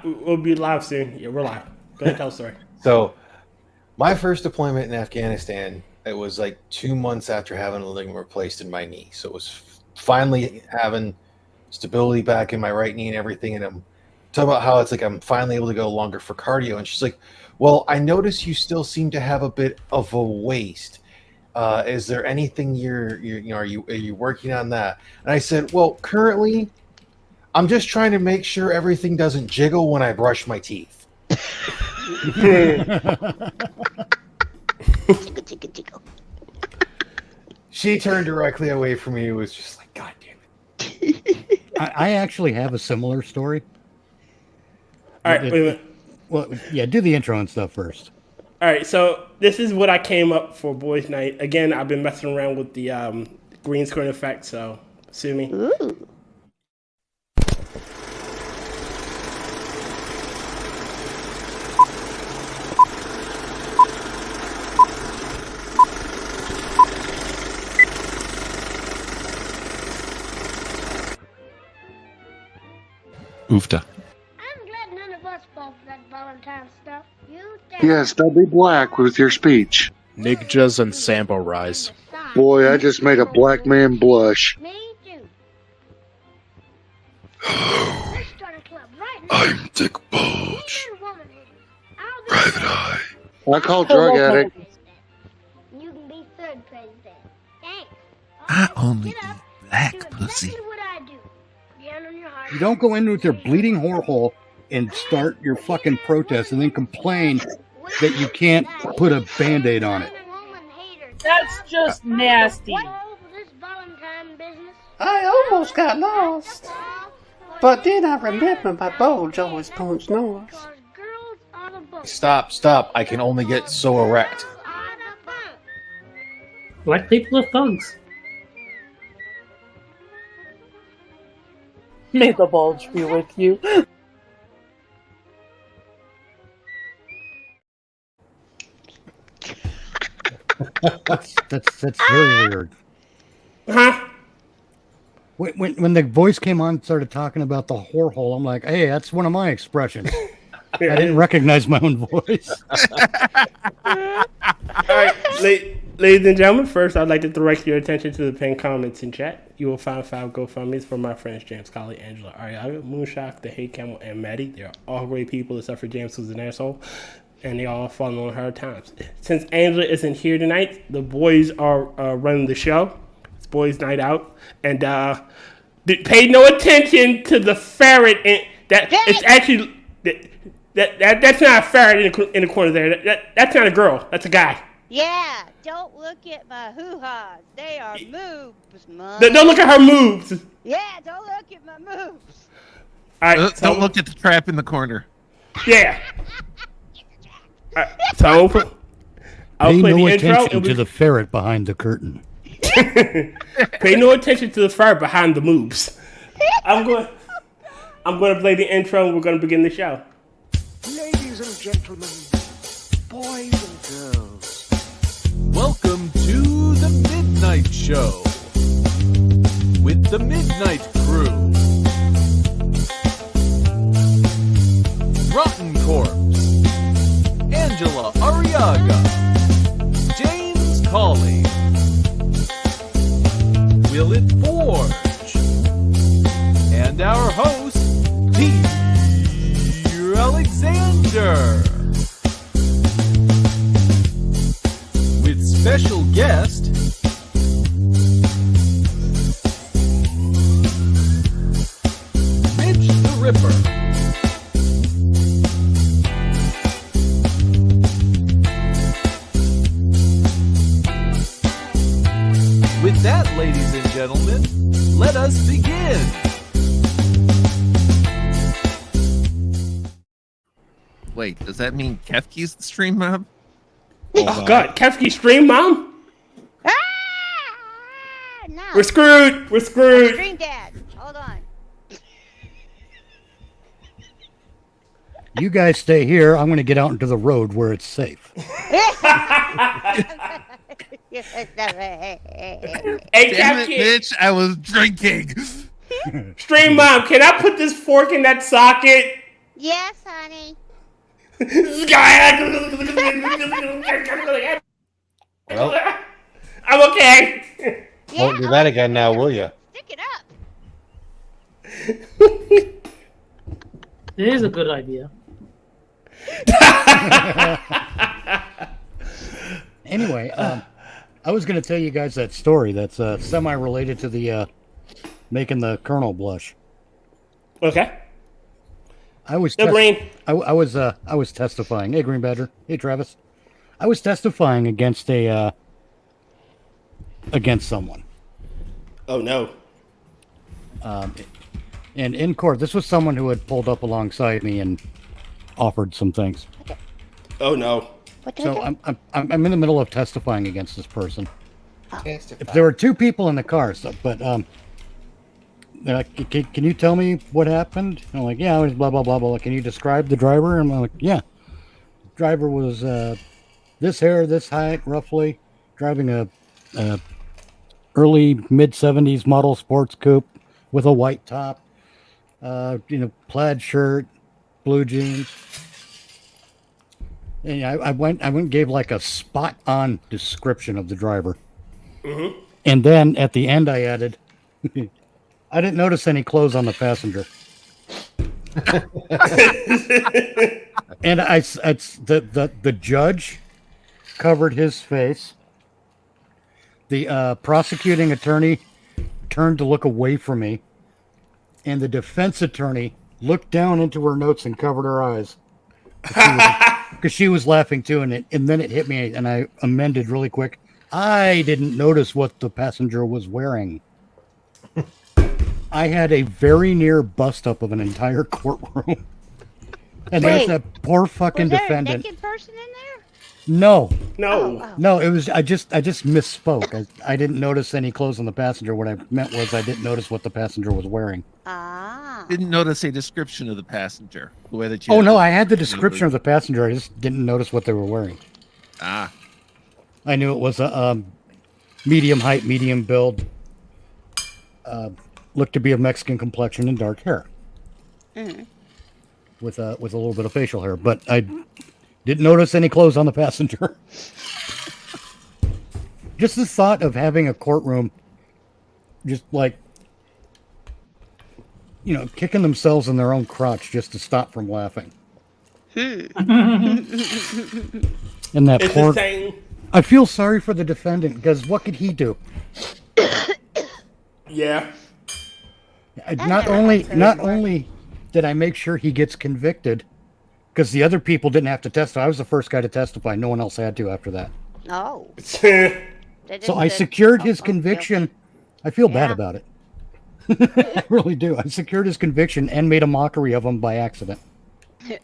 We'll be live soon. Yeah, we're live. Go ahead, tell the story. So, my first deployment in Afghanistan, it was like 2 months after having a ligament replaced in my knee. So it was finally having stability back in my right knee and everything. And I'm talking about how it's like I'm finally able to go longer for cardio. And she's like, "Well, I notice you still seem to have a bit of a waist. Is there anything are you working on that?" And I said, "Well, currently, I'm just trying to make sure everything doesn't jiggle when I brush my teeth." She turned directly away from me. It was just like, God damn it. I actually have a similar story. All right, wait a minute. Well, yeah, do the intro and stuff first. All right, so this is what I came up for Boys Night. Again, I've been messing around with the green screen effect, so sue me. Ooh. Oofta. I'm glad none of us fall for that Valentine stuff. Yes, don't be black with your speech. Nigjas and Sambo Rise. Boy, I just made a black man blush. Me too. Hello, Let's start a club right now. I'm Dick Bulge, Men and woman haters. I'll be Private Eye. I call drug addict. You can be third president. Thanks. I only Get up, eat black do pussy. exactly what I do. Down on your heart. You don't go in with your bleeding whore hole and start your fucking protest and then complain that you can't put a Band-Aid on it. Men and woman haters. That's just nasty. What all for this Valentine business? I almost got lost, but then I remembered my bulge always points north. Because girls are the book. Stop. I can only get so erect. Are the fun. Black people are thugs. May the bulge be with you. That's very weird. Huh? When the voice came on and started talking about the whore hole, I'm like, hey, that's one of my expressions. I didn't recognize my own voice. All right, ladies and gentlemen, first I'd like to direct your attention to the pinned comments in chat. You will find 5 GoFundMes for my friends James, Colley, Angela, Ariaga, Moonshock, The Hate Camel, and Maddy. They're all great people except for James, who's an asshole, and they all fallen on hard times. Since Angela isn't here tonight, the boys are running the show. It's Boys Night Out, and pay no attention to the ferret. It's actually that's not a ferret in the corner there. That's not a girl. That's a guy. Yeah, don't look at my hoo-has. They are moves, Mom. Don't look at her moves. Yeah, don't look at my moves. All right, Don't look at the trap in the corner. Yeah. All right, so I'll Pay play no the intro. attention to the ferret behind the curtain. Pay no attention to the ferret behind the moves. I'm going to play the intro and we're going to begin the show. Ladies and gentlemen, boys and girls, welcome to the Midnight Show with the Midnight Crew. Rotncorpse, Angela Arriaga, James Colley, WillItForge, and our host, Peter Alexander. With special guest, Mitch the Ripper. With that, ladies and gentlemen, let us begin. Wait, does that mean Kefk's the stream mob? Oh God, Kefk stream mom? No. We're screwed. We're screwed. Stream Dad, hold on. You guys stay here. I'm going to get out into the road where it's safe. Hey, Damn it, bitch! I was drinking. Stream mom, can I put this fork in that socket? Yes, honey. Well, I'm okay. won't do that again now, will you? Stick it up. It is a good idea. Anyway, I was going to tell you guys that story that's semi-related to the making the Colonel blush. Okay. I was Green. I was testifying. Hey, Green Badger. Hey, Travis. I was testifying against someone. Oh no. And in court, this was someone who had pulled up alongside me and offered some things. Oh no. So I'm in the middle of testifying against this person. Testify. If there were two people in the car, they're like, can you tell me what happened? And I'm like, yeah, it was blah blah blah blah. Can you describe the driver? And I'm like, yeah. The driver was this hair, this height, roughly, driving a early mid 70s model sports coupe with a white top, plaid shirt, blue jeans. And I went and gave like a spot on description of the driver. Mm-hmm. And then at the end I added, I didn't notice any clothes on the passenger. And the judge covered his face. The prosecuting attorney turned to look away from me. And the defense attorney looked down into her notes and covered her eyes. Because she was laughing too, and then it hit me, and I amended really quick. I didn't notice what the passenger was wearing. I had a very near bust up of an entire courtroom, and there's that poor fucking defendant. Was there a naked person in there? No. No. No, it was I just misspoke. I didn't notice any clothes on the passenger. What I meant was I didn't notice what the passenger was wearing. Didn't notice a description of the passenger. The way that you. Oh no, I had the description of the passenger. I just didn't notice what they were wearing. Ah. I knew it was a medium height, medium build. Looked to be of Mexican complexion and dark hair. Mm-hmm. With a little bit of facial hair, but I didn't notice any clothes on the passenger. Just the thought of having a courtroom just like, kicking themselves in their own crotch just to stop from laughing. And that It's poor... insane. I feel sorry for the defendant, because what could he do? Yeah. Not only did I make sure he gets convicted, because the other people didn't have to testify. I was the first guy to testify. No one else had to after that. Oh. So I secured his conviction. I feel bad about it. I really do. I secured his conviction and made a mockery of him by accident.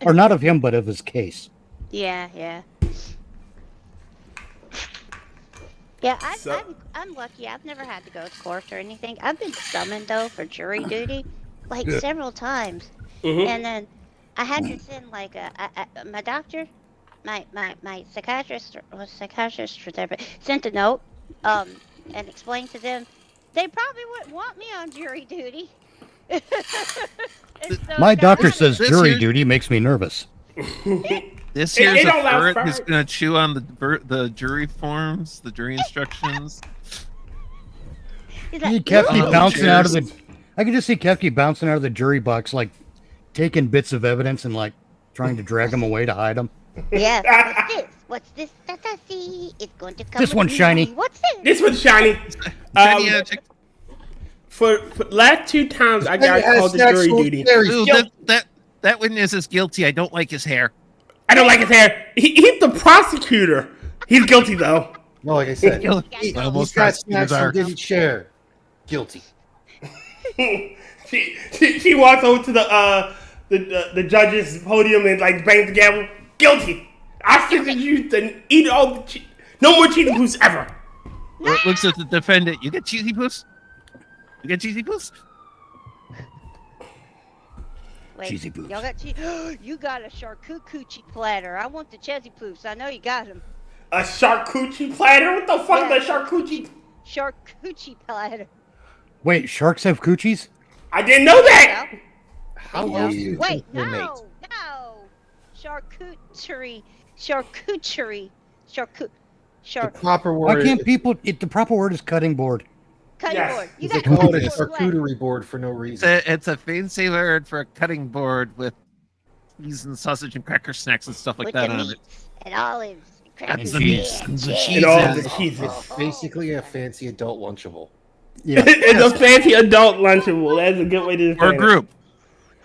Or not of him, but of his case. Yeah. Yeah, I'm lucky. I've never had to go to court or anything. I've been summoned, though, for jury duty, several times. Mm-hmm. And then I had to send, my doctor, my psychiatrist or therapist, sent a note and explained to them they probably wouldn't want me on jury duty. My doctor says jury duty makes me nervous. This here's a ferret who's going to chew on the jury forms, the jury instructions. Kefk bouncing out of the... I can just see Kefk bouncing out of the jury box, taking bits of evidence and, trying to drag them away to hide them. Yeah, what's this? See, it's going to come. This one's shiny. What's this? This one's shiny. For last 2 times I got called to jury duty. Ooh, that witness is guilty. I don't like his hair. I don't like his hair. He's the prosecutor. He's guilty though. No, like I said, Almost got snacks and didn't share. Guilty. She walks over to the judge's podium and bangs the gavel. Guilty. I sentence you to eat all the no more cheesy poos ever. Looks at the defendant. You get cheesy poos? You get cheesy poos? Wait, cheesy poos. Y'all got you got a charcuterie platter. I want the cheesy poos. I know you got them. A charcuterie platter? What the fuck is a charcuterie? Charcuterie platter. Wait, sharks have coochies? I didn't know that. How are you? Wait, no. charcuterie. The proper Why word. can't people? The proper word is cutting board. Cutting board. You They got call it a this. charcuterie board for no reason. It's a fancy word for a cutting board with cheese and sausage and cracker snacks and stuff like With that the on it. meats and olives. And the meats and the cheese. And all the cheeses. It's basically a fancy adult Lunchable. Yeah. It's a fancy adult Lunchable. That's a good way to Or define group.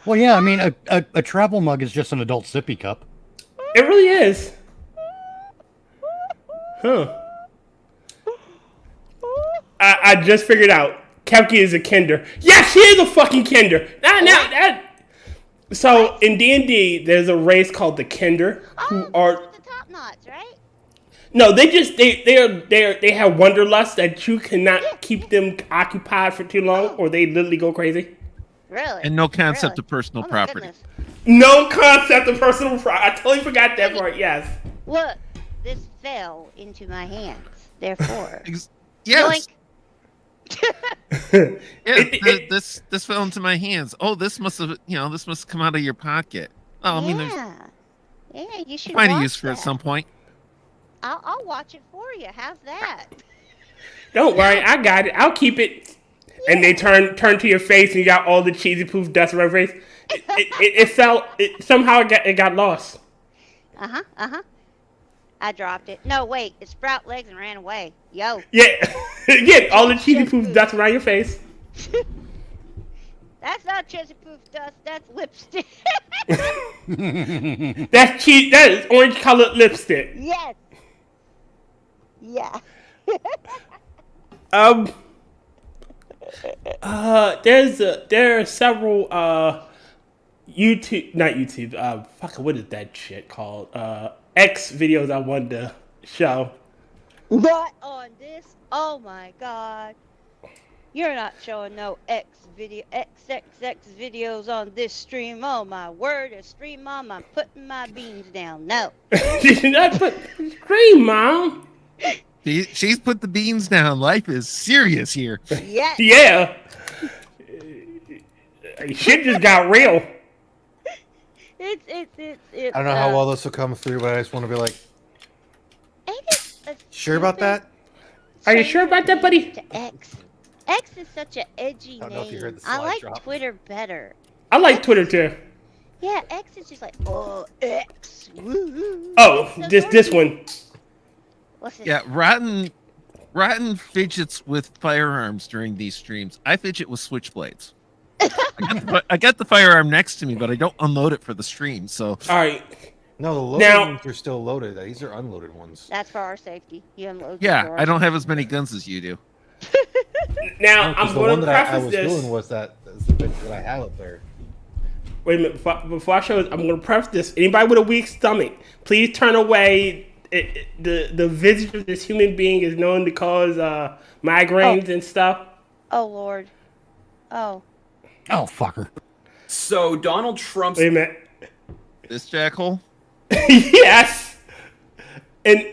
Well, yeah. I mean, a travel mug is just an adult sippy cup. It really is. Huh. I just figured out. Kefk is a Kinder. Yes, she is a fucking Kinder. So in D&D, there's a race called the Kinder who are The top knots, right? no. They have wanderlust that you cannot keep them occupied for too long, or they literally go crazy. Really? And no concept of personal Oh my property. goodness. No concept of personal property. I totally forgot that part. Yes. Look, this fell into my hands. Therefore, Yes. Yoink. Yeah, this fell into my hands. Oh, this must have come out of your pocket. Oh, I mean, there's Yeah, you should find a watch use for it at that. some point. I'll watch it for you. How's that? Don't worry, I got it. I'll keep it. And they turn to your face, and you got all the cheesy poof dust around your face. It fell. Somehow it got lost. I dropped it. No, wait. It sprout legs and ran away. Yo. Yeah, yeah. All the cheesy poof dust around your face. That's not cheesy poof dust. That's lipstick. That's cheese. That is orange colored lipstick. Yes. Yeah. There are several YouTube, not YouTube. What is that shit called? X videos I wanted to show. Not on this. Oh my god. You're not showing no XXX videos on this stream. Oh my word, a stream mom, I'm putting my beans down. No. Did you not put stream, mom? She's put the beans down. Life is serious here. Yes. Yeah. Shit just got real. It's I don't know how well this will come through, but I just want to be like, sure about that? Are you sure about that, buddy? To X. X is such an edgy I don't know if you name. heard the I slide like drop. Twitter better. I like Twitter too. Yeah, X is just like, oh, X. Woo-hoo. Oh, It's so this dorky. one. What's this? Yeah, Rotten fidgets with firearms during these streams. I fidget with switchblades. I got the firearm next to me, but I don't unload it for the stream. So all right. No, the loaded ones are still loaded. These are unloaded ones. That's for our safety. You unload. yeah, I don't have as many guns as you do. Now, No, 'cause I'm the going one to that I preface was this. doing was that the bit that I have up there. Wait a minute. Before I show it, I'm going to preface this. Anybody with a weak stomach, please turn away. The visage of this human being is known to cause migraines and stuff. Oh, Lord. Oh. Oh, fucker. So Donald Trump's. Wait a minute. This jackhole? Yes. And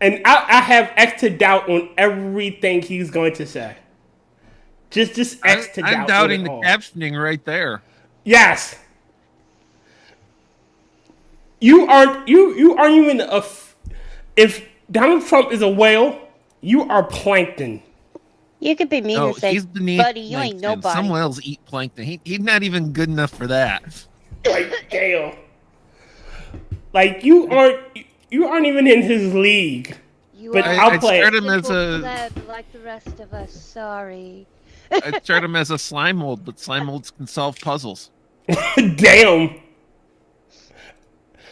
I have X to doubt on everything he's going to say. Just X to doubt. I'm doubting on it the all. captioning right there. Yes. You aren't even if Donald Trump is a whale, you are plankton. You could be mean No, and say, he's beneath buddy, you ain't plankton. nobody. Some whales eat plankton. He's not even good enough for that. Like damn. Like you aren't even in his league. But I'll play start it. him as a like the rest of us. Sorry. I start him as a slime mold, but slime molds can solve puzzles. Damn.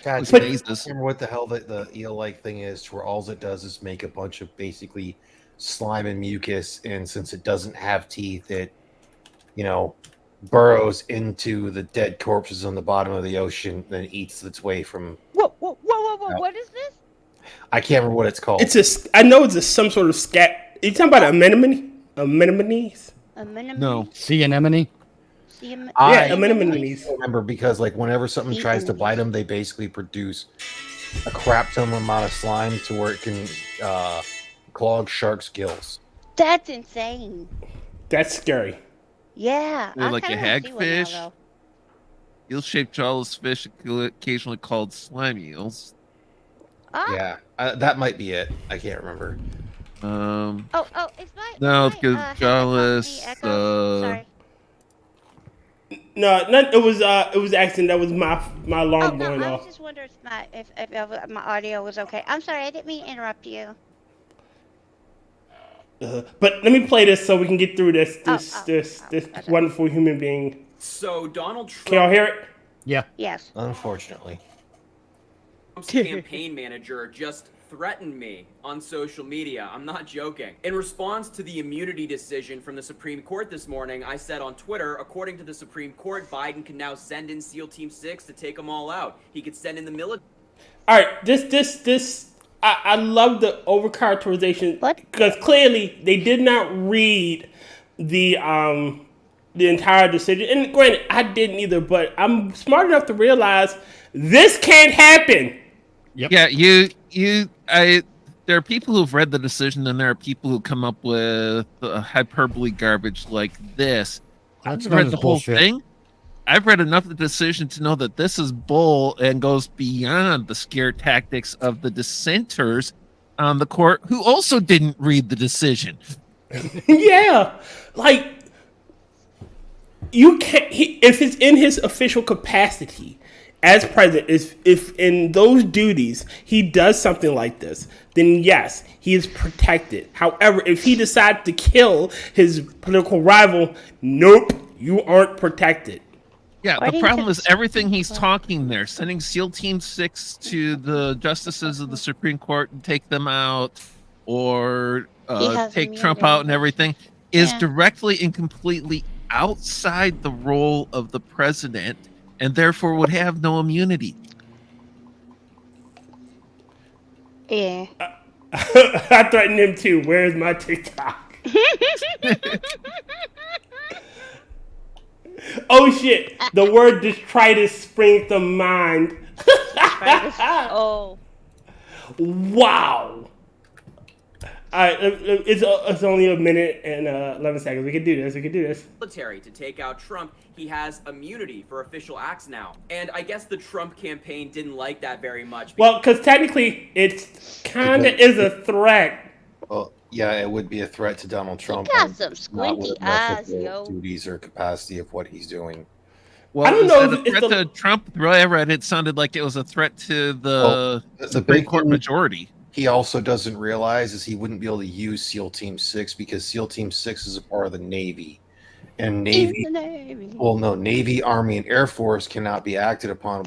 God, But- I can't remember what the hell the eel-like thing is, where all it does is make a bunch of basically slime and mucus, and since it doesn't have teeth, it, burrows into the dead corpses on the bottom of the ocean, then eats its way from. Whoa! What is this? I can't remember what it's called. I know it's some sort of scat. You talking about anemones? Anemones? No. Sea anemone? anemones. I remember because whenever something tries to bite them, they basically produce a crap ton amount of slime to where it can clog sharks' gills. That's insane. That's scary. Yeah. Or I like a kinda wanna see one now, hagfish. though. eel-shaped jawless fish, occasionally called slime eels. Yeah, that might be it. I can't remember. It's my. No, it's because my, jawless. Sorry. No, it was accident. That was my alarm going I off. was just wondering if my audio was okay. I'm sorry, I didn't mean to interrupt you. But let me play this so we can get through this wonderful human being. So Donald Trump. Can y'all hear it? Yeah. Yes. Unfortunately. Trump's campaign manager just threatened me on social media. I'm not joking. In response to the immunity decision from the Supreme Court this morning, I said on Twitter, according to the Supreme Court, Biden can now send in SEAL Team 6 to take them all out. He could send in the military. All right, this. I love the over-characterization because clearly they did not read the entire decision. And granted, I didn't either, but I'm smart enough to realize this can't happen. Yep. Yeah, there are people who've read the decision, and there are people who come up with hyperbole garbage like this. That's I've read the whole thing. I've read enough of the decision to know that this is bull and goes beyond the scare tactics of the dissenters on the court who also didn't read the decision. Yeah, like you can't. If it's in his official capacity as president, if in those duties he does something like this, then yes, he is protected. However, if he decides to kill his political rival, nope, you aren't protected. Yeah, the problem is everything he's talking there, sending SEAL Team 6 to the justices of the Supreme Court and take them out, or take Trump out and everything, is directly and completely outside the role of the president, and therefore would have no immunity. Yeah. I threatened him too. Where's my TikTok? Oh shit! The word detritus springs to mind. Oh. Wow. Alright, it's only a minute and 11 seconds. We can do this. Military to take out Trump. He has immunity for official acts now. And I guess the Trump campaign didn't like that very much. Well, because technically it's kind of is a threat. Well, yeah, it would be a threat to Donald Trump. He got some squinty eyes, yo. Duties or capacity of what he's doing. Well, I don't know if it's a threat to Trump. The way I read it sounded like it was a threat to the Supreme Court majority. He also doesn't realize is he wouldn't be able to use SEAL Team 6 because SEAL Team 6 is a part of the Navy. And Navy, Army, and Air Force cannot be acted upon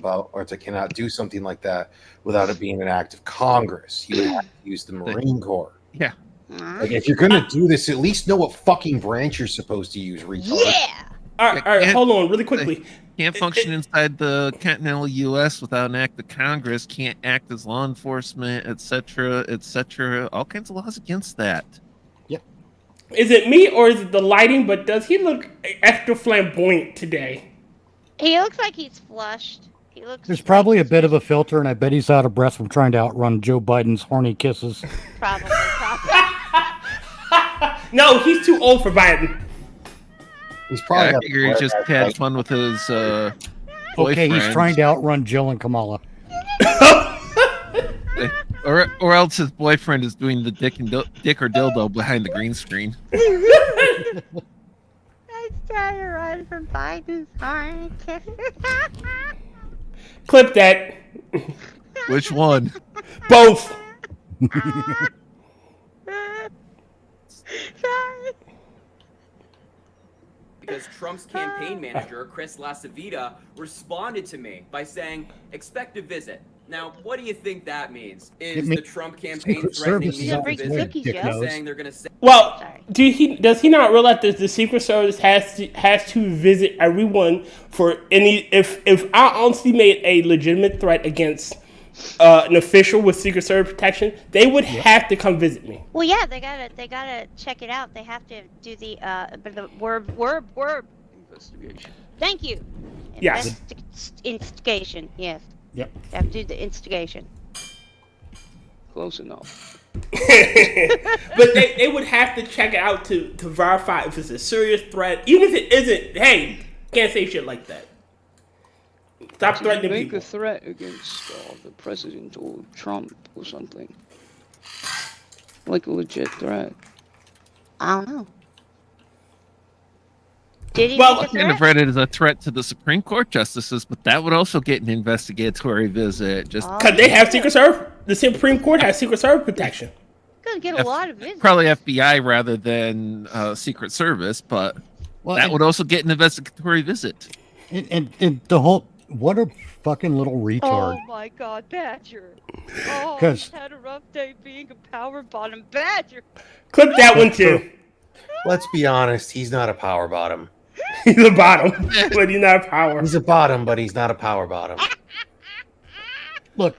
they cannot do something like that without it being an act of Congress. You would have to use the Marine Corps. Yeah. Like, if you're going to do this, at least know what fucking branch you're supposed to use, retard. Yeah! All right, hold on really quickly. Can't function inside the continental U.S. without an act of Congress, can't act as law enforcement, etc., etc. All kinds of laws against that. Yep. Is it me or is it the lighting? But does he look extra flamboyant today? He looks like he's flushed. There's probably a bit of a filter, and I bet he's out of breath from trying to outrun Joe Biden's horny kisses. Probably. No, he's too old for Biden. He's probably. I figure he just had fun with his boyfriend. Okay, he's trying to outrun Jill and Kamala. or else his boyfriend is doing the dick or dildo behind the green screen. I trying to run from Biden's horny kisses. Clip that. Which one? Both. Because Trump's campaign manager, Chris LaCivita, responded to me by saying, expect a visit. Now, what do you think that means? Is the Trump campaign threatening me with a visit? Saying they're going to say... Well, does he not realize that the Secret Service has to visit everyone for any... If I honestly made a legitimate threat against an official with Secret Service protection, they would have to come visit me. Well, yeah, they gotta check it out. They have to do the word investigation. Thank you. Yes. Instigation. Yes. Yep. They have to do the instigation. Close enough. But they would have to check it out to verify if it's a serious threat. Even if it isn't, hey, can't say shit like that. Stop Did threatening you make people. a threat against the president or Trump or something? Like a legit threat. I don't know. Did he Well, make a I kind of threat? read it as a threat to the Supreme Court justices, but that would also get an investigatory visit. Just Because they have Secret Service. The Supreme Court has Secret Service protection. Gonna get a lot of visits. probably FBI rather than Secret Service, but that would also get an investigatory visit. And the whole, what a fucking little retard. Oh my God, Badger! Oh, 'Cause- he's had a rough day being a power bottom, Badger. Clip that one too. Let's be honest, he's not a power bottom. He's a bottom, but he's not a power. He's a bottom, but he's not a power bottom. Look,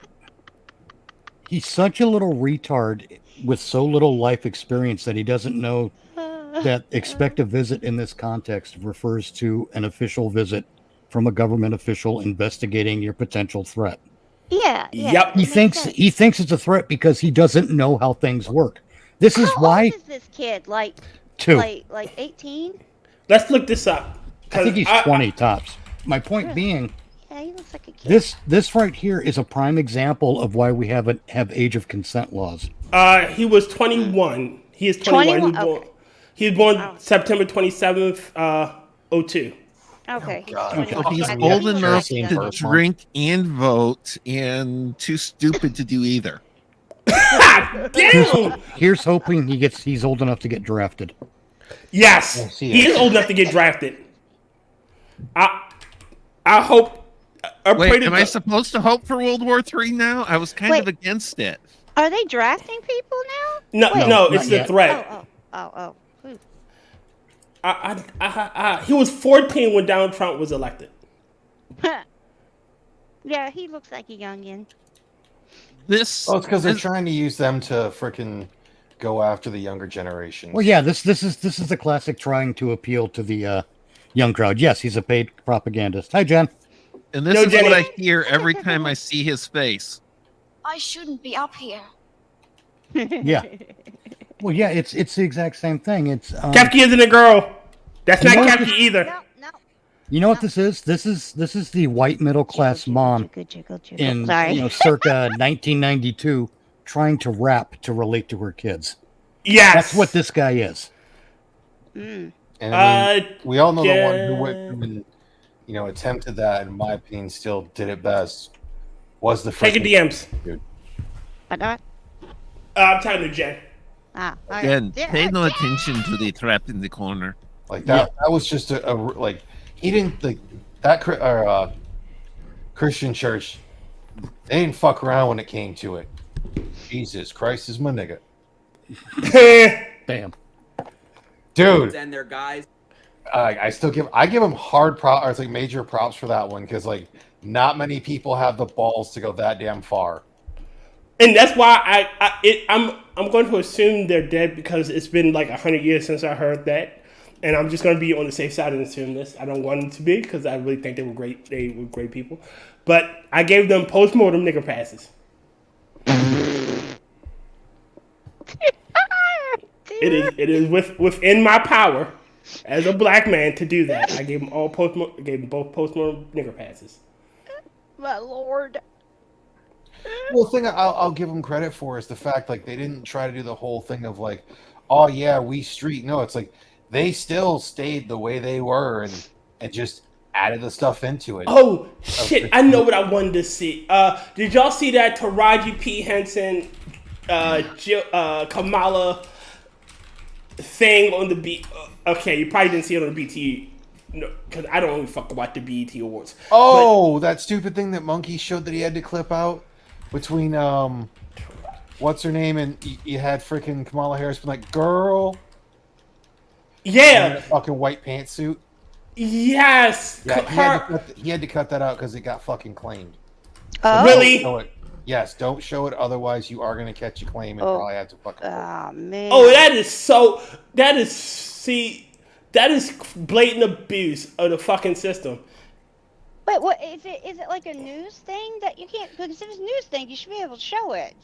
he's such a little retard with so little life experience that he doesn't know that expect a visit in this context refers to an official visit from a government official investigating your potential threat. Yeah. Yep. He thinks it's a threat because he doesn't know how things work. This is why. How old is this kid? Like 2. Like 18? Let's look this up. I think he's 20 tops. My point being, Yeah, he looks like a kid. this right here is a prime example of why we have age of consent laws. He was 21. He is 21. 21? He was born September 27th, 02. Okay. So he's old enough to drink and vote, and too stupid to do either. Damn! Here's hoping he's old enough to get drafted. Yes, he is old enough to get drafted. I hope. Wait, am I supposed to hope for World War III now? I was kind of against it. Are they drafting people now? No, it's the threat. Oh. He was 14 when Donald Trump was elected. Yeah, he looks like a youngin. It's because they're trying to use them to frickin' go after the younger generation. Well, yeah, this is the classic trying to appeal to the young crowd. Yes, he's a paid propagandist. Hi, Jen. And this is what I hear every time I see his face. I shouldn't be up here. Yeah. Well, yeah, it's the exact same thing. It's Kefk isn't a girl. That's not Kefk either. You know what this is? This is the white middle class mom in circa 1992 trying to rap to relate to her kids. Yes, that's what this guy is. And I mean, we all know the one who went and attempted that. In my opinion, still did it best. Was the taking DMs, dude? But not. I'm talking to Jen. Jen, pay no attention to the trap in the corner. Like that. That was just a like. He didn't like that Christian church. They didn't fuck around when it came to it. Jesus Christ is my nigga. Damn, dude. And their guys. I give him major props for that one because like not many people have the balls to go that damn far. And that's why I'm going to assume they're dead because it's been like 100 years since I heard that. And I'm just going to be on the safe side and assume this. I don't want them to be because I really think they were great. They were great people. But I gave them post-mortem nigger passes. It is within my power as a black man to do that. I gave them both post-mortem nigger passes. My lord. Well, the thing I'll give them credit for is the fact like they didn't try to do the whole thing of like, oh yeah, we street. No, it's like they still stayed the way they were and just added the stuff into it. Oh shit! I know what I wanted to see. Did y'all see that Taraji P. Henson, Kamala thing on the B? Okay, you probably didn't see it on the BT. No, because I don't really fuck about the BET Awards. Oh, that stupid thing that Monkey showed that he had to clip out between what's her name and you had freaking Kamala Harris been like, girl. Yeah, in a fucking white pantsuit. Yes, yeah, he had to cut that out because it got fucking claimed. So really? Yes, don't show it. Otherwise, you are going to catch a claim and probably have to fucking. Oh man. Oh, that is blatant abuse of the fucking system. Wait, what is it? Is it like a news thing that you can't? Because if it's a news thing, you should be able to show it.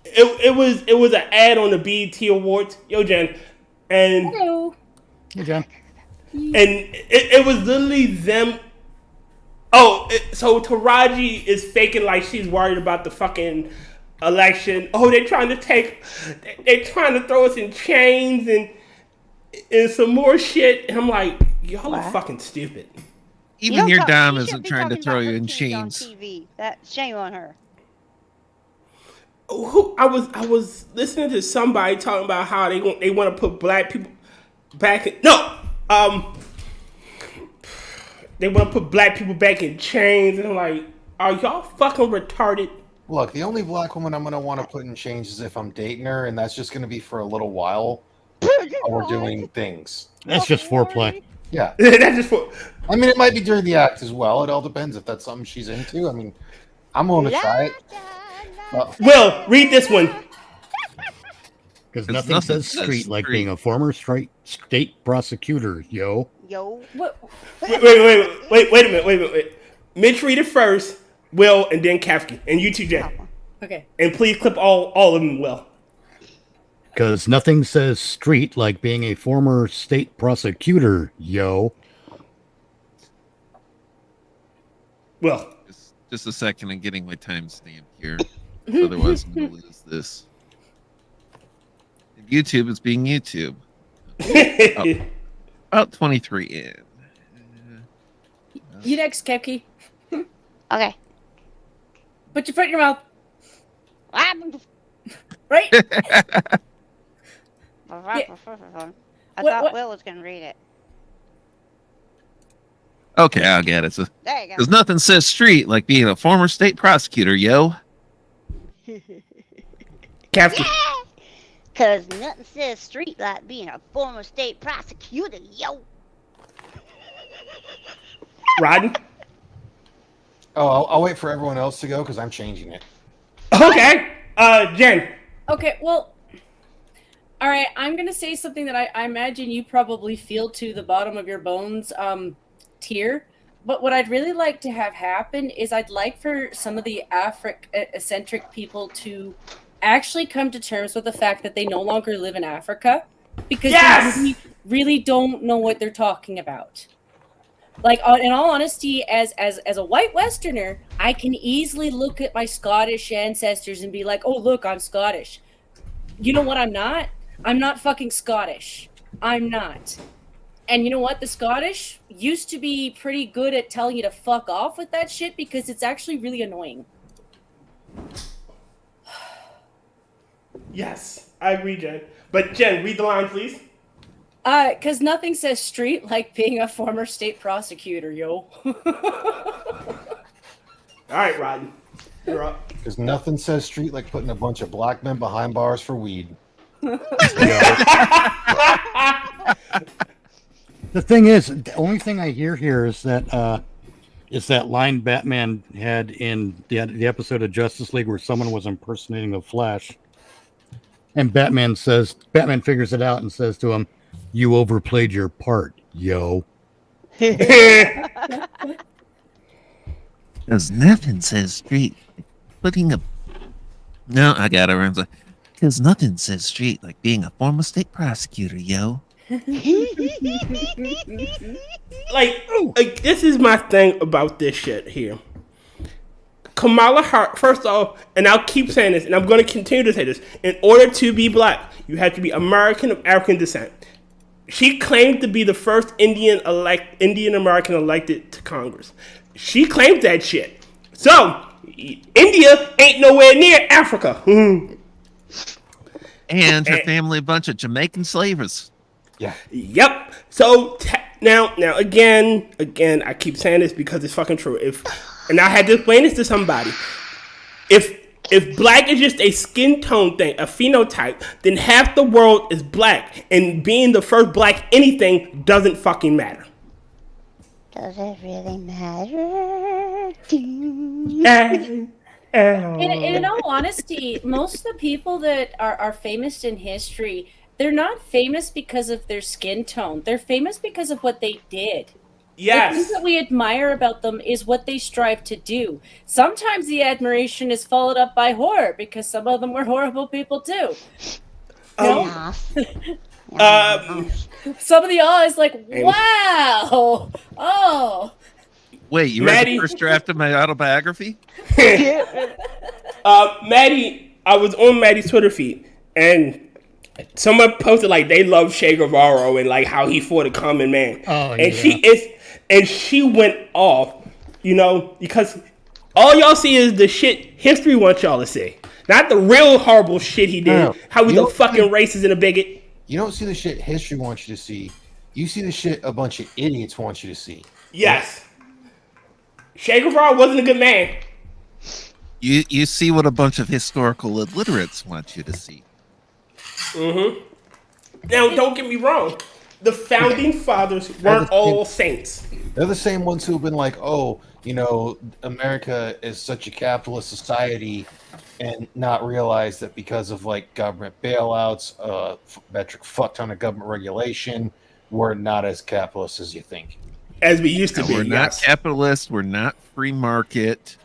It was an ad on the BET Awards. Yo, Jen. And hello. Hey, Jen. And it was literally them So Taraji is faking like she's worried about the fucking election. Oh, they're trying to throw us in chains and some more shit. And I'm like, y'all are fucking stupid. Even your dom isn't trying to throw you in chains. TV. Shame on her. I was listening to somebody talking about how they want to put black people back in, they want to put black people back in chains, and I'm like, are y'all fucking retarded? Look, the only black woman I'm going to want to put in chains is if I'm dating her, and that's just going to be for a little while while we're doing things. That's just foreplay. Yeah. That's just for. I mean, it might be during the act as well. It all depends if that's something she's into. I mean, I'm going to try it. Will, read this one. Because nothing says street like being a former state prosecutor, yo. What? Wait a minute. Mitch, read it first. Will, and then Kefk, and you two, Jen. Okay. And please clip all of them, Will. Because nothing says street like being a former state prosecutor, yo. Well, just a second, I'm getting my timestamp here. Otherwise, I'm going to lose this. And YouTube is being YouTube. About 23 in. You next, Kefk. Okay. Put your foot in your mouth. Right? I thought Will was going to read it. Okay, I'll get it. So, there you go. Because nothing says street like being a former state prosecutor, yo. Kefk. Because nothing says street like being a former state prosecutor, yo. Rodden? Oh, I'll wait for everyone else to go because I'm changing it. Okay. Jen. Okay, well, all right, I'm going to say something that I imagine you probably feel to the bottom of your bones tier. But what I'd really like to have happen is I'd like for some of the African-centric people to actually come to terms with the fact that they no longer live in Africa because they really don't know what they're talking about. Like, in all honesty, as a white Westerner, I can easily look at my Scottish ancestors and be like, oh, look, I'm Scottish. You know what I'm not? I'm not fucking Scottish. I'm not. And you know what? The Scottish used to be pretty good at telling you to fuck off with that shit because it's actually really annoying. Yes, I agree, Jen. But Jen, read the line, please. Because nothing says street like being a former state prosecutor, yo. All right, Rodden. You're up. Because nothing says street like putting a bunch of black men behind bars for weed. The thing is, the only thing I hear here is that line Batman had in the episode of Justice League where someone was impersonating the Flash, and Batman figures it out and says to him, "You overplayed your part, yo." Because nothing says street putting a. No, I got it. Because nothing says street like being a former state prosecutor, yo. like this is my thing about this shit here. Kamala Harris, first off, and I'll keep saying this, and I'm going to continue to say this, in order to be black, you have to be American of African descent. She claimed to be the first Indian American elected to Congress. She claimed that shit. So, India ain't nowhere near Africa. And her family, a bunch of Jamaican slavers. Yeah. Yep. So now again, I keep saying this because it's fucking true. And I had to explain this to somebody. If black is just a skin tone thing, a phenotype, then half the world is black, and being the first black anything doesn't fucking matter. Does it really matter? In all honesty, most of the people that are famous in history, they're not famous because of their skin tone. They're famous because of what they did. Yes. The thing that we admire about them is what they strive to do. Sometimes the admiration is followed up by horror because some of them were horrible people too. Some of the awe is like, wow, oh. Wait, you read Maddy, the first draft of my autobiography? Maddy, I was on Maddy's Twitter feed, and someone posted like they love Che Guevara and like how he fought a common man. Oh, and yeah. she went off, because all y'all see is the shit history wants y'all to see, not the real horrible shit he did. No. How he's You a don't fucking think- racist and a bigot. You don't see the shit history wants you to see. You see the shit a bunch of idiots want you to see. Yes, Che Guevara wasn't a good man. You see what a bunch of historical illiterates want you to see. Mm-hmm. Now, don't get me wrong. The founding fathers weren't all saints. They're the same ones who've been like, oh, America is such a capitalist society, and not realize that because of like government bailouts, metric fuck ton of government regulation, we're not as capitalist as you think. As we used to be. We're not capitalist. We're not free market.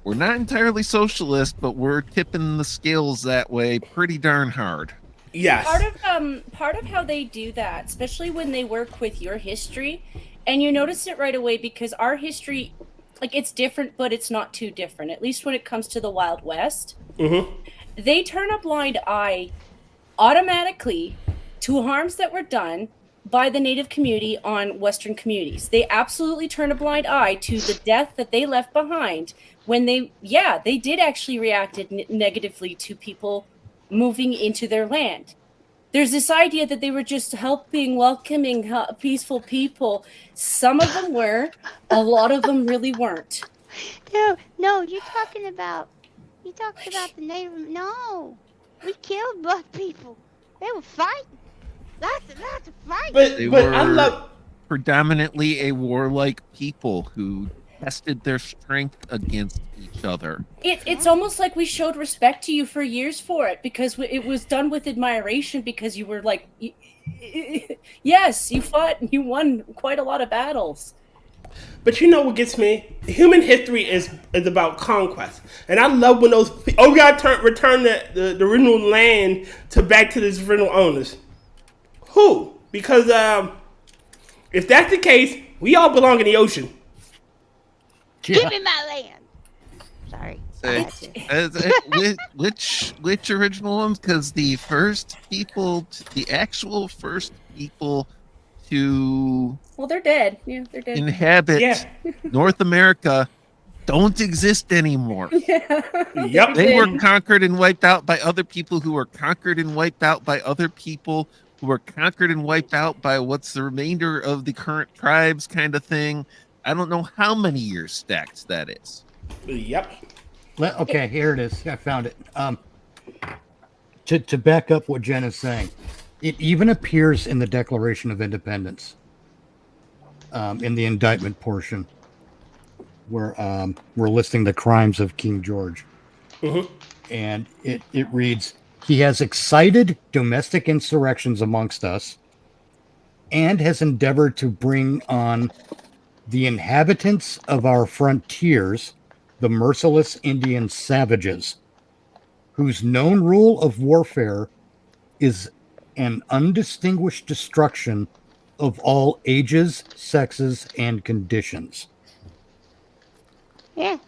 We're not entirely socialist, but we're tipping the scales that way pretty darn hard. Yes. Part of how they do that, especially when they work with your history, and you notice it right away because our history, like, it's different, but it's not too different. At least when it comes to the Wild West, they turn a blind eye automatically to harms that were done by the Native community on Western communities. They absolutely turn a blind eye to the death that they left behind when they did actually react negatively to people moving into their land. There's this idea that they were just helping, welcoming, peaceful people. Some of them were, a lot of them really weren't. No, you talked about the Native. No, we killed black people. They were fighting. That's a fight. They were predominantly a warlike people who tested their strength against each other. It's almost like we showed respect to you for years for it, because it was done with admiration, because you were like, yes, you fought and you won quite a lot of battles. But you know what gets me? Human history is about conquest, and I love when those we gotta return the original land back to the original owners. Who? Because if that's the case, we all belong in the ocean. Give me my land. Sorry. Which original ones? Because the actual first people to they're dead. Yeah, they're dead. Inhabit North America don't exist anymore. Yep. They were conquered and wiped out by other people who were conquered and wiped out by other people who were conquered and wiped out by what's the remainder of the current tribes, kind of thing. I don't know how many years stacked that is. Yep. Okay, here it is. I found it. To back up what Jen is saying, it even appears in the Declaration of Independence, in the indictment portion, where we're listing the crimes of King George. And it reads, he has excited domestic insurrections amongst us and has endeavored to bring on the inhabitants of our frontiers, the merciless Indian savages, whose known rule of warfare is an undistinguished destruction of all ages, sexes, and conditions. Yeah.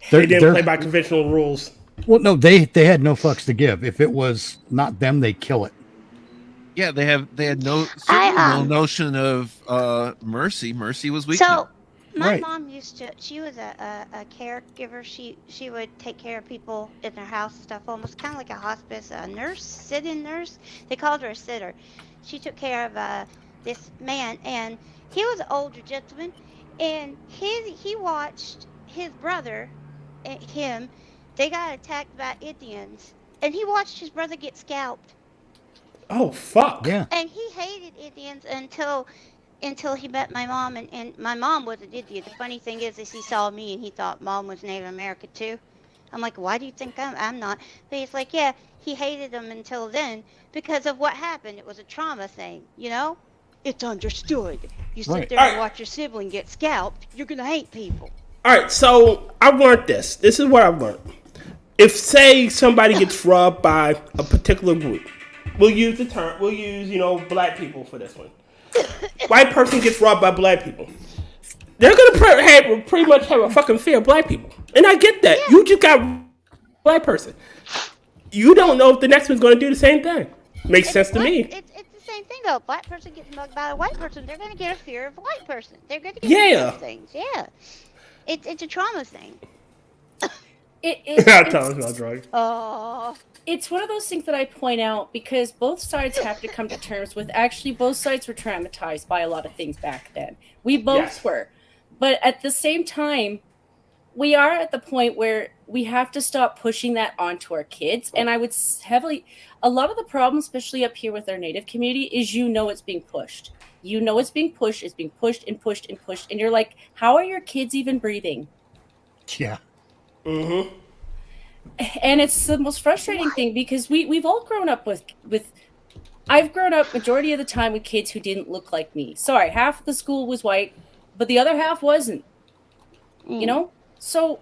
They didn't play by conventional rules. Well, no, they had no fucks to give. If it was not them, they kill it. Yeah, they had no notion of mercy. Mercy was weakness. So my mom she was a caregiver. She would take care of people in their house stuff, almost kind of like a hospice, a nurse, sit-in nurse. They called her a sitter. She took care of this man, and he was an older gentleman, and he watched his brother and him. They got attacked by Indians, and he watched his brother get scalped. Oh, fuck. Yeah. And he hated Indians until he met my mom, and my mom was an Indian. The funny thing is he saw me and he thought Mom was Native American too. I'm like, why do you think I'm not? But he's like, yeah, he hated them until then because of what happened. It was a trauma thing, you know? It's understood. You sit there and watch your sibling get scalped, you're going to hate people. All right, so I've learned this. This is what I've learned. If, say, somebody gets robbed by a particular group, we'll use black people for this one. White person gets robbed by black people. they're gonna pretty much have a fucking fear of black people, and I get that. You just got a black person. You don't know if the next one's gonna do the same thing. Makes sense to me. It's the same thing though. Black person gets mugged by a white person, they're gonna get a fear of a white person. They're gonna get those things. Yeah, it's a trauma thing. It's one of those things that I point out because both sides have to come to terms with. Actually, both sides were traumatized by a lot of things back then. We both were, but at the same time, we are at the point where we have to stop pushing that onto our kids. And I would a lot of the problem, especially up here with our Native community, is it's being pushed. It's being pushed. It's being pushed and pushed and pushed, and you're like, how are your kids even breathing? Yeah. Mm-hmm. And it's the most frustrating thing because we've all grown up with I've grown up majority of the time with kids who didn't look like me. Sorry, half of the school was white, but the other half wasn't. You know? So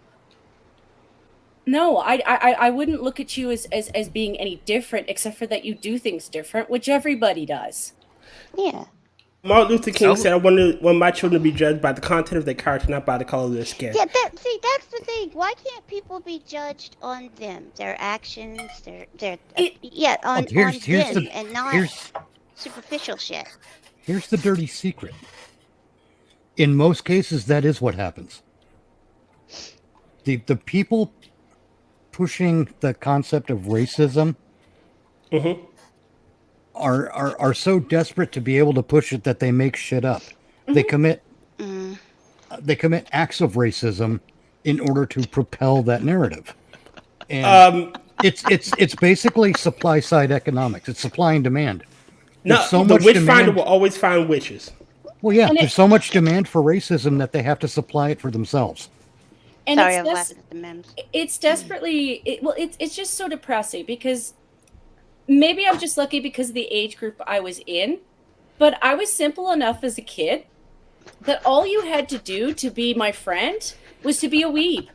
no, I wouldn't look at you as being any different except for that you do things different, which everybody does. Yeah. Martin Luther King said, I want my children to be judged by the content of their character, not by the color of their skin. Yeah, that's the thing. Why can't people be judged on them, their actions, on them, and not superficial shit? Here's the dirty secret. In most cases, that is what happens. The people pushing the concept of racism are so desperate to be able to push it that they make shit up. They commit acts of racism in order to propel that narrative. And it's basically supply side economics. It's supply and demand. No, so the much witch demand, finder will always find witches. Well, yeah, there's so much demand for racism that they have to supply it for themselves. And sorry, I'm laughing at the memes. It's desperately it's just so depressing because maybe I'm just lucky because of the age group I was in, but I was simple enough as a kid that all you had to do to be my friend was to be a weeb.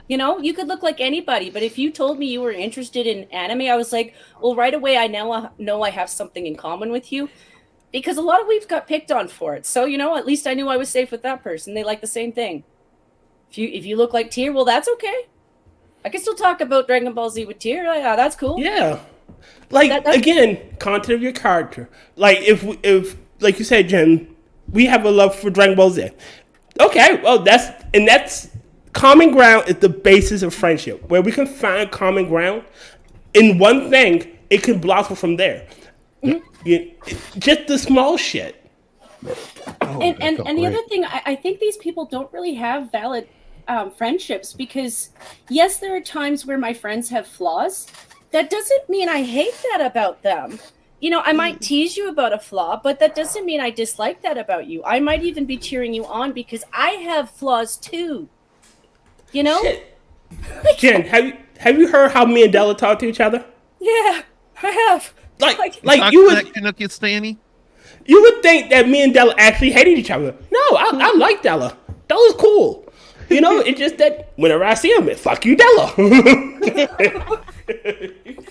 You know, you could look like anybody, but if you told me you were interested in anime, I was like, well, right away I now know I have something in common with you, because a lot of weebs got picked on for it. So, at least I knew I was safe with that person. They like the same thing. If you look like Tyr, well, that's okay. I can still talk about Dragon Ball Z with Tyr. Yeah, that's cool. Yeah. Again, content of your character. Like, if like you said, Jen, we have a love for Dragon Ball Z. Okay, well, that's common ground is the basis of friendship. Where we can find common ground in one thing, it can blossom from there. Just the small shit. And the other thing, I think these people don't really have valid friendships because, yes, there are times where my friends have flaws. That doesn't mean I hate that about them. I might tease you about a flaw, but that doesn't mean I dislike that about you. I might even be cheering you on because I have flaws too. Shit. Jen, have you heard how me and Della talk to each other? Yeah, I have. Like you would. Stanny? You would think that me and Della actually hated each other. No, I like Della. Della's cool. It's just that whenever I see him, fuck you, Della.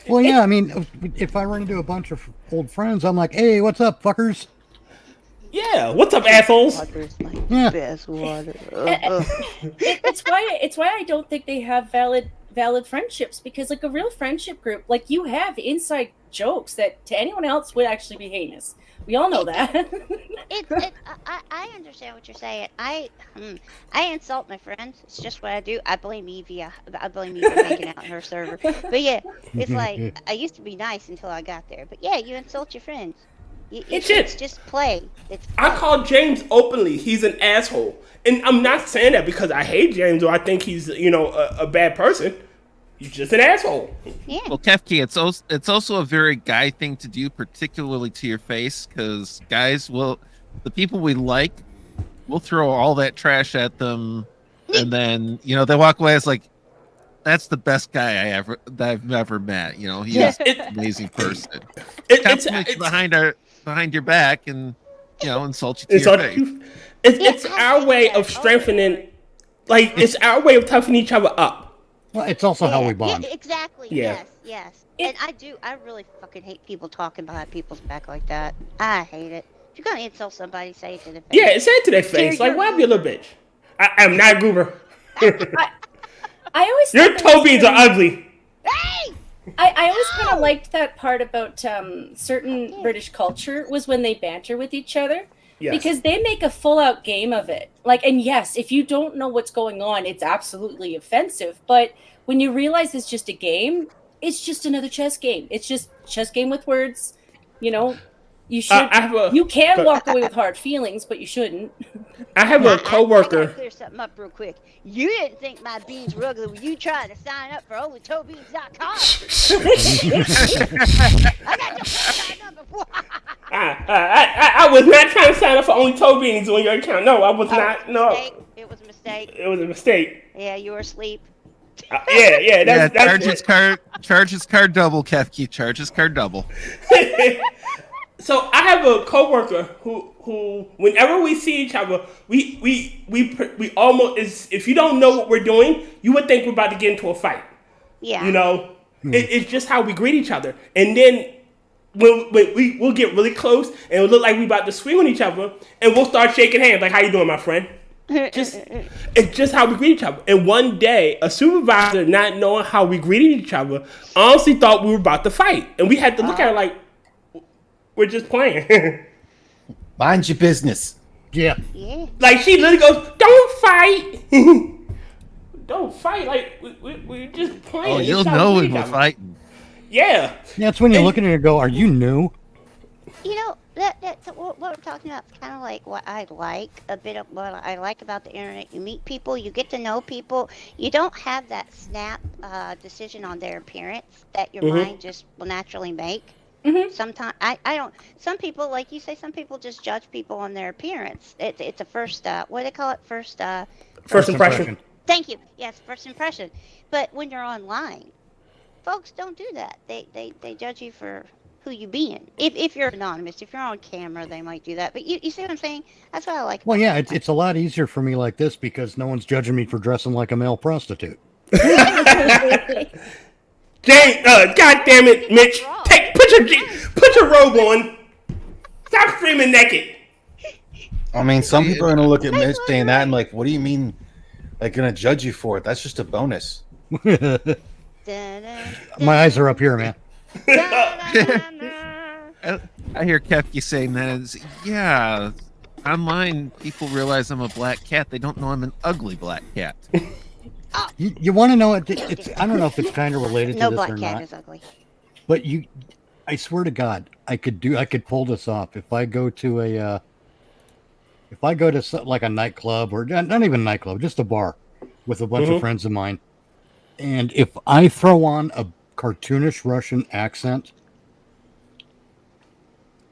Well, yeah, I mean, if I run into a bunch of old friends, I'm like, hey, what's up, fuckers? Yeah, what's up, assholes? Yeah. It's why I don't think they have valid friendships, because like a real friendship group, like you have inside jokes that to anyone else would actually be heinous. We all know that. I understand what you're saying. I insult my friends. It's just what I do. I blame Evie. I blame Evie for hanging out on her server. But yeah, it's like I used to be nice until I got there. But yeah, you insult your friends. It's just play. I call James openly. He's an asshole, and I'm not saying that because I hate James or I think he's a bad person. He's just an asshole. Yeah. Well, Kefk, it's also a very guy thing to do, particularly to your face, because guys the people we like, we'll throw all that trash at them, and then they walk away. It's like, that's the best guy I've ever met. He's an amazing person. It's behind your back and insult you to your face. It's our way of strengthening. Like, it's our way of toughening each other up. Well, it's also how we bond. Yeah, exactly. Yeah. Yes. And I really fucking hate people talking behind people's back like that. I hate it. you're gonna insult somebody, say it to their face. Yeah, say it to their face. Tyr, Like, why be a little bitch? I'm not a goober. I always Your thought that toe beans was are ugly. I always kind of liked that part about certain British culture was when they banter with each other. Yes. Because they make a full-out game of it. Like, and yes, if you don't know what's going on, it's absolutely offensive. But when you realize it's just a game, it's just another chess game. It's just chess game with words. You know, you should. You can walk away with hard feelings, but you shouldn't. I have a I coworker. gotta clear something up real quick. You didn't think my beans were ugly when you trying to sign up for onlytoebeans.com. I got your contact number. I was not trying to sign up for only toe beans on your account. No, I was not. No, it was a mistake. It was a mistake. Yeah, you were asleep. Yeah. That's charge his card double, Kefk. Charge his card double. So I have a coworker who whenever we see each other, we almost if you don't know what we're doing, you would think we're about to get into a fight. Yeah. You know, it's just how we greet each other, and then when we'll get really close and it'll look like we about to swing on each other, and we'll start shaking hands like, "How you doing, my friend?" It's just how we greet each other. And one day, a supervisor, not knowing how we greeted each other, honestly thought we were about to fight, and we had to look at her like, we're just playing. Mind your business. Yeah. Like, she literally goes, "Don't fight." Don't fight. Like, we're just playing. Oh, you'll know when we're fighting. Yeah. That's when you're looking at it and go, "Are you new?" You know, what we're talking about is kind of like what I like, a bit of what I like about the internet. You meet people, you get to know people. You don't have that snap decision on their appearance that your mind just will naturally make. Sometimes I don't. Some people, like you say, some people just judge people on their appearance. It's a first. What do they call it? First impression. Thank you. Yes, first impression. But when you're online, folks don't do that. They judge you for who you being. If you're anonymous, if you're on camera, they might do that. But you see what I'm saying? That's what I like. Well, yeah, it's a lot easier for me like this because no one's judging me for dressing like a male prostitute. James, God damn it, Mitch! Put your robe on. Stop screaming naked. I mean, some people are gonna look at Mitch saying that and like, "What do you mean? Like, gonna judge you for it? That's just a bonus." My eyes are up here, man. I hear Kefk saying that. Yeah, online people realize I'm a black cat. They don't know I'm an ugly black cat. You want to know it? I don't know if it's kind of related to No this black or cat not. is ugly. But I swear to God, I could pull this off if I go to like a nightclub or not even a nightclub, just a bar with a bunch of friends of mine, and if I throw on a cartoonish Russian accent,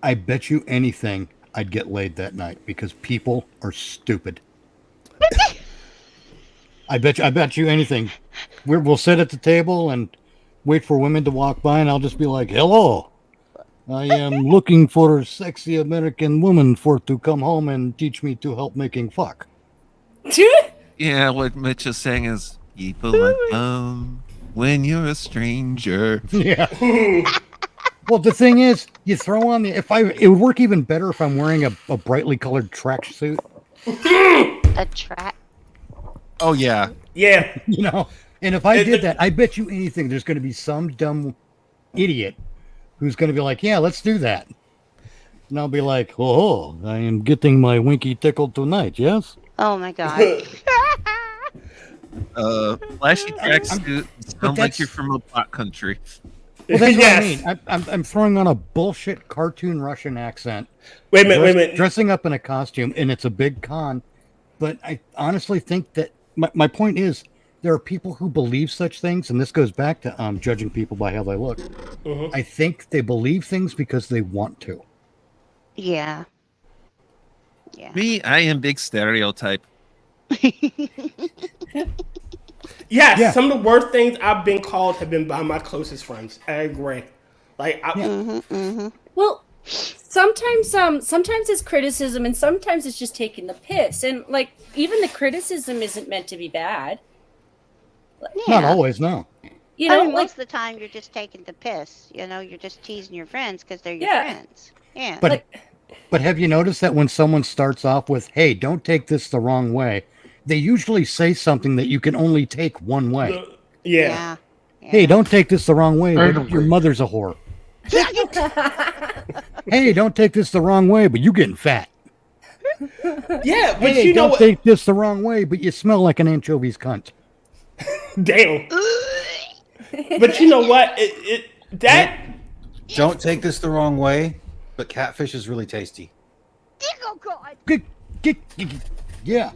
I bet you anything I'd get laid that night because people are stupid. I bet you anything. We'll sit at the table and wait for women to walk by, and I'll just be like, "Hello, I am looking for a sexy American woman to come home and teach me to help making fuck." Yeah, what Mitch is saying is people like when you're a stranger. Yeah. Well, the thing is, you throw on it would work even better if I'm wearing a brightly colored tracksuit. A track. Oh yeah. Yeah. You know, and if I did that, I bet you anything there's going to be some dumb idiot who's going to be like, "Yeah, let's do that." And I'll be like, "Oh, I am getting my winky tickled tonight, yes?" Oh my God. Flashy tracksuit sound like you're from a pot country. Well, that's what I mean. I'm throwing on a bullshit cartoon Russian accent. Wait a minute. Dressing up in a costume, and it's a big con. But I honestly think that my point is there are people who believe such things, and this goes back to judging people by how they look. I think they believe things because they want to. Yeah. Yeah. Me, I am big stereotype. Yes, some of the worst things I've been called have been by my closest friends. I agree. Like, Well, sometimes it's criticism, and sometimes it's just taking the piss. And like, even the criticism isn't meant to be bad. Not always, no. You know, most of the time you're just taking the piss. You know, you're just teasing your friends because they're your friends. Yeah. But But have you noticed that when someone starts off with, "Hey, don't take this the wrong way," they usually say something that you can only take one way. Yeah. Hey, don't take this the wrong way, but your mother's a whore. Hey, don't take this the wrong way, but you getting fat. Yeah, but Hey, you know don't what? take this the wrong way, but you smell like an anchovies cunt. Damn. But you know what? That Don't take this the wrong way, but catfish is really tasty. Yeah.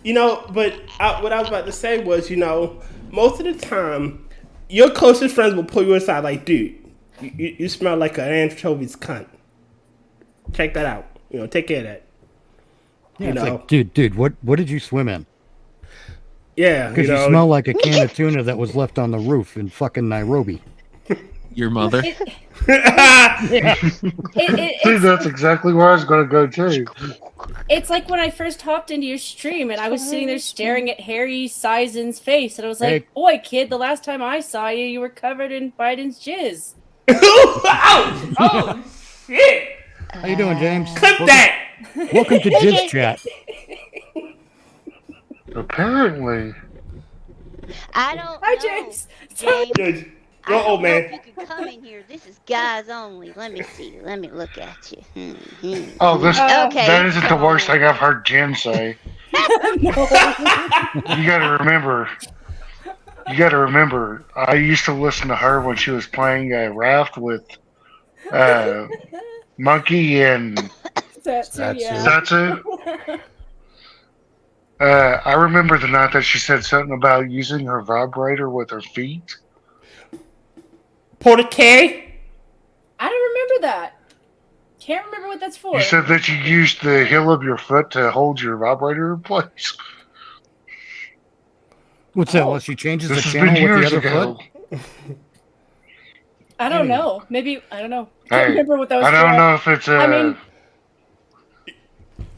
You know, but what I was about to say was, you know, most of the time, your closest friends will pull you aside like, dude, you smell like an anchovies cunt. Check that out. You know, take care of that. Yeah, it's like, dude, what did you swim in? Yeah, Because you smell like a can of tuna that was left on the roof in fucking Nairobi. Your mother. See, that's exactly where I was going to go too. It's like when I first hopped into your stream and I was sitting there staring at Harry Sizen's face, and I was like, Hey. "Boy, kid, the last time I saw you, you were covered in Biden's jizz." Oh shit! How you doing, James? Clip that. Welcome to Jizz Chat. Apparently. I don't Hi, know. James. James. Yo, old man. You can come in here. This is guys only. Let me see. Let me look at you. Oh, this Okay. that isn't the worst thing I've heard Jen say. You gotta remember, I used to listen to her when she was playing Raft with Monkey and Satsu. I remember the night that she said something about using her vibrator with her feet. Porta K? I don't remember that. Can't remember what that's for. You said that you used the heel of your foot to hold your vibrator in place. What's that? Well, she changes the This has channel been with the years other ago. foot? I don't know. Maybe I don't know. Can't Hey, remember what that was I don't for. know if it's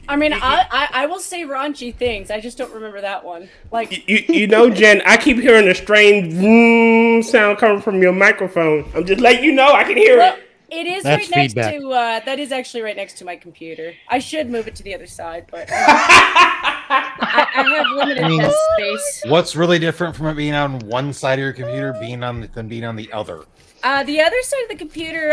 I mean, I will say raunchy things. I just don't remember that one. Like You know, Jen, I keep hearing a strange vroom sound coming from your microphone. I'm just letting you know I can hear it. It is That's right next feedback. to that is actually right next to my computer. I should move it to the other side, but I have limited desk space. What's really different from it being on one side of your computer than being on the other? The other side of the computer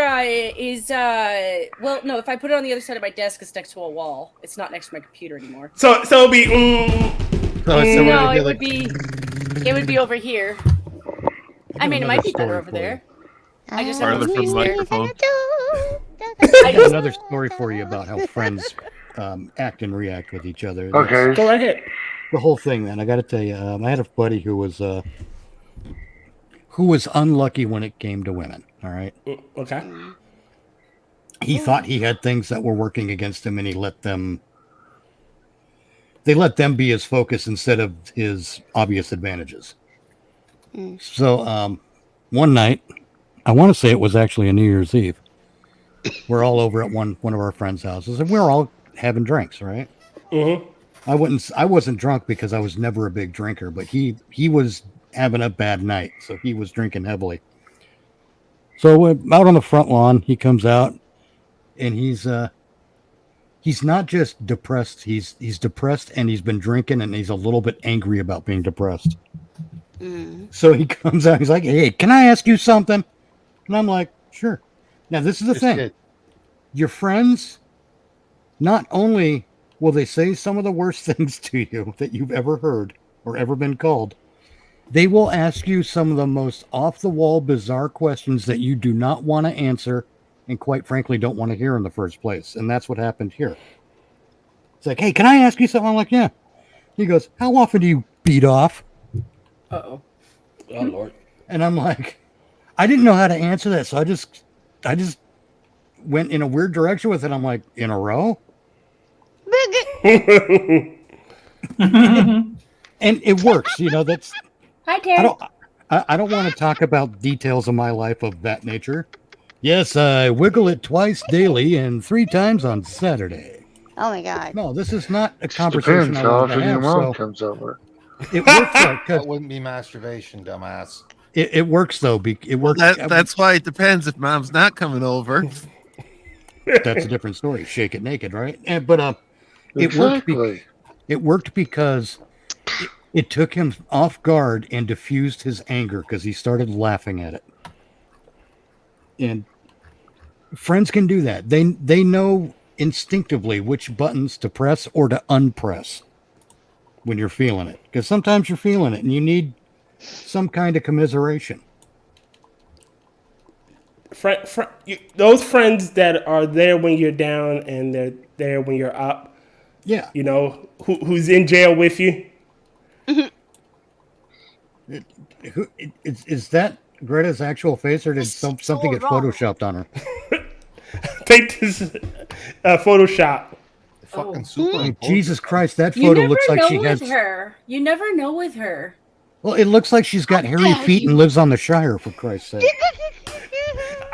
is well, no. If I put it on the other side of my desk, it's next to a wall. It's not next to my computer anymore. So it'll be. No, it would be. It would be over here. I mean, it might be better over there. I just have Farther more from space the there. microphone. I got another story for you about how friends act and react with each other. Okay. Go right ahead. The whole thing, man. I got to tell you, I had a buddy who was unlucky when it came to women. All right. Okay. He thought he had things that were working against him, and he let them. They let them be his focus instead of his obvious advantages. So, one night, I want to say it was actually a New Year's Eve. We're all over at one of our friends' houses, and we're all having drinks, right? Mm-hmm. I wasn't drunk because I was never a big drinker, but he was having a bad night, so he was drinking heavily. So out on the front lawn, he comes out, and he's not just depressed. He's depressed, and he's been drinking, and he's a little bit angry about being depressed. So he comes out. He's like, "Hey, can I ask you something?" And I'm like, "Sure." Now this is the thing: good. your friends, not only will they say some of the worst things to you that you've ever heard or ever been called, they will ask you some of the most off-the-wall, bizarre questions that you do not want to answer, and quite frankly, don't want to hear in the first place. And that's what happened here. It's like, "Hey, can I ask you something?" I'm like, "Yeah." He goes, "How often do you beat off?" Uh-oh. Oh Lord. And I'm like, I didn't know how to answer that, so I just went in a weird direction with it. I'm like, "In a row?" And it works, you know. That's Hi, Terrence. I don't want to talk about details of my life of that nature. Yes, I wiggle it twice daily and 3 times on Saturday. Oh my god. No, this is not a conversation Depends I how want to often your have. mom So comes over. it works though, 'cause That wouldn't be masturbation, dumbass. it works though. It works. That's why it depends if mom's not coming over. that's a different story. Shake it naked, right? But it worked. It worked because it took him off guard and diffused his anger because he started laughing at it. And friends can do that. They know instinctively which buttons to press or to unpress when you're feeling it. Because sometimes you're feeling it and you need some kind of commiseration. Those friends that are there when you're down and they're there when you're up. Yeah. You know, who's in jail with you. Is that Greta's actual face, or did something get photoshopped on her? Take this Photoshop. Fucking super. Jesus Christ, that You photo never looks like know she with has. her. You never know with her. Well, it looks like she's got hairy feet and lives on the Shire, for Christ's sake.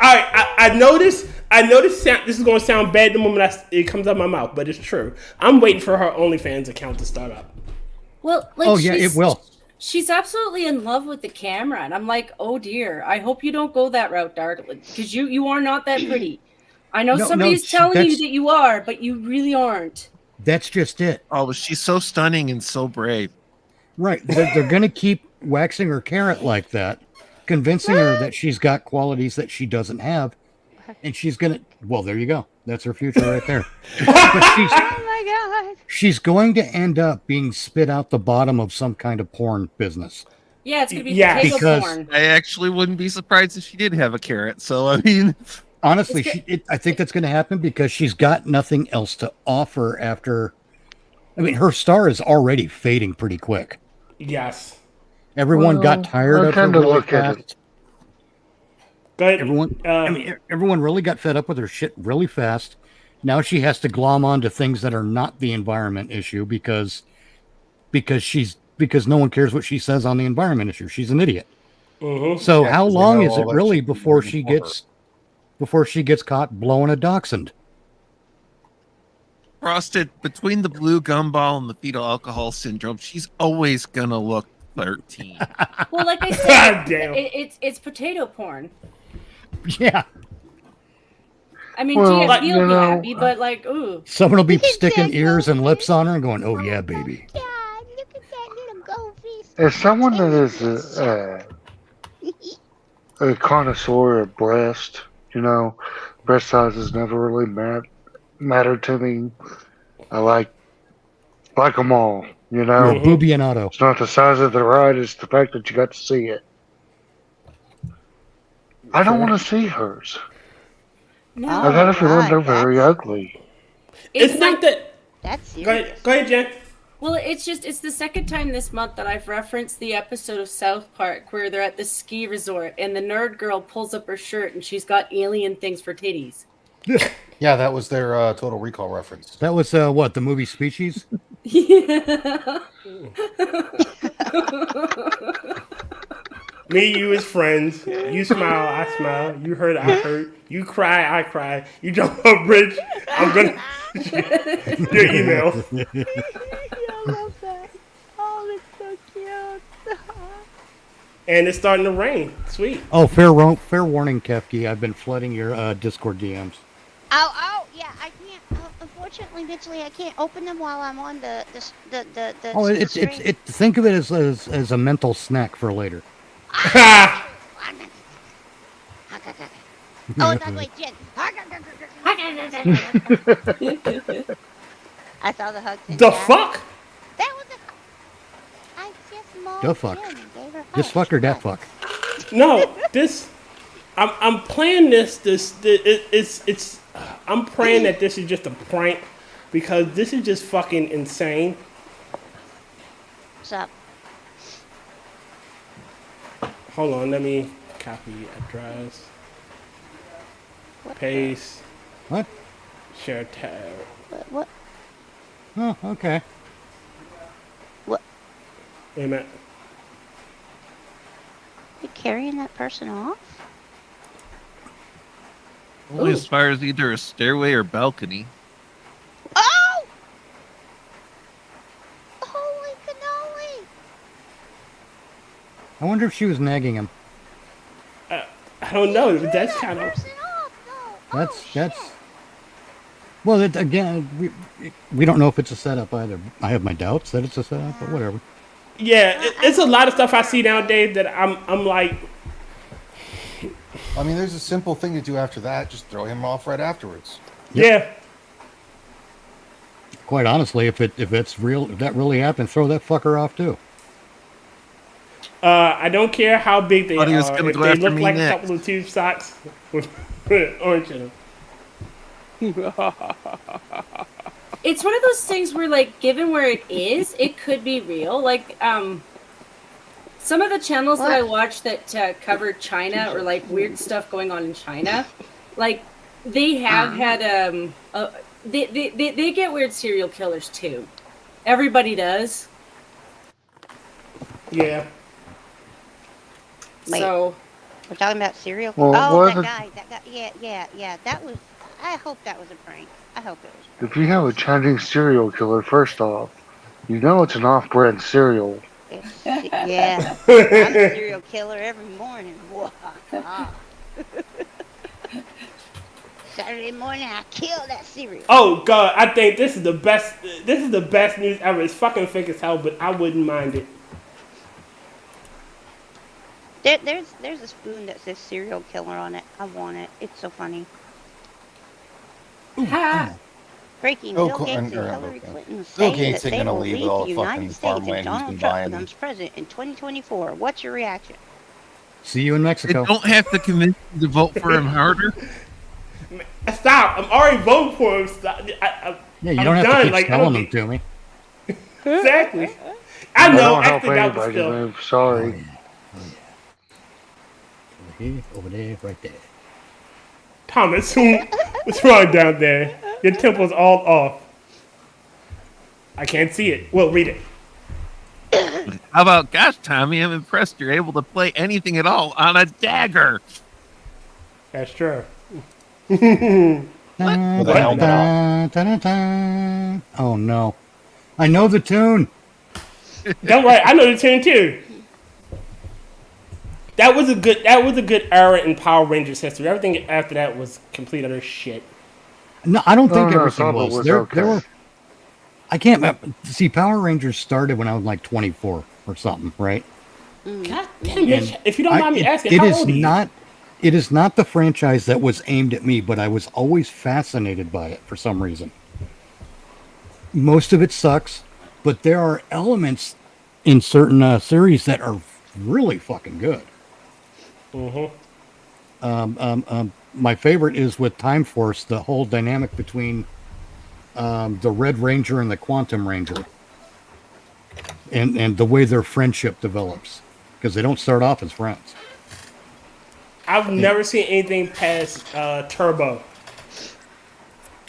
I noticed. This is going to sound bad the moment it comes out of my mouth, but it's true. I'm waiting for her OnlyFans account to start up. Well, like, oh yeah, it will. She's absolutely in love with the camera, and I'm like, oh dear. I hope you don't go that route, darling, because you are not that pretty. I know somebody's telling you that you are, but you really aren't. That's just it. Oh, but she's so stunning and so brave. Right. They're going to keep waxing her carrot like that, convincing her that she's got qualities that she doesn't have. And she's going to, well, there you go. That's her future right there. Oh my god. She's going to end up being spit out the bottom of some kind of porn business. Yeah, it's going to be potato porn. I actually wouldn't be surprised if she did have a carrot. So, I mean... Honestly, I think that's going to happen because she's got nothing else to offer after. I mean, her star is already fading pretty quick. Yes. Everyone got tired of her really fast. Go ahead. Everyone really got fed up with her shit really fast. Now she has to glom on to things that are not the environment issue because no one cares what she says on the environment issue. She's an idiot. Mm-hmm. So how long is it really before she gets caught blowing a dachshund? Frosted, between the blue gumball and the fetal alcohol syndrome, she's always gonna look 13. Well, like I said, it's potato porn. Yeah. I mean, GSB will be happy, but like, ooh. Someone will be sticking ears and lips on her and going, "Oh yeah, baby." As someone that is a connoisseur of breast, breast sizes never really mattered to me. I like them all, You're a boobionado. It's not the size of the ride, it's the fact that you got to see it. I don't want to see hers. No. I got a feeling they're very ugly. It's not that. That's serious. Go ahead, Jen. Well, it's the second time this month that I've referenced the episode of South Park where they're at the ski resort and the nerd girl pulls up her shirt and she's got alien things for titties. Yeah, that was their Total Recall reference. That was what, the movie Species? Yeah. Me, you as friends. You smile, I smile. You hurt, I hurt. You cry, I cry. You jump up bridge. I'm gonna your email. I love that. Oh, that's so cute. And it's starting to rain. Sweet. Oh, fair warning, Kefk. I've been flooding your Discord DMs. Oh, yeah, I can't. Unfortunately, Mitchell, I can't open them while I'm on the Oh, it's think of it as a mental snack for later. Oh, it's ugly, Jen. I saw the hug. The fuck? That was I just mauled The fuck. Jen and gave her This fuck or that fuck? No, this. I'm playing this. It's. I'm praying that this is just a prank, because this is just fucking insane. What's up? Hold on, let me copy address. Paste. What? Share tab. What? Oh, okay. What? Wait a minute. You carrying that person off? Only as far as either a stairway or balcony. Oh! Holy cannoli! I wonder if she was nagging him. I don't know. That's kind of. That's Well, again, we don't know if it's a setup either. I have my doubts that it's a setup, but whatever. Yeah, it's a lot of stuff I see nowadays that I'm like. I mean, there's a simple thing to do after that. Just throw him off right afterwards. Yeah. Quite honestly, if it's real, if that really happened, throw that fucker off too. I don't care how big they are. If they look like next. a couple of tube socks with orange in them. It's one of those things where, like, given where it is, it could be real. Like, some of the channels that I watch that cover China or like weird stuff going on in China, like they have had they get weird serial killers too. Everybody does. Yeah. Wait, so we're talking about serial. Well, that guy. Yeah. That was. I hope that was a prank. I hope it was. if you have a Chinese serial killer, first off, you know it's an off-brand cereal. Yeah, I'm a serial killer every morning. Saturday morning, I kill that cereal. Oh God, I think this is the best. This is the best news ever. It's fucking fake as hell, but I wouldn't mind it. There's a spoon that says serial killer on it. I want it. It's so funny. Breaking: Bill Gates and Hillary Clinton say that they will leave the United States if Donald Trump becomes president in 2024. What's your reaction? See you in Mexico. They don't have to convince you to vote for him harder. Stop! I'm already voting for him. Stop. Yeah, you I'm don't have done. to keep Like, telling them to me. Exactly. I know. I don't help Actually, that was anybody still. move. Sorry. Over there, right there. Thomas, what's wrong down there? Your temple's all off. I can't see it. Well, read it. How about, gosh, Tommy, I'm impressed you're able to play anything at all on a dagger. That's true. With a helmet on. Oh no. I know the tune. Don't worry, I know the tune too. That was a good era in Power Rangers history. Everything after that was complete utter shit. No, I don't think No, everything some of it was. was There okay. were. I can't see. Power Rangers started when I was like 24 or something, right? God damn it! If you don't mind me asking, it how is old are you? not. It is not the franchise that was aimed at me, but I was always fascinated by it for some reason. Most of it sucks, but there are elements in certain series that are really fucking good. My favorite is with Time Force, the whole dynamic between the Red Ranger and the Quantum Ranger, and the way their friendship develops, because they don't start off as friends. I've never seen anything past Turbo.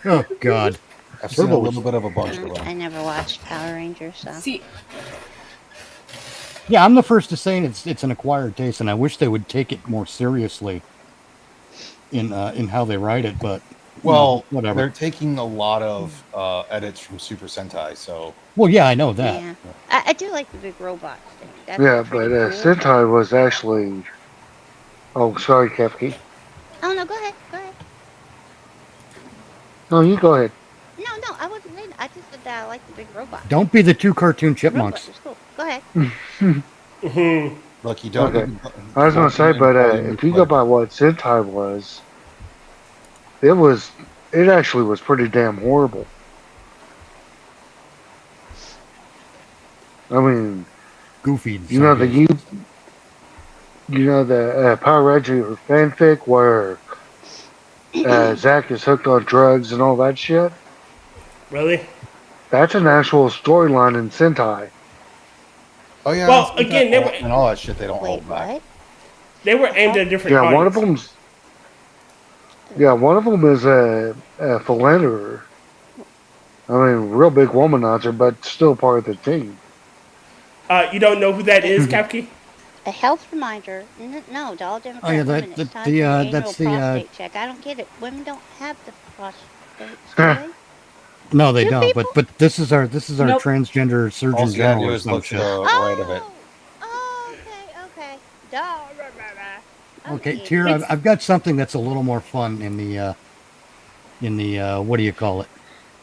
Oh God, I've seen a little bit of a bunch of them. I never watched Power Rangers, so. See, yeah, I'm the first to say it's an acquired taste, and I wish they would take it more seriously in how they write it. But Well, whatever. they're taking a lot of edits from Super Sentai, so. Well, yeah, I know that. Yeah. I do like the big robots thing. That's Yeah, pretty but cool. Sentai was actually. Oh, sorry, Kefk. Oh no, go ahead. Go ahead. No, you go ahead. No, I wasn't saying. I just said that I like the big robots. Don't be the two cartoon chipmunks. Robots, cool. Go ahead. Look, you don't. Okay. I was gonna say, but if you go by what Sentai was, it actually was pretty damn horrible. I mean, Goofy. you know the Power Ranger fanfic where Zack is hooked on drugs and all that shit. Really? That's an actual storyline in Sentai. Oh yeah. Well, again, they were and all that shit they don't hold back. They were aimed at a different Yeah, audience. one of them is a philanderer. I mean, real big womanizer, but still part of the team. You don't know who that is, Kefk? A health reminder. No, to all Democrat Oh, yeah, women, that- it's time the, for an that's annual the, prostate check. I don't get it. Women don't have the prostate. do they? No, they Do don't. But this is our Nope. transgender surgeon All you gotta general do or is some look to shit. the right of it. Okay. Duh, rah, rah, rah. Okay, Tyr, I've got something that's a little more fun in the in the what do you call it?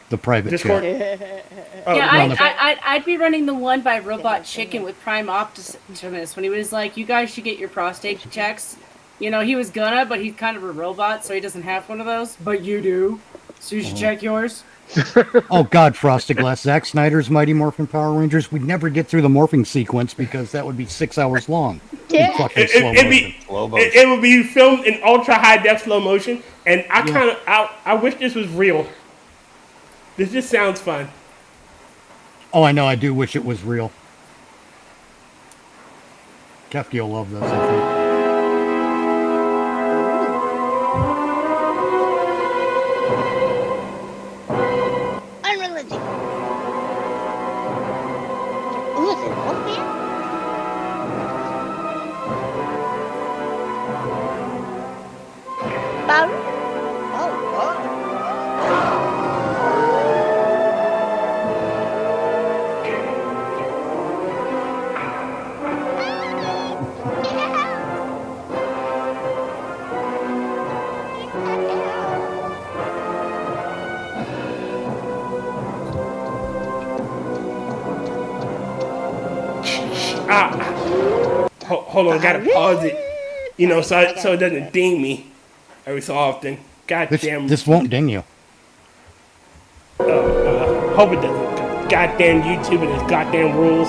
The private Discord? chat. Yeah, I'd be running the one by Robot Chicken with Prime Optimus when he was like, "You guys should get your prostate checks." You know, he was gonna, but he's kind of a robot, so he doesn't have one of those. But you do, so you should check yours. Oh God, Frosted Glass, Zack Snyder's Mighty Morphin Power Rangers. We'd never get through the morphing sequence because that would be 6 hours long. Yeah. Fucking slow motion. It would be filmed in ultra high def slow motion, and I wish this was real. This just sounds fun. Oh, I know. I do wish it was real. Kefk will love this, I think. Unreligious. Ooh, is it Wolfman? Bowser? Hold on, gotta pause it. You know, so it doesn't ding me every so often. God damn. This won't ding you. Hope it doesn't. Goddamn YouTube and its goddamn rules.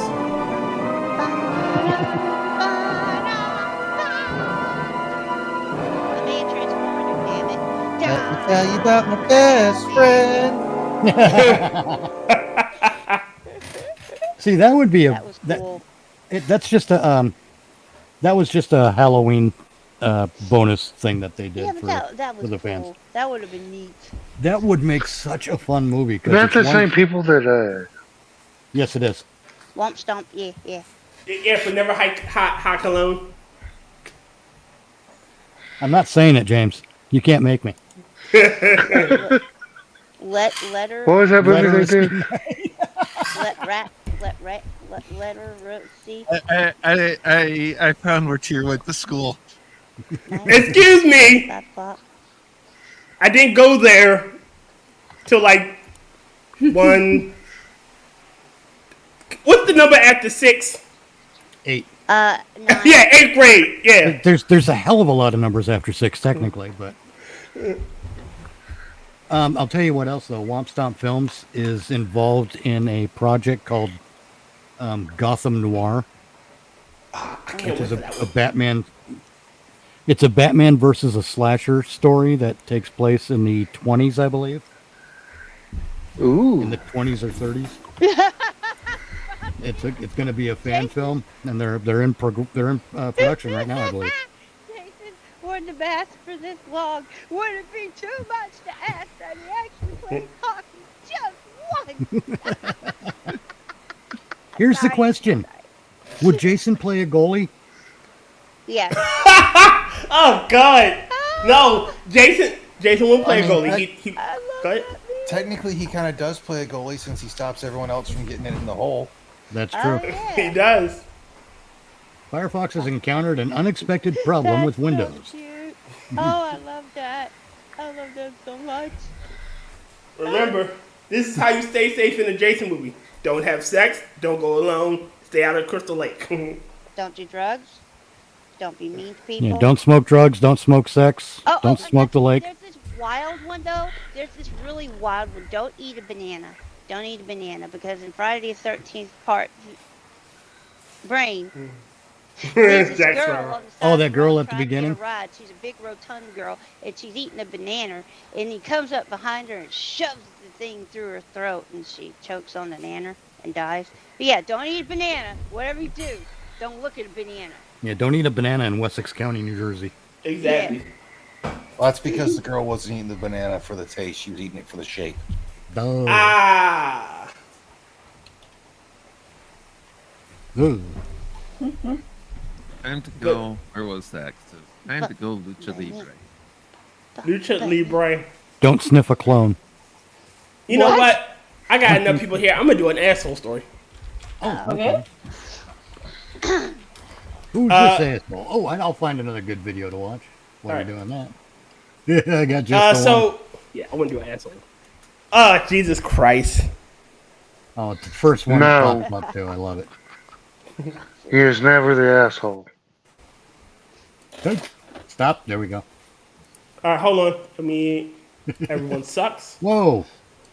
Let me tell you about my best friend. See, that would be That was cool. That's just a that was just a Halloween bonus thing that they did Yeah, but that for was the cool. fans. That would have been neat. That would make such a fun movie. That's the same people that. Yes, it is. Womp stomp, yeah. Yeah, for never hot cologne. I'm not saying it, James. You can't make me. Let her. What was that movie they did? Let her see. I found where Tyr went to school. Excuse me. I didn't go there till like 1. What's the number after 6? 8. Yeah, 8th grade. Yeah. There's a hell of a lot of numbers after 6, technically, but. I'll tell you what else though. Womp Stomp Films is involved in a project called Gotham Noir, which is a Batman. It's a Batman versus a slasher story that takes place in the 20s, I believe. Ooh. In the 20s or 30s. It's going to be a fan film, and they're in production right now, I believe. Wouldn't have asked for this long. Would it be too much to ask that he actually plays hockey just once? Here's the question: would Jason play a goalie? Yeah. Oh God, no! Jason won't play a goalie. Go ahead. Technically, he kind of does play a goalie since he stops everyone else from getting it in the hole. That's true. Yeah. He does. Firefox has encountered an unexpected problem with Windows. So cute. Oh, I love that. I love that so much. Remember, this is how you stay safe in a Jason movie. Don't have sex. Don't go alone. Stay out of Crystal Lake. Don't do drugs. Don't be mean to people. Yeah, don't smoke drugs. Don't smoke sex. Don't smoke the lake. There's this wild one though. There's this really wild one. Don't eat a banana. Don't eat a banana because in Friday the 13th part, brain. There's this girl on the side That of the girl road at the trying to get beginning? a ride. She's a big rotund girl, and she's eating a banana, and he comes up behind her and shoves the thing through her throat, and she chokes on the nanner and dies. But yeah, don't eat a banana. Whatever you do, don't look at a banana. Yeah, don't eat a banana in Wessex County, New Jersey. Exactly. Well, that's because the girl wasn't eating the banana for the taste. She was eating it for the shape. Oh. Ah. Ooh. Time to go. Where was that? Time to go Lucha Libre. Lucha Libre. Don't sniff a clone. You know what? I got enough people here. I'm gonna do an asshole story. Oh, okay. Who's this asshole? Oh, I'll find another good video to watch while you're doing that. I got just the one. Yeah, I wouldn't do an asshole. Oh, Jesus Christ. Oh, it's the first one No. that popped up too. I love it. He is never the asshole. Good. Stop. There we go. All right, hold on. I mean, everyone sucks. Whoa.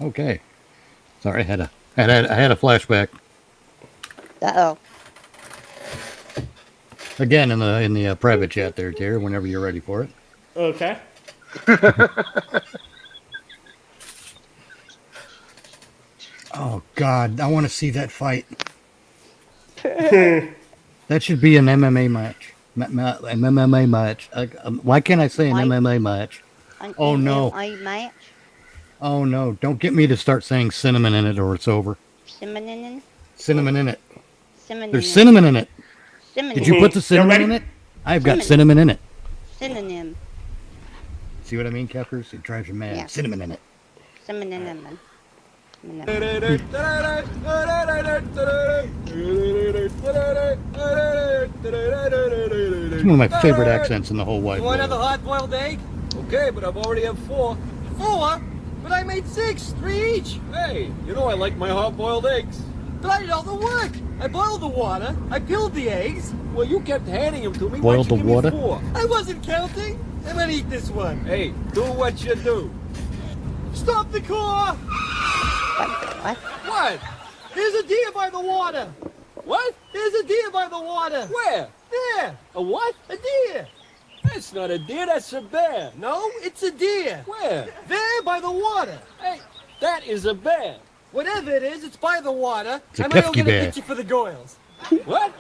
Okay. Sorry, I had a flashback. Uh-oh. Again in the private chat there, Tier, whenever you're ready for it. Okay. Oh God, I want to see that fight. That should be an MMA match. MMA match. Why can't I say an MMA match? Oh no. Match? Oh no. Don't get me to start saying cinnamon in it or it's over. Cinnamon in it? Cinnamon in it. Cinnamon There's cinnamon in it. Cinnamon. Did you put the cinnamon in it? I've got cinnamon in it. Synonym. See what I mean, Kefkers? It drives you mad. Yeah. Cinnamon in it. Synonym. It's one of my favorite accents in the whole wide You want world. another hard-boiled egg? Okay, but I've already had 4. 4? But I made 6, 3 each. Hey, you know I like my hard-boiled eggs. But I did all the work. I boiled the water. I peeled the eggs. Well, you kept handing them to me. Boiled the water? 4? I wasn't counting. I'm gonna eat this one. Hey, do what you do. Stop the car! What? What? There's a deer by the water. What? There's a deer by the water. Where? There. A what? A deer. That's not a deer, that's a bear. No, it's a deer. Where? There by the water. Hey, that is a bear. Whatever it is, it's by the water. It's a I'm gonna go Kefk get a bear. picture for the Goyles. What?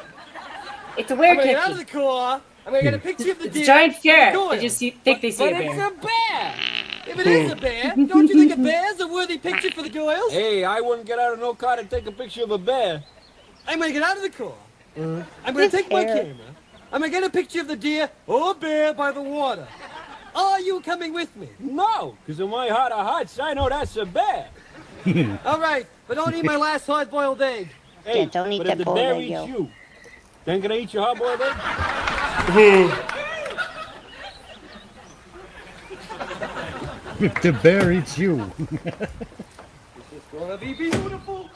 It's a I'm gonna weird get out Kefk. of the car. I'm gonna get a picture of the It's deer. a giant for ferret. the They Goyles. just think they see a But it's bear. a bear. If it is a bear, don't you think a bear's a worthy picture for the Goyles? Hey, I wouldn't get out of no car to take a picture of a bear. I'm gonna get out of the car. I'm gonna take my camera. I'm gonna get a picture of the deer or bear by the water. Are you coming with me? No, because in my heart of hearts, I know that's a bear. All right, but don't eat my last hard-boiled egg. Hey, Yeah, don't eat but that if the boiled bear egg, eats yo. you, then can I eat your hard-boiled egg? If the bear eats you. It's gonna be beautiful.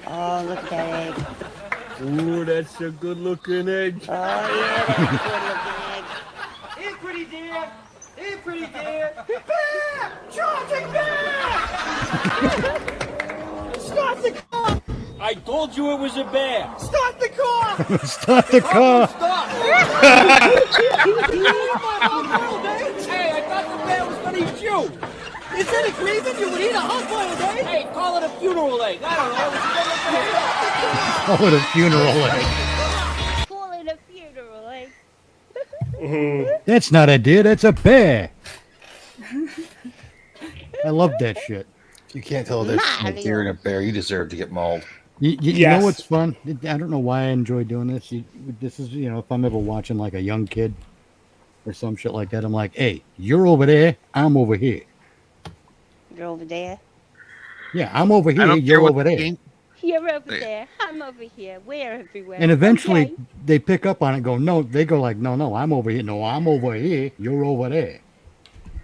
Oh, look at that egg. Ooh, that's a good-looking egg. Oh, yeah, that's a good looking egg. Hey, pretty deer. Hey, pretty deer. Bear! Charging bear! Stop the car! I told you it was a bear. Stop the car! Stop the car. Stop! Hey, I thought the bear was gonna eat you. Instead of grieving, you would eat a hot-boiled egg? Hey, call it a funeral egg. I don't know. Call it a funeral egg. Call it a funeral egg. That's not a deer, that's a bear. I love that shit. If you can't tell the difference between a deer and a bear, you deserve to get mauled. You know what's fun? I don't know why I enjoy doing this. This is, if I'm ever watching like a young kid or some shit like that, I'm like, hey, you're over there, I'm over here. You're over there. Yeah, I'm over I here, don't care you're what over the there. game- You're over there. I'm over here. We're everywhere. And eventually Okay. they pick up on it and go, no, they go like, no, I'm over here. No, I'm over here, you're over there.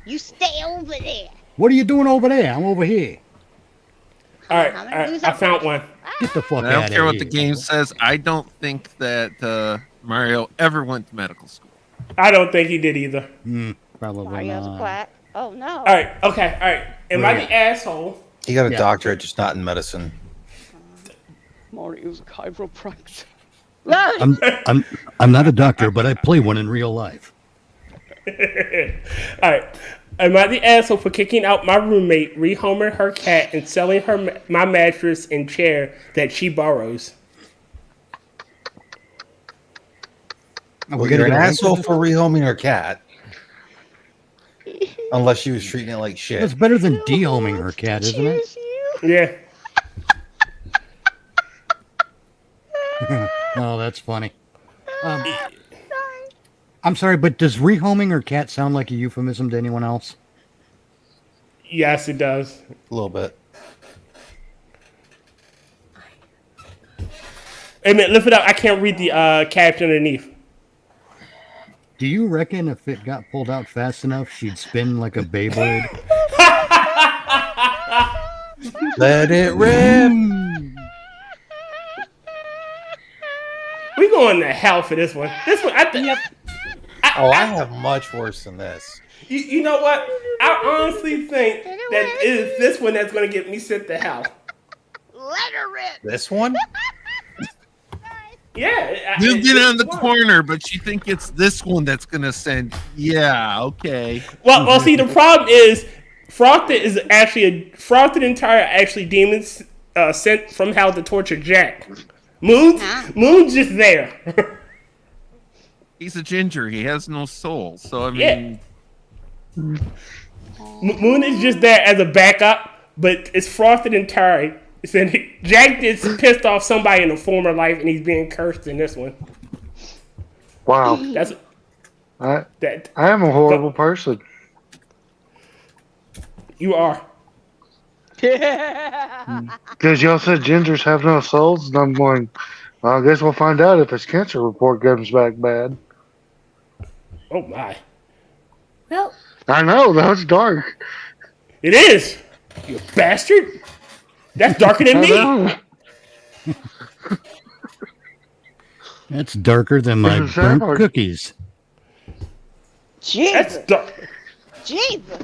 You stay over there. What are you doing over there? I'm over here. All right, I found one. Get the fuck I out don't of care here. what the game says. I don't think that Mario ever went to medical school. I don't think he did either. Probably Mario's a not. quack. Oh, no. All right, okay, all right. Am I the asshole? He got a Yeah. doctorate, just not in medicine. Mario's a chiropractor. I'm not a doctor, but I play one in real life. All right. Am I the asshole for kicking out my roommate, rehoming her cat, and selling her my mattress and chair that she borrows? Well, you're an asshole for rehoming her cat. Unless she was treating it like shit. That's better than dehoming her cat, isn't it? Yeah. Oh, that's funny. I'm sorry, but does rehoming her cat sound like a euphemism to anyone else? Yes, it does. A little bit. Hey, man, lift it up. I can't read the caption underneath. Do you reckon if it got pulled out fast enough, she'd spin like a Beyblade? Let it rip. We going to hell for this one. This one, I think. I have much worse than this. You know what? I honestly think that it is this one that's going to get me sent to hell. Let her rip. This one? Yeah. You've been on the corner, but you think it's this one that's gonna send. Yeah, okay. Well, see, the problem is Frosted is actually Frosted and Tyre are actually demons sent from hell to torture Jack. Moon's just there. He's a ginger. He has no soul. So I mean, Moon is just there as a backup, but it's Frosted and Tyre. Jack gets pissed off somebody in a former life, and he's being cursed in this one. Wow. I am a horrible person. You are. Because y'all said gingers have no souls, and I'm going, well, I guess we'll find out if his cancer report comes back bad. Oh, my. Well, I know, that's dark. It is. You bastard. That's darker than me. That's darker than my burnt cookies. Jesus. That's dark. Jesus.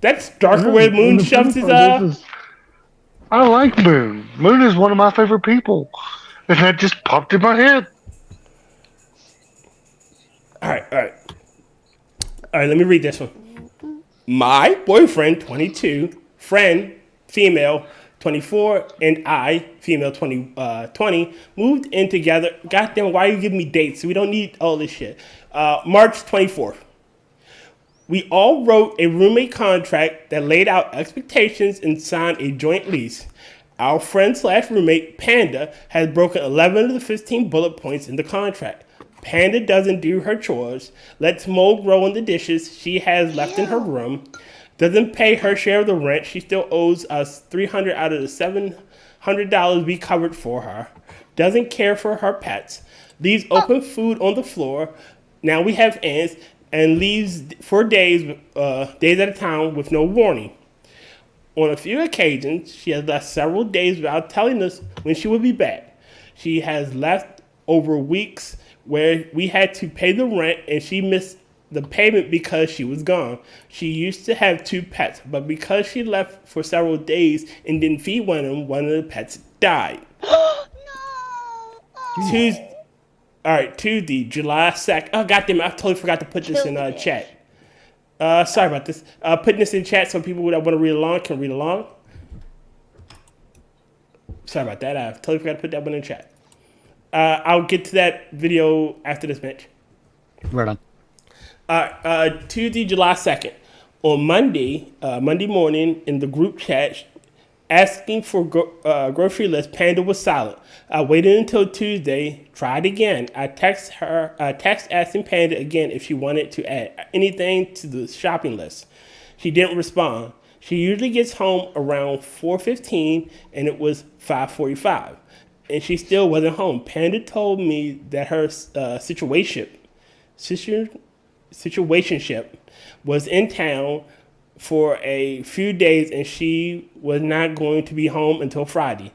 That's darker where Moon shoves his I like Moon. Moon is one of my favorite people. And that just popped in my head. All right, let me read this one. My boyfriend, 22, friend, female, 24, and I, female, 20, moved in together. Goddamn, why are you giving me dates? We don't need all this shit. March 24th. We all wrote a roommate contract that laid out expectations and signed a joint lease. Our friend/roommate, Panda, has broken 11 of the 15 bullet points in the contract. Panda doesn't do her chores, lets mold grow in the dishes she has left in her room, doesn't pay her share of the rent. She still owes us $300 out of the $700 we covered for her, doesn't care for her pets, leaves open food on the floor. Now we have ants, and leaves for days at a time with no warning. On a few occasions, she has left several days without telling us when she will be back. She has left over weeks where we had to pay the rent, and she missed the payment because she was gone. She used to have 2 pets, but because she left for several days and didn't feed one of the pets died. Tuesday, July 2nd. Oh, goddamn, I totally forgot to put this in chat. Sorry about this. Putting this in chat so people that want to read along can read along. Sorry about that. I totally forgot to put that one in chat. I'll get to that video after this match. Right on. Tuesday, July 2nd. On Monday morning in the group chat, asking for grocery list, Panda was silent. I waited until Tuesday, tried again. I text asking Panda again if she wanted to add anything to the shopping list. She didn't respond. She usually gets home around 4:15, and it was 5:45, and she still wasn't home. Panda told me that her situationship was in town for a few days, and she was not going to be home until Friday.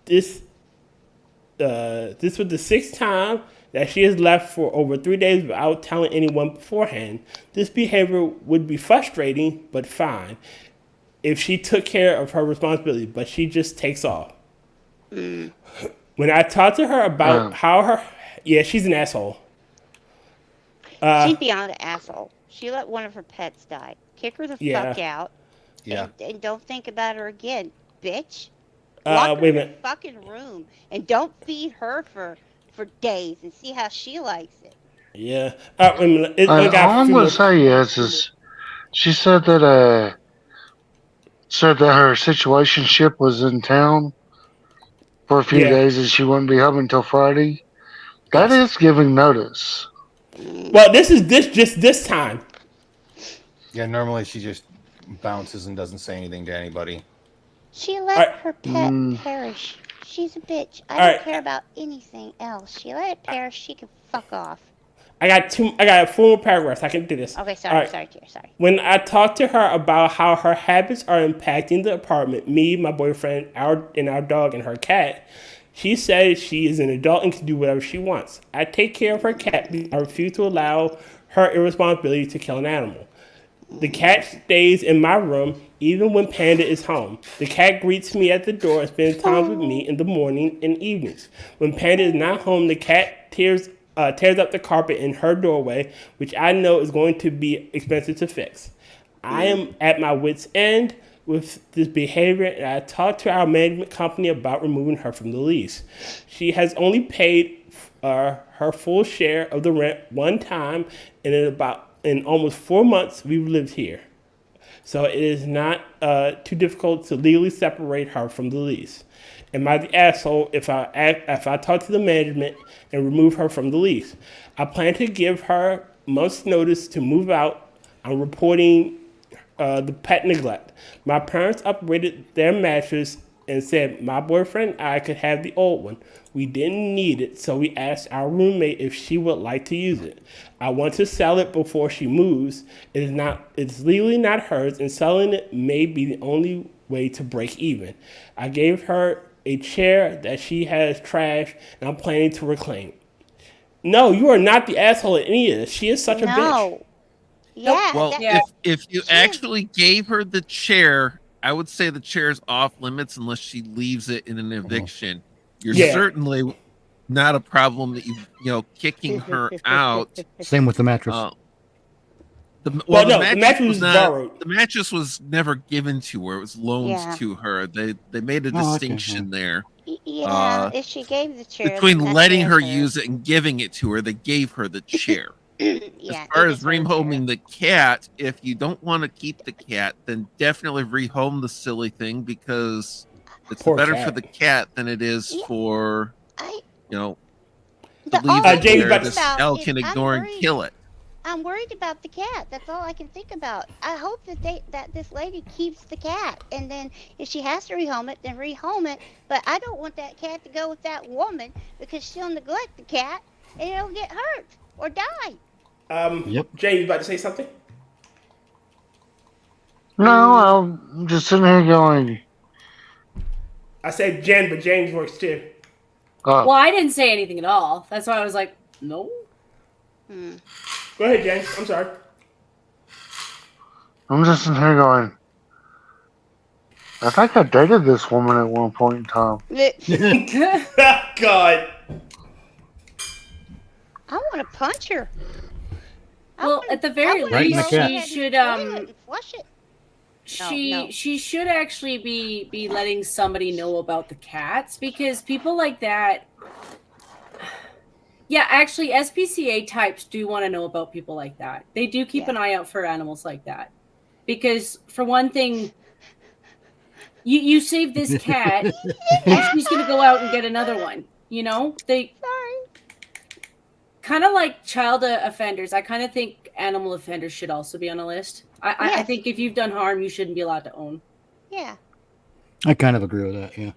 This was the 6th time that she has left for over 3 days without telling anyone beforehand. This behavior would be frustrating, but fine if she took care of her responsibility, but she just takes off. When I talked to her about she's an asshole. She's beyond an asshole. She let one of her pets die. Kick her the fuck out. Yeah. And don't think about her again, bitch. Wait a minute. In the fucking room and don't feed her for days and see how she likes it. Yeah. All I'm gonna say is she said that her situationship was in town for a few days and she wouldn't be home until Friday. That is giving notice. Well, this is this time. Yeah, normally she just bounces and doesn't say anything to anybody. She let her pet perish. She's a bitch. I don't care about anything else. She let it perish. She can fuck off. I got 4 more paragraphs. I can do this. Okay, All sorry, right. sorry, dear, sorry. When I talked to her about how her habits are impacting the apartment, me, my boyfriend, our dog, and her cat, she said she is an adult and can do whatever she wants. I take care of her cat because I refuse to allow her irresponsibility to kill an animal. The cat stays in my room even when Panda is home. The cat greets me at the door and spends time with me in the morning and evenings. When Panda is not home, the cat tears up the carpet in her doorway, which I know is going to be expensive to fix. I am at my wit's end with this behavior, and I talked to our management company about removing her from the lease. She has only paid her full share of the rent one time, and in almost 4 months we've lived here. So it is not too difficult to legally separate her from the lease. Am I the asshole if I talk to the management and remove her from the lease? I plan to give her months' notice to move out. I'm reporting the pet neglect. My parents upgraded their mattress and said my boyfriend and I could have the old one. We didn't need it, so we asked our roommate if she would like to use it. I want to sell it before she moves. It's legally not hers, and selling it may be the only way to break even. I gave her a chair that she has trashed, and I'm planning to reclaim it. No, you are not the asshole in any of this. She is such a bitch. Yeah. Well, if you actually gave her the chair, I would say the chair's off limits unless she leaves it in an eviction. You're certainly not a problem that kicking her out. Same with the mattress. The mattress was borrowed. The mattress was never given to her. It was loaned to her. They made a distinction there. Yeah, if she gave the chair between letting her use it and giving it to her, they gave her the chair. As far as rehoming the cat, if you don't want to keep the cat, then definitely rehome the silly thing because it's better for the cat than it is for to leave it there. This L can ignore and kill it. I'm worried about the cat. That's all I can think about. I hope that this lady keeps the cat, and then if she has to rehome it, then rehome it. But I don't want that cat to go with that woman because she'll neglect the cat and it'll get hurt or die. Jay, you about to say something? No, I'm just sitting here going. I said Jen, but James works too. Well, I didn't say anything at all. That's why I was like, no. Go ahead, James. I'm sorry. I'm just sitting here going. I think I dated this woman at one point in time. God. I want to punch her. Well, at the very least, she should flush it. She should actually be letting somebody know about the cats because people like that. Yeah, actually, SPCA types do want to know about people like that. They do keep an eye out for animals like that because, for one thing, you save this cat, and she's gonna go out and get another one. They kind of like child offenders. I kind of think animal offenders should also be on a list. I think if you've done harm, you shouldn't be allowed to own. Yeah. I kind of agree with that, yeah.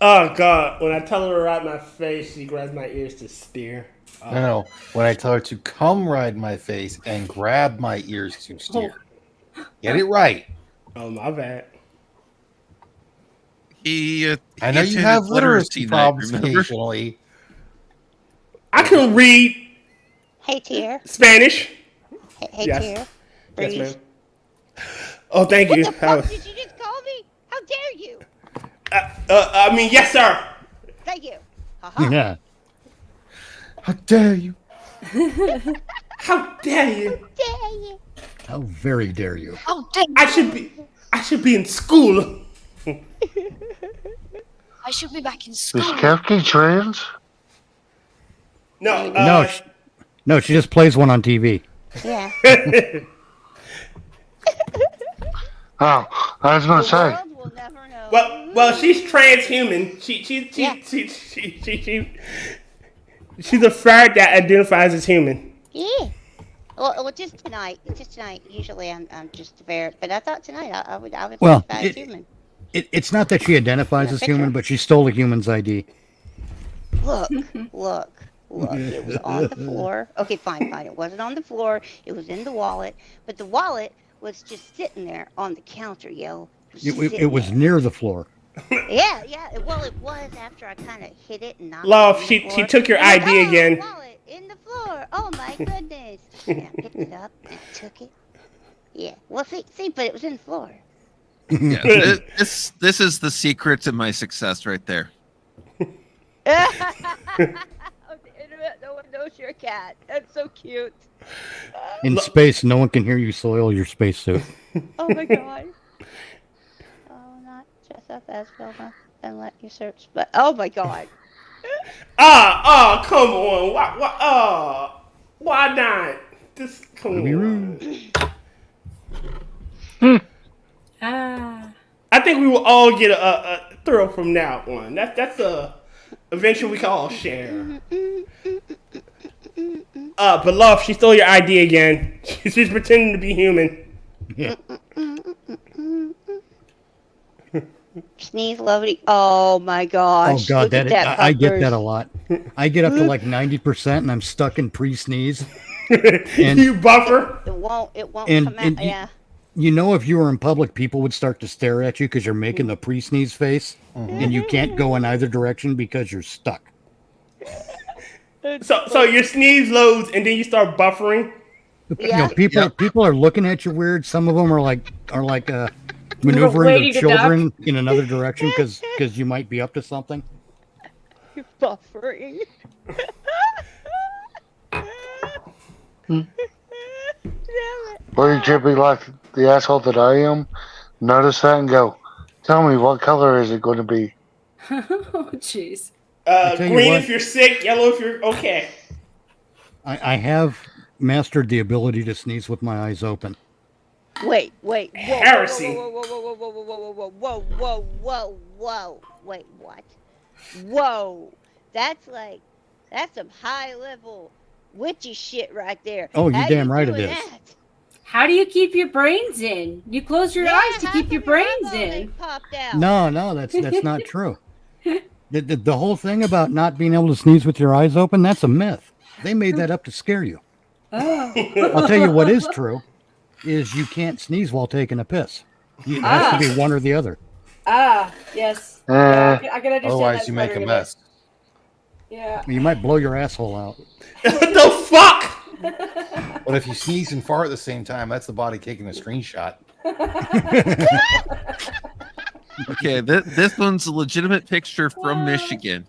Oh, God. When I tell her to ride my face, she grabs my ears to steer. No. When I tell her to come ride my face and grab my ears to steer. Get it right. Oh, my bad. I know you have literacy problems occasionally. I can read. Hey, Tier. Spanish. Hey, yes. Tier. Yes, ma'am. Oh, thank you. What the fuck did you just call me? How dare you? Yes, sir. Thank you. Yeah. How dare you? How dare you? Dare you? How very dare you? Oh, dare you. I should be in school. I should be back in school. Is Kefk trans? No. No, she just plays one on TV. Yeah. Oh, I was gonna say. Well, she's transhuman. She's a ferret that identifies as human. Yeah. Well, just tonight. Usually, I'm just a ferret, but I thought tonight I would identify as human. It's not that she identifies as human, but she stole a human's ID. Look. Look, it was on the floor. Okay, fine. It wasn't on the floor. It was in the wallet. But the wallet was just sitting there on the counter, yo. It was near the floor. Yeah. Well, it was after I kind of hit it and knocked Love, it on the she floor. took your And I'm ID like, again. Wallet in the floor. Oh my goodness. And I picked it up and I took it. Yeah. Well, see, but it was in the floor. Yeah, this is the secret to my success right there. Oh, the internet, no one knows you're a cat. That's so cute. In space, no one can hear you soil your spacesuit. Oh my god. Oh, not dress up as Wilma and let you search. But oh my god. Come on. Why not? Just come on. I think we will all get a thrill from that one. That's a adventure we can all share. But Love, she stole your ID again. She's pretending to be human. Yeah. Sneeze, lovely. Oh my gosh. Oh God, Look at that I get puppers. that a lot. I get up to like 90% and I'm stuck in pre-sneeze. And you buffer. It won't And- come out. and Yeah. You know, if you were in public, people would start to stare at you because you're making the pre-sneeze face, and you can't go in either direction because you're stuck. So your sneeze loads and then you start buffering. You know, people are looking at you weird. Some of them are like maneuvering waiting their to duck. children in another direction because you might be up to something. You're buffering. Well, you should be like the asshole that I am. Notice that and go, tell me, what color is it going to be? Oh, jeez. Green if you're sick, yellow if you're okay. I have mastered the ability to sneeze with my eyes open. Wait. Whoa, Heresy. Whoa. Wait, what? Whoa. That's some high level witchy shit right there. Oh, you're How damn you right it doing is. that? How do you keep your brains in? You close your eyes to keep your brains in. Popped out. No, that's not true. The whole thing about not being able to sneeze with your eyes open, that's a myth. They made that up to scare you. Oh. I'll tell you what is true, is you can't sneeze while taking a piss. It has to be one or the other. Yes. Yeah, I can understand Otherwise, that you make a better mess. Yeah. You might blow your asshole out. What the fuck? But if you sneeze and fart at the same time, that's the body taking a screenshot. Okay, this one's a legitimate picture from Michigan.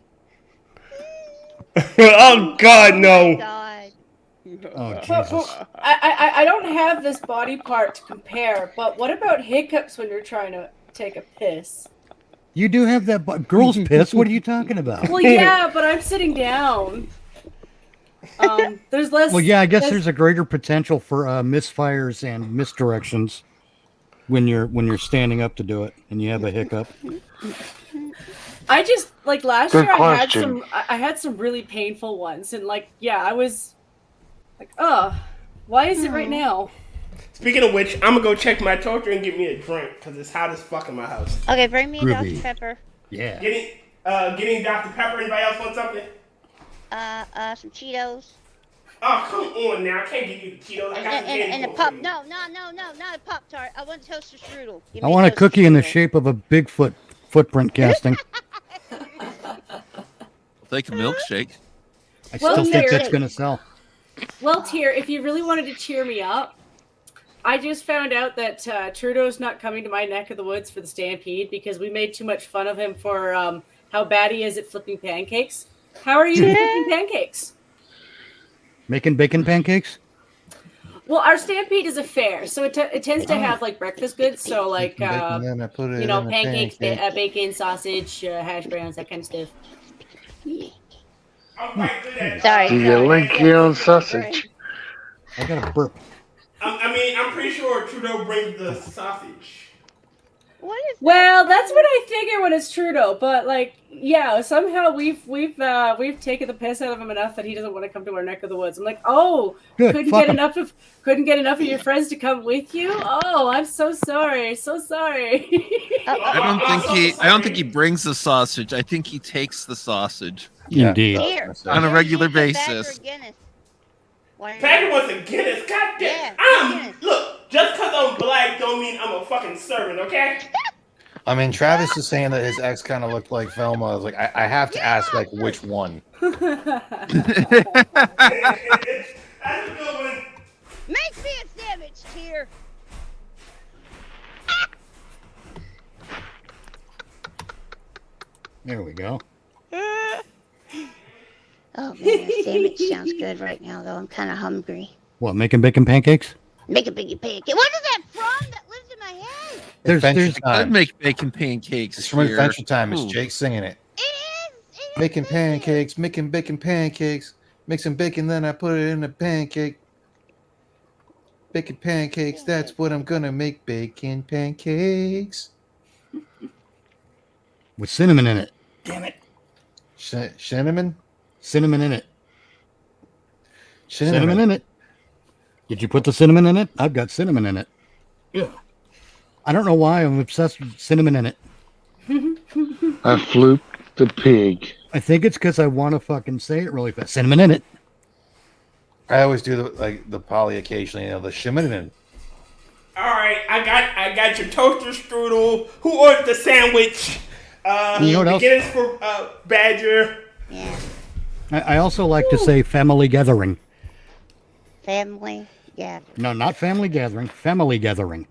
Oh God, no. Oh Jesus. I don't have this body part to compare, but what about hiccups when you're trying to take a piss? You do have that girl's piss. What are you talking about? Well, yeah, but I'm sitting down. There's less. Well, yeah, I guess there's a greater potential for misfires and misdirections when you're standing up to do it and you have a hiccup. I just like last Good year question. I had some really painful ones, and I was like, why is it right now? Speaking of which, I'm gonna go check my toaster and get me a drink because it's hot as fuck in my house. Okay, bring me a Dr. Groovy. Pepper. Yeah. Getting Dr. Pepper. Anybody else want something? Some Cheetos. Oh, come on now. I can't give you the Cheetos. I got some candy And a corn pop. for you. No, not a Pop Tart. I want a toaster strudel. Give I me want a toaster cookie in the strudel. shape of a Bigfoot footprint casting. Like a milkshake. I Well, still think here- that's going to sell. Well, Tier, if you really wanted to cheer me up, I just found out that Trudeau's not coming to my neck of the woods for the Stampede because we made too much fun of him for how bad he is at flipping pancakes. How are you at flipping pancakes? Making bacon pancakes? Well, our Stampede is a fair, so it tends to have like breakfast goods, so like pancakes, bacon, sausage, hash browns, that kind of stuff. Sorry. Do you link your own sausage? I got a burp. I'm pretty sure Trudeau brings the sausage. Well, that's what I figure when it's Trudeau, but like, yeah, somehow we've taken the piss out of him enough that he doesn't want to come to our neck of the woods. I'm like, oh, Good, couldn't fuck get him. enough of your friends to come with you. Oh, I'm so sorry, so sorry. I don't think he brings the sausage. I think he takes the sausage. Indeed. On a regular basis. Packer wants a Guinness. God damn. Look, just because I'm black don't mean I'm a fucking servant, okay? I mean, Travis is saying that his ex kind of looked like Velma. I was like, I have to ask, like, which one? Make me a sandwich, Tier. There we go. Oh man, sandwich sounds good right now, though. I'm kind of hungry. What, making bacon pancakes? Make a biggie pancake. What is that from? That lives in my head. There's I'd make bacon pancakes. It's from here. Adventure Time. It's Ooh. Jake singing it. Making pancakes, making bacon pancakes. Make some bacon, then I put it in a pancake. Bacon pancakes, that's what I'm gonna make. Bacon pancakes. With cinnamon in it. Damn it. Cinnamon? Cinnamon in it. Cinnamon. Cinnamon in it. Did you put the cinnamon in it? I've got cinnamon in it. Yeah. I don't know why I'm obsessed with cinnamon in it. I fluked the pig. I think it's because I want to fucking say it really fast. Cinnamon in it. I always do the poly occasionally, the cinnamon. All right, I got your toaster strudel. Who ordered the sandwich? You know what else? Guinness for Badger. Yeah. I also like to say family gathering. Family. Yeah. No, not family gathering. Family gathering.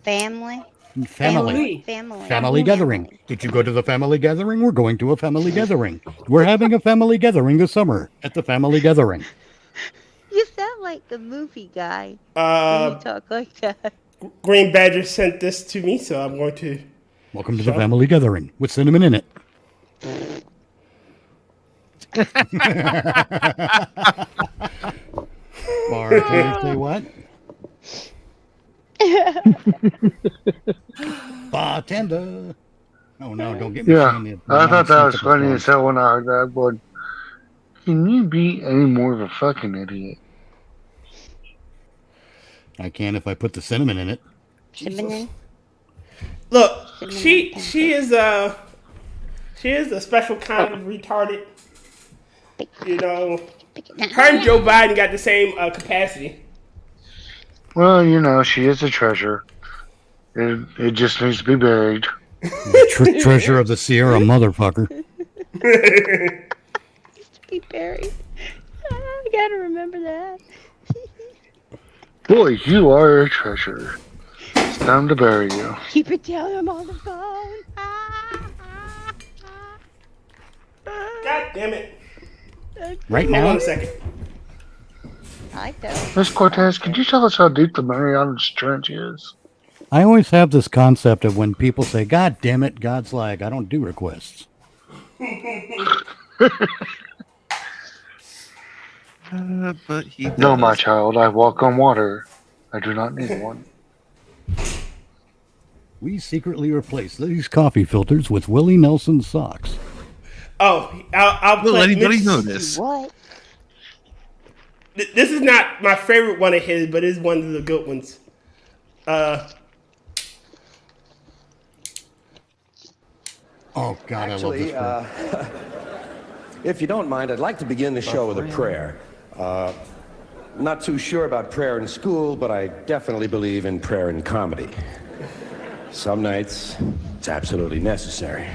Family. Family. Family. Family gathering. Did you go to the family gathering? We're going to a family gathering. We're having a family gathering this summer at the family gathering. You sound like the movie guy. When you talk like that. Green Badger sent this to me, so I'm going to. Welcome to the family gathering with cinnamon in it. Bartender, say what? Bartender. Oh no, don't get me. Yeah, I thought that was funny as hell when I heard that, but can you be any more of a fucking idiot? I can if I put the cinnamon in it. Cinnamon. Look, she is a special kind of retarded. You know, her and Joe Biden got the same capacity. Well, she is a treasure. It just needs to be buried. Treasure of the Sierra, motherfucker. Be buried. I gotta remember that. Boy, you are a treasure. It's time to bury you. Keep it down. I'm on the phone. God damn it! Right now. Hold on a second. I like that. Miss Cortez, could you tell us how deep the Marianas Trench is? I always have this concept of when people say, God damn it, God's like, I don't do requests. But he No, does. my child, I walk on water. I do not need one. We secretly replace these coffee filters with Willie Nelson socks. Oh, I'll Will play. anybody know this? What? This is not my favorite one of his, but it's one of the good ones. Oh God, Actually, I love this. if you don't mind, I'd like to begin the show with a prayer. Not too sure about prayer in school, but I definitely believe in prayer in comedy. Some nights, it's absolutely necessary.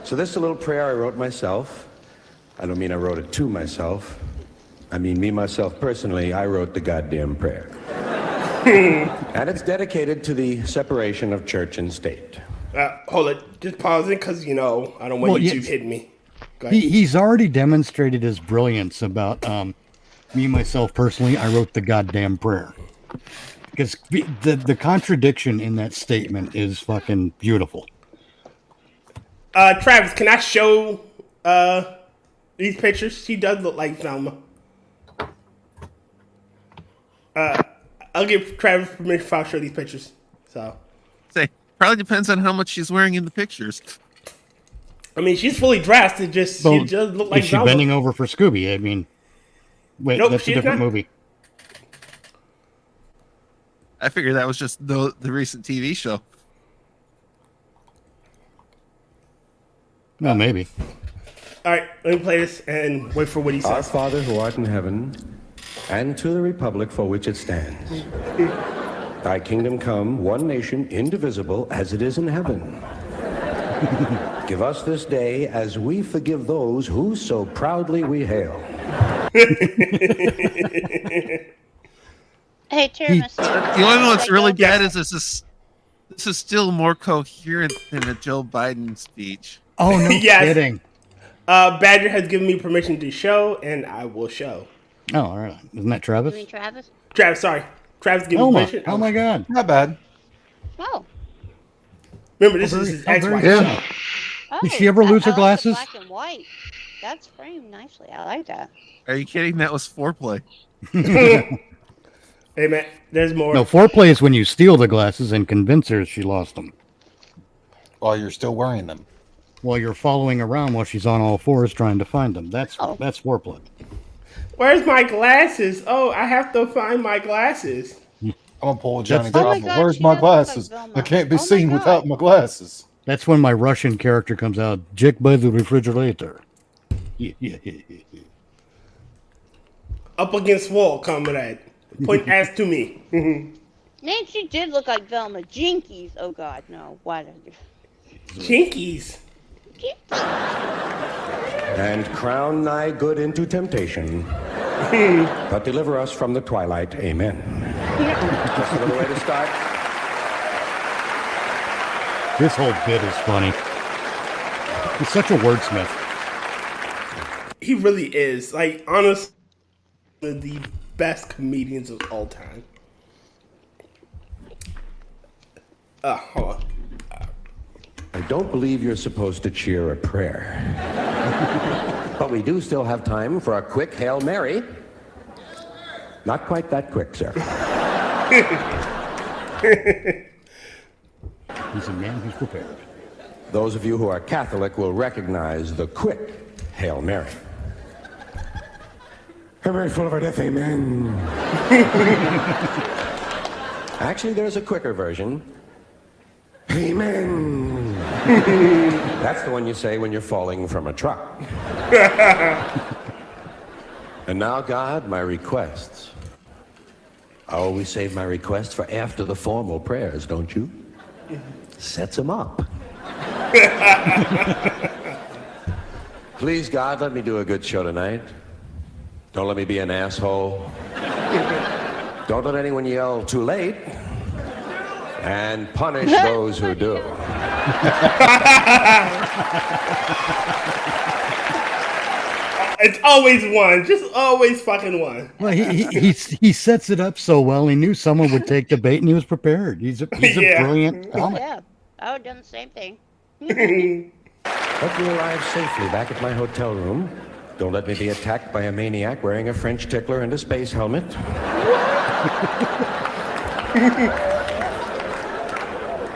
So this is a little prayer I wrote myself. I don't mean I wrote it to myself. I mean, me, myself, personally, I wrote the goddamn prayer. And it's dedicated to the separation of church and state. Hold it. Just pausing because, I don't want YouTube hitting me. Go ahead. He's already demonstrated his brilliance about me, myself, personally, I wrote the goddamn prayer. Because the contradiction in that statement is fucking beautiful. Travis, can I show these pictures? She does look like Velma. I'll give Travis permission if I'll show these pictures. So, Say, Probably depends on how much she's wearing in the pictures. I mean, she's fully dressed. She just look like is she Zelda. bending over for Scooby? I mean, wait, Nope, that's a she's different not. movie. I figured that was just the recent TV show. Well, maybe. All right, let me play this and wait for what he Our says. Father who art in heaven, and to the republic for which it stands. Thy kingdom come, one nation, indivisible, as it is in heaven. Give us this day as we forgive those who so proudly we hail. Hey, Terrence. You want to know what's really bad is this is still more coherent than a Joe Biden speech. Oh, no kidding. Badger has given me permission to show, and I will show. Oh, all right. Isn't that Travis? You mean Travis? Travis, sorry. Travis gave me Elma. permission. Oh, my God. Not bad. Oh. Remember, this is his ex-wife. Yeah. Did she ever lose her glasses? Black and white. That's framed nicely. I like that. Are you kidding? That was foreplay. Hey, man, there's more. No, foreplay is when you steal the glasses and convince her she lost them. While you're still wearing them. While you're following around while she's on all fours trying to find them. That's foreplay. Where's my glasses? Oh, I have to find my glasses. I'm gonna pull a Johnny That's- Bravo. Where's my glasses? I can't be seen without my glasses. That's when my Russian character comes out. Jick by the refrigerator. Up against wall, comrade. Point ass to me. Man, she did look like Velma. Jinkies. Oh, God, no. Why did you? Jinkies. And crown thy good into temptation, but deliver us from the twilight. Amen. Just a little way to start. This whole bit is funny. He's such a wordsmith. He really is. Like, honestly, one of the best comedians of all time. Hold on. I don't believe you're supposed to cheer a prayer. But we do still have time for a quick Hail Mary. Not quite that quick, sir. He's a man who's prepared. Those of you who are Catholic will recognize the quick Hail Mary. Hail Mary, full of our death, amen. Actually, there's a quicker version. Amen. That's the one you say when you're falling from a truck. And now, God, my requests. I always save my requests for after the formal prayers, don't you? Sets them up. Please, God, let me do a good show tonight. Don't let me be an asshole. Don't let anyone yell too late. And punish those who do. It's always one. Just always fucking one. Well, he sets it up so well. He knew someone would take the bait, and he was prepared. He's a brilliant comic. Yeah, I would have done the same thing. Let me arrive safely back at my hotel room. Don't let me be attacked by a maniac wearing a French tickler and a space helmet.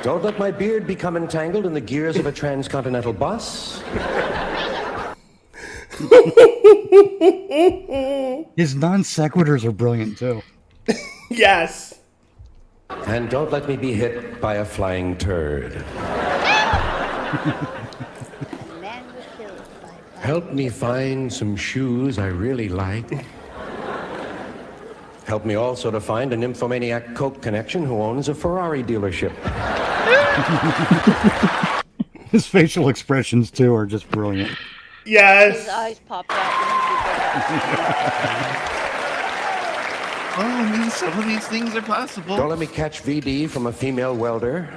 Don't let my beard become entangled in the gears of a transcontinental bus. His non sequiturs are brilliant too. Yes. And don't let me be hit by a flying turd. Help me find some shoes I really like. Help me also to find a nymphomaniac Coke connection who owns a Ferrari dealership. His facial expressions too are just brilliant. Yes. His eyes popped out. Oh, I mean, some of these things are possible. Don't let me catch VD from a female welder.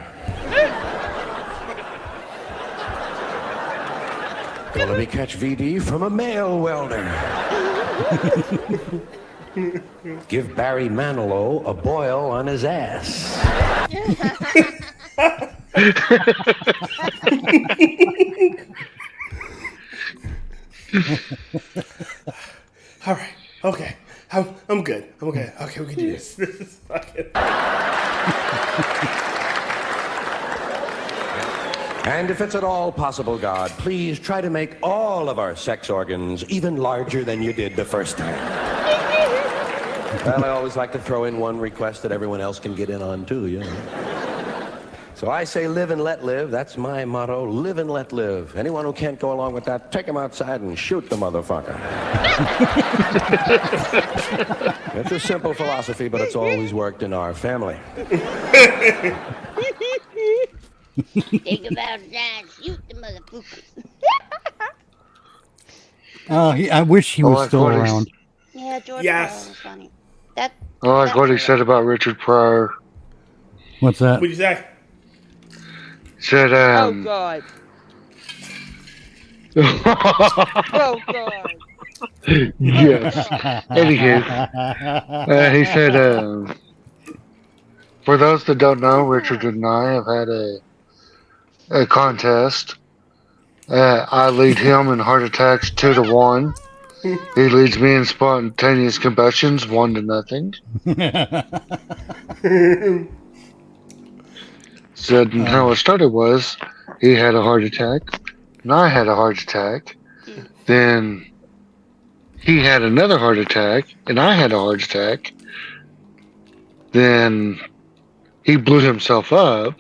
Don't let me catch VD from a male welder. Give Barry Manilow a boil on his ass. All right. Okay. I'm good. I'm okay. Okay, we can do this. This is fucking. And if it's at all possible, God, please try to make all of our sex organs even larger than you did the first time. Well, I always like to throw in one request that everyone else can get in on too, you know. So I say live and let live. That's my motto, live and let live. Anyone who can't go along with that, take him outside and shoot the motherfucker. It's a simple philosophy, but it's always worked in our family. Think about that. Shoot the motherfuckers. I wish he was still around. Yeah, George Carlin was funny. That. I like what he said about Richard Pryor. What's that? What'd you say? He said, Oh God. Oh God. Yes. Anywho, he said, for those that don't know, Richard and I have had a contest. I lead him in heart attacks 2-1. He leads me in spontaneous combustions 1-0. Said how it started was he had a heart attack, and I had a heart attack. Then he had another heart attack, and I had a heart attack. Then he blew himself up.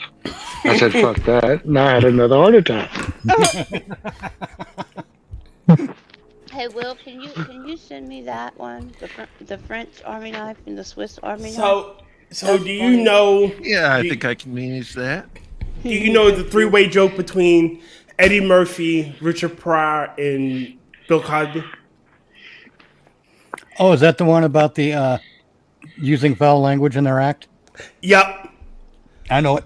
I said, fuck that. And I had another heart attack. Hey, Will, can you send me that one? The French Army knife and the Swiss Army knife? So do you know? Yeah, I think I can manage that. Do you know the three-way joke between Eddie Murphy, Richard Pryor, and Bill Cosby? Oh, is that the one about the using foul language in their act? Yep. I know it.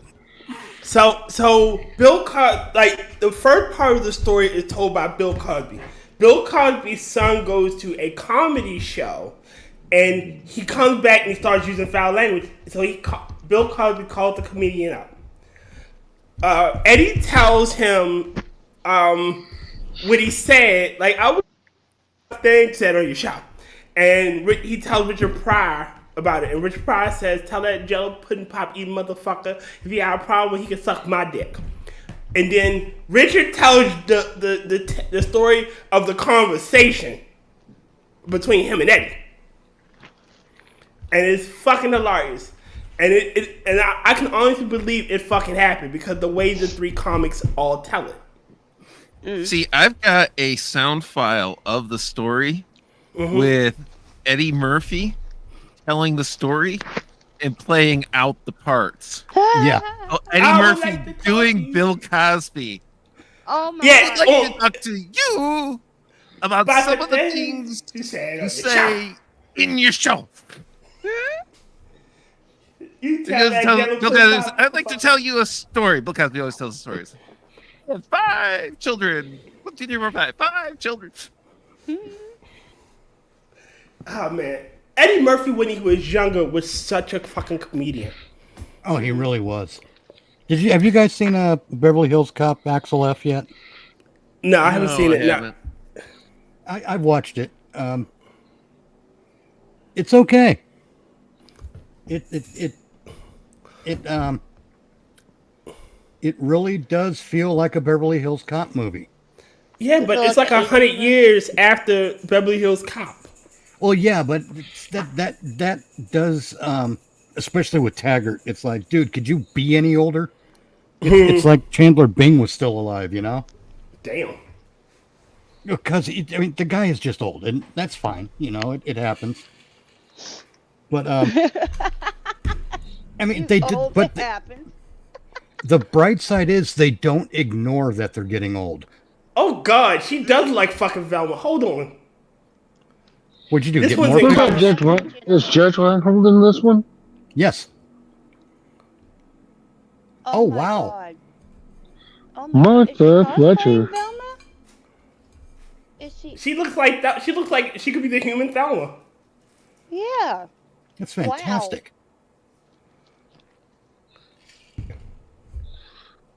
So Bill Cosby, like the first part of the story is told by Bill Cosby. Bill Cosby's son goes to a comedy show, and he comes back and he starts using foul language. So Bill Cosby called the comedian up. Eddie tells him what he said. Like, I was thing said on your show, and he tells Richard Pryor about it, and Richard Pryor says, "Tell that jello pudding pop eating motherfucker if he had a problem, he can suck my dick." And then Richard tells the story of the conversation between him and Eddie, and it's fucking hilarious. And I can honestly believe it fucking happened because the way the three comics all tell it. See, I've got a sound file of the story with Eddie Murphy telling the story and playing out the parts. Yeah. Oh, Eddie Murphy doing Bill Cosby. Oh my God. God. I'd like to talk to you about some of the things you say in your show. Bill Cosby, I'd like to tell you a story. Bill Cosby always tells stories. 5 children. 1, 2, 3, 4, 5. 5 children. Oh man, Eddie Murphy when he was younger was such a fucking comedian. Oh, he really was. Have you guys seen Beverly Hills Cop Axel F yet? No, I haven't seen it. No. I've watched it. It's okay. It really does feel like a Beverly Hills Cop movie. Yeah, but it's like 100 years after Beverly Hills Cop. Well, yeah, but that does, especially with Taggart. It's like, dude, could you be any older? It's like Chandler Bing was still alive, you know? Damn. Because the guy is just old, and that's fine. You know, it happens. But I mean, they did. But the bright side is they don't ignore that they're getting old. Oh God, she does like fucking Velma. Hold on. What'd you do? This Get one's more? Is Judge Reinhold in this one? Yes. Oh wow. God. Oh Martha Fletcher. She looks like that. She looks like she could be the human Thelma. Yeah. That's fantastic.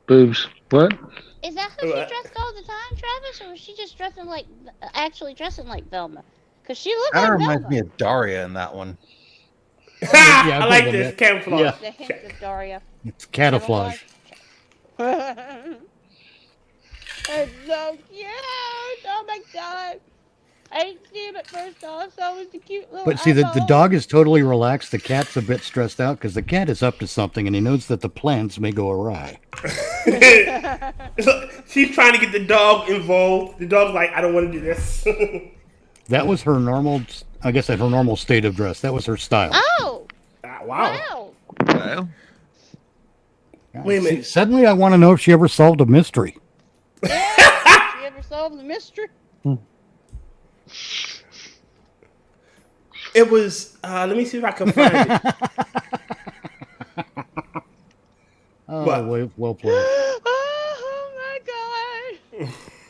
Boobs. What? Is that how she dressed all the time, Travis, or was she just actually dressing like Velma? Because she looked That like reminds Velma. me of Daria in that one. I like this camouflage. Yeah. The hint of Daria. It's camouflage. It's so cute. Oh my god. I didn't see him at first. All I saw was the cute little But see, the eyeball. dog is totally relaxed. The cat's a bit stressed out because the cat is up to something and he knows that the plans may go awry. She's trying to get the dog involved. The dog's like, I don't want to do this. That was her normal, I guess, at her normal state of dress. That was her style. Oh! Wow. Well, Wait a minute. Suddenly I want to know if she ever solved a mystery. Yeah, she ever solved the mystery? It was, let me see if I can find it. Oh, What? well played. Oh my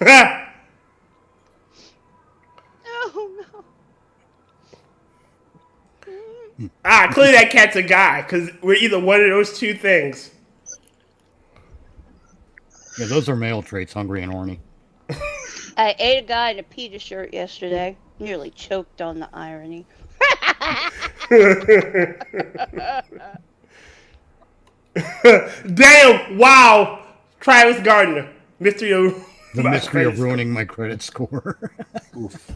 god. Oh no. Clearly that cat's a guy, because we're either one of those two things. Yeah, those are male traits, hungry and horny. I ate a guy in a PETA shirt yesterday. Nearly choked on the irony. Damn! Wow! Travis Gardner. Mystery of The mystery of ruining my credit score. Oof.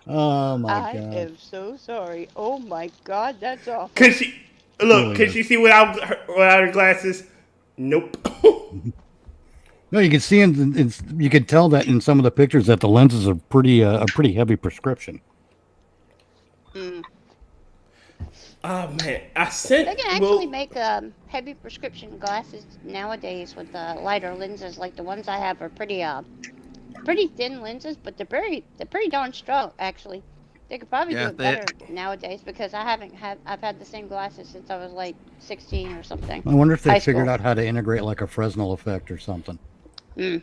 Oh my I god. am so sorry. Oh my god, that's awful. Can she see without her glasses? Nope. No, you can see you can tell that in some of the pictures that the lenses are pretty a pretty heavy prescription. Oh man, I sent. They can actually make heavy prescription glasses nowadays with lighter lenses. Like the ones I have are pretty thin lenses, but they're pretty darn strong. Actually, they could probably do it better nowadays because I've had the same glasses since I was like 16 or something. I wonder if they High figured school. out how to integrate like a Fresnel effect or something. Yeah.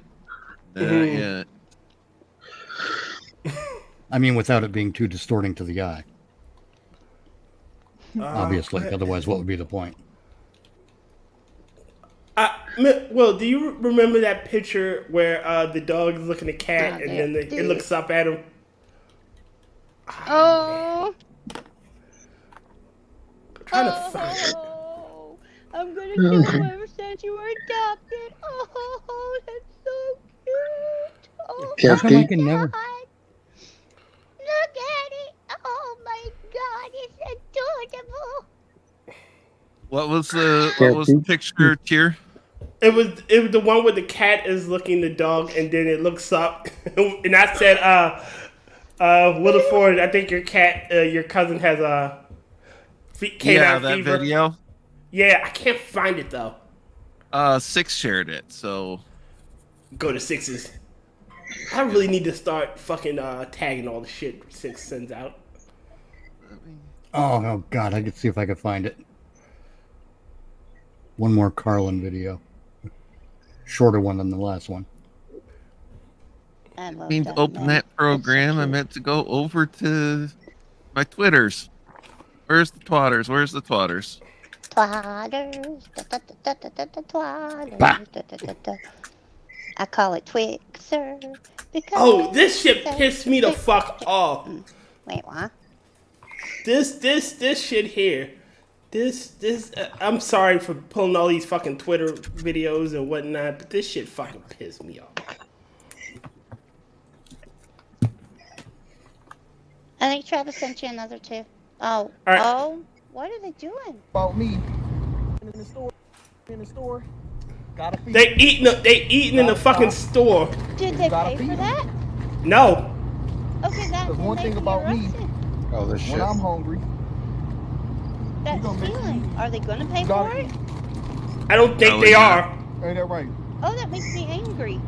I mean, without it being too distorting to the eye. Obviously, otherwise, what would be the point? Well, do you remember that picture where the dog is looking at the cat and then it looks up at him? Oh. I'm trying to find it. I'm gonna kill whoever said you were adopted. Oh, that's so cute. Oh, How come I my can never? God. Look at it. Oh my God, it's adorable. what was the picture, Tier? It was the one where the cat is looking the dog and then it looks up and I said, WillItForge, I think your cousin has a canine that fever. video. Yeah, I can't find it though. Six shared it, so Go to Sixes. I really need to start fucking tagging all the shit Six sends out. Oh god, I could see if I could find it. One more Carlin video. Shorter one than the last one. I mean to open that program, I meant to go over to my Twitters. Where's the twatters? Twatters. Twatters. I call it Twixer. Oh, this shit pissed me the fuck off. Wait, what? This shit here. I'm sorry for pulling all these fucking Twitter videos and whatnot, but this shit fucking pissed me off. I think Travis sent you another too. Oh, right. oh, what are they doing? About me in the store. Gotta feed They eating in the fucking store. Did they pay for that? No. Okay, that's one thing about me. Oh, this shit. When I'm hungry, That's stealing. Are they gonna pay for it? I don't think they are. ain't that right? Oh, that makes me angry.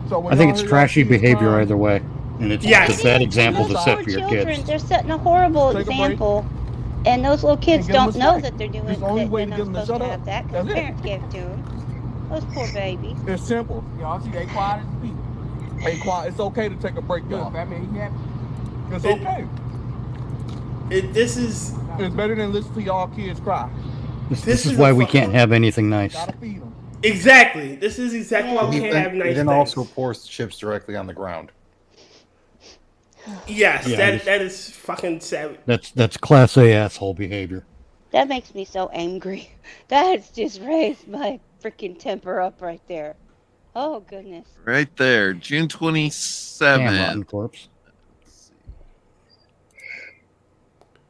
So I think it's trashy behavior either way, and it's a sad example to set for your Children, kids. they're setting a horrible example, and those little kids And give 'em don't a know snack. that they're doing It's that. the only way They're to not get 'em to supposed to shut have up. that because That's it. parents gave it to them. Those poor babies. It's simple. Y'all see, they quiet as people. Hey, quiet. It's okay to take a break, y'all. I mean, it's okay. This is. It's better than listen to y'all kids cry. This is why we can't have anything nice. Exactly. This is exactly why we can't have nice He then things. also pours chips directly on the ground. Yes, Yeah, that is fucking savage. That's class A asshole behavior. That makes me so angry. That's just raised my freaking temper up right there. Oh goodness. Right there, June 27th. Rotncorpse.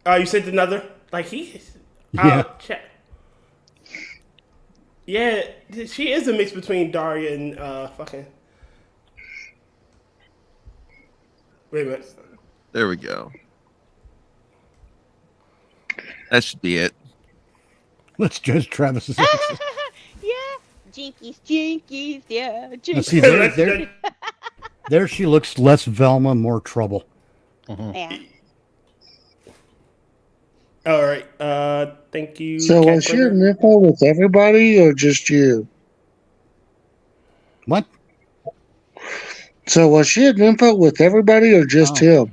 Oh, you sent another? Like he? Yeah. Yeah, she is a mix between Daria and fucking. Wait a minute. There we go. That should be it. Let's judge Travis's. Yeah. Jinkies, yeah. Now, Jinkies. see, there she looks less Velma, more trouble. Yeah. All right. Thank you. So was she a nipple with everybody or just you? What? So was she a nympho with everybody or just him?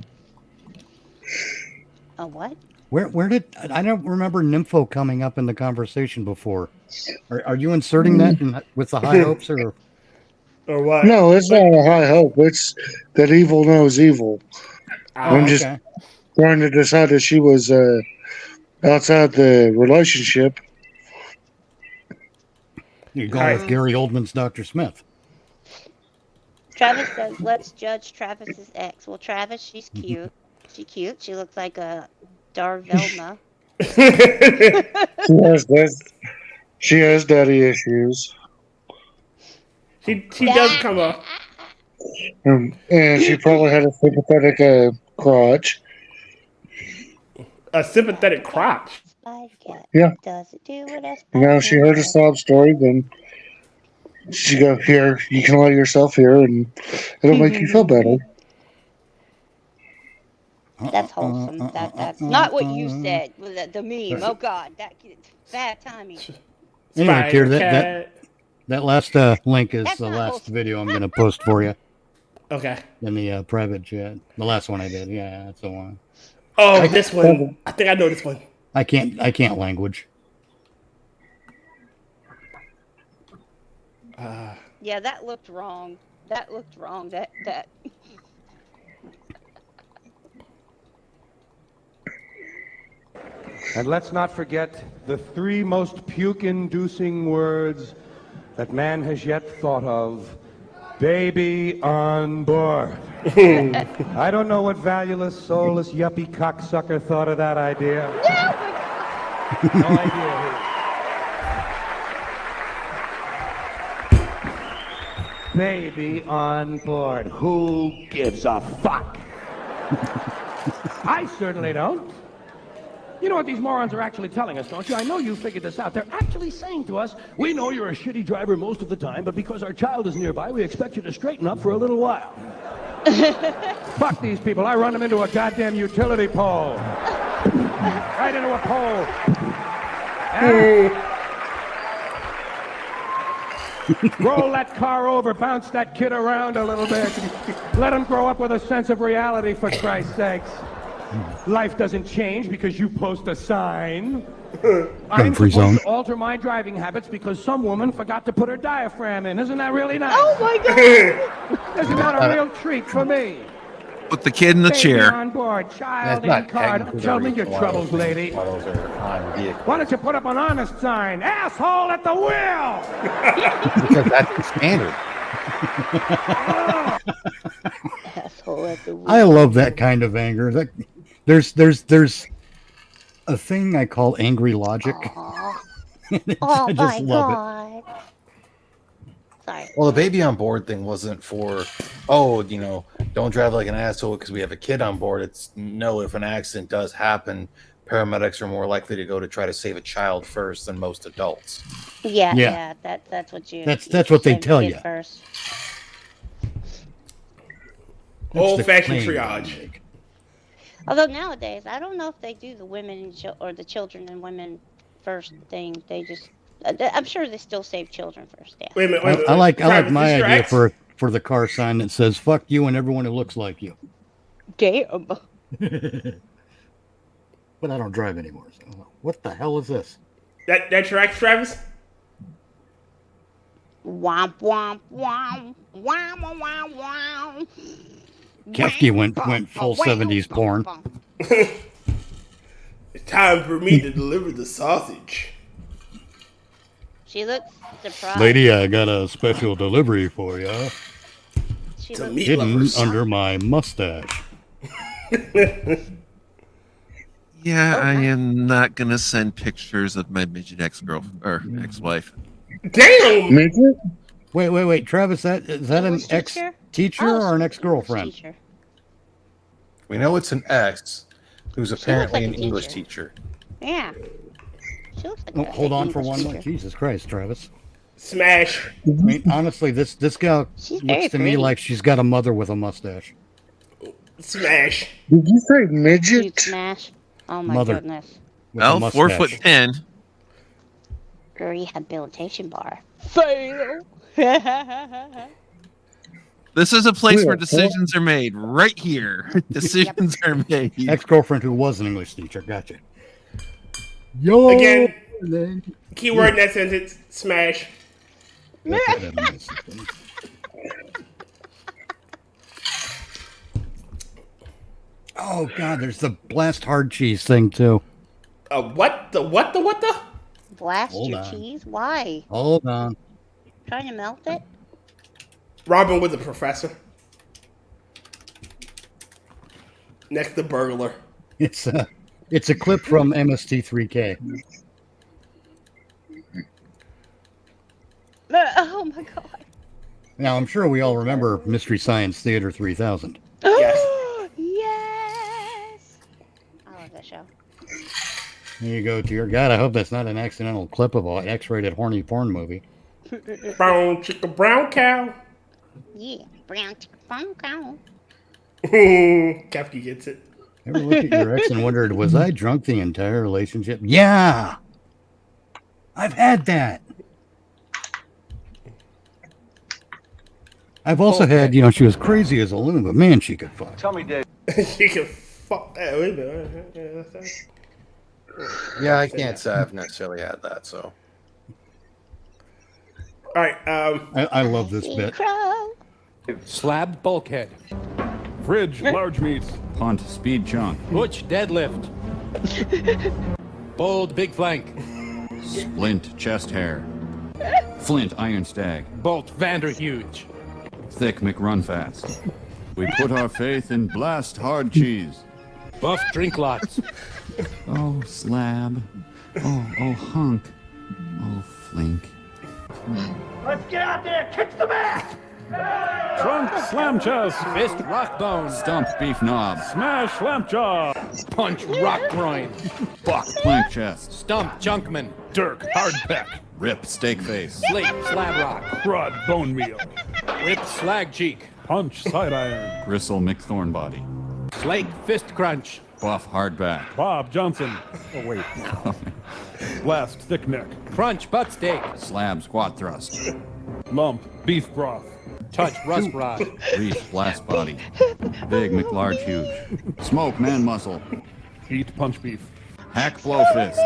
A what? Where did I don't remember Nympho coming up in the conversation before? Are you inserting that with the high hopes or what? No, it's not a high hope. It's that evil knows evil. I'm just trying to decide if she was outside the relationship. You're going with Gary Oldman's Dr. Smith. Travis says, let's judge Travis's ex. Well, Travis, she's cute. She's cute. She looks like a Dar Velma. She has daddy issues. She does come up. And she probably had a sympathetic crotch. A sympathetic crotch? Yeah. Does it do what else? Now, if she heard a sob story, then she go, here, you can let yourself hear, and it'll make you feel better. That's wholesome. That's not what you said. The meme. Oh God, bad timing. Anyway, Kier, that last link is the last video I'm going to post for you. Okay. In the private chat. The last one I did. Yeah, that's the one. Oh, this one. I think I know this one. I can't language. Yeah, that looked wrong. That. And let's not forget the 3 most puke-inducing words that man has yet thought of. Baby on board. I don't know what valueless, soulless, yuppie cocksucker thought of that idea. No idea. Baby on board. Who gives a fuck? I certainly don't. You know what these morons are actually telling us, don't you? I know you figured this out. They're actually saying to us, we know you're a shitty driver most of the time, but because our child is nearby, we expect you to straighten up for a little while. Fuck these people. I run them into a goddamn utility pole. Right into a pole. Roll that car over, bounce that kid around a little bit. Let him grow up with a sense of reality, for Christ's sakes. Life doesn't change because you post a sign. I'm supposed to alter my driving habits because some woman forgot to put her diaphragm in. Isn't that really nice? Oh my God! Isn't that a real treat for me? Put the kid in the chair. On board, child in car. Tell me your troubles, lady. Why don't you put up an honest sign? Asshole at the wheel! Because that's the standard. Asshole at the wheel. I love that kind of anger. There's a thing I call angry logic. Oh I just love God. Sorry. Well, the baby on board thing wasn't for, don't drive like an asshole because we have a kid on board. It's no, if an accident does happen, paramedics are more likely to go to try to save a child first than most adults. Yeah. That's what you. That's what they tell you. First. Old-fashioned triage. Although nowadays, I don't know if they do the women or the children and women first thing. They just, I'm sure they still save children first. Yeah. Wait a minute. I like my idea for the car sign that says "fuck you" and everyone who looks like you. Damn. But I don't drive anymore. So what the hell is this? That's your ex, Travis? Womp womp womp womp womp womp. Kefk went full 70s porn. It's time for me to deliver the sausage. She looks surprised. Lady, I got a special delivery for you. She To looks meat Hidden lovers. under my mustache. Yeah, Oh, I wow. am not gonna send pictures of my midget ex-girl or ex-wife. Damn! Midget? Wait, Travis, is that an English teacher? ex-teacher Oh, or an English ex-girlfriend? teacher. We know it's an ex who's apparently like an a English teacher. teacher. Yeah. She looks like Oh, a hold on English for one teacher. minute. Jesus Christ, Travis. Smash. I mean, honestly, this gal She's very looks to me pretty. like she's got a mother with a mustache. Smash. Did you say Huge midget? smash. Oh my Mother. goodness. With a Well, 4'10". mustache. Rehabilitation bar. Fail. This is a place where Yeah, decisions are made. Right here, decisions are made. Ex-girlfriend who was an English teacher. Gotcha. Yo. Again, keyword in that sentence, smash. Oh God, there's the blast hard cheese thing too. What the? Blast Hold your on. cheese? Why? Hold on. Trying to melt it? Robin was a professor. Next to burglar. It's a clip from MST3K. Oh my god. Now I'm sure we all remember Mystery Science Theater 3000. Yes. Yes. I love that show. There you go, dear God. I hope that's not an accidental clip of an X-rated horny porn movie. Brown chicken, brown cow. Yeah. Brown chicken, brown cow. Kefk gets it. Ever looked at your ex and wondered, was I drunk the entire relationship? Yeah. I've had that. I've also had, she was crazy as a loon, but man, she could fuck. Tell me, Dave. She can fuck that. Wait a minute. Yeah, I can't say I've necessarily had that, so. All right. I love this bit. Slab bulkhead. Fridge large meat. Punt speed chunk. Butch deadlift. Bold big flank. Splint chest hair. Flint iron stag. Bolt Vanderhuge. Thick McRunfast. We put our faith in blast hard cheese. Buff drink lots. Oh, slab. Oh, hunk. Oh, flink. Let's get out there, kick some ass! Trunk slam chest. Fist rock bone. Stump beef knob. Smash lamp jaw. Punch rock groin. Buck plank chest. Stump junkman. Dirk hard peck. Rip steak face. Slate slab rock. Crud bone meal. Rip slag cheek. Punch side iron. Gristle McThorn body. Slake fist crunch. Buff hardback. Bob Johnson. Oh wait. Blast thick neck. Crunch butt steak. Slab squat thrust. Lump beef broth. Touch rust rod. Reef blast body. Big McLarge huge. Smoke man muscle. Eat punch beef. Hack blow fist.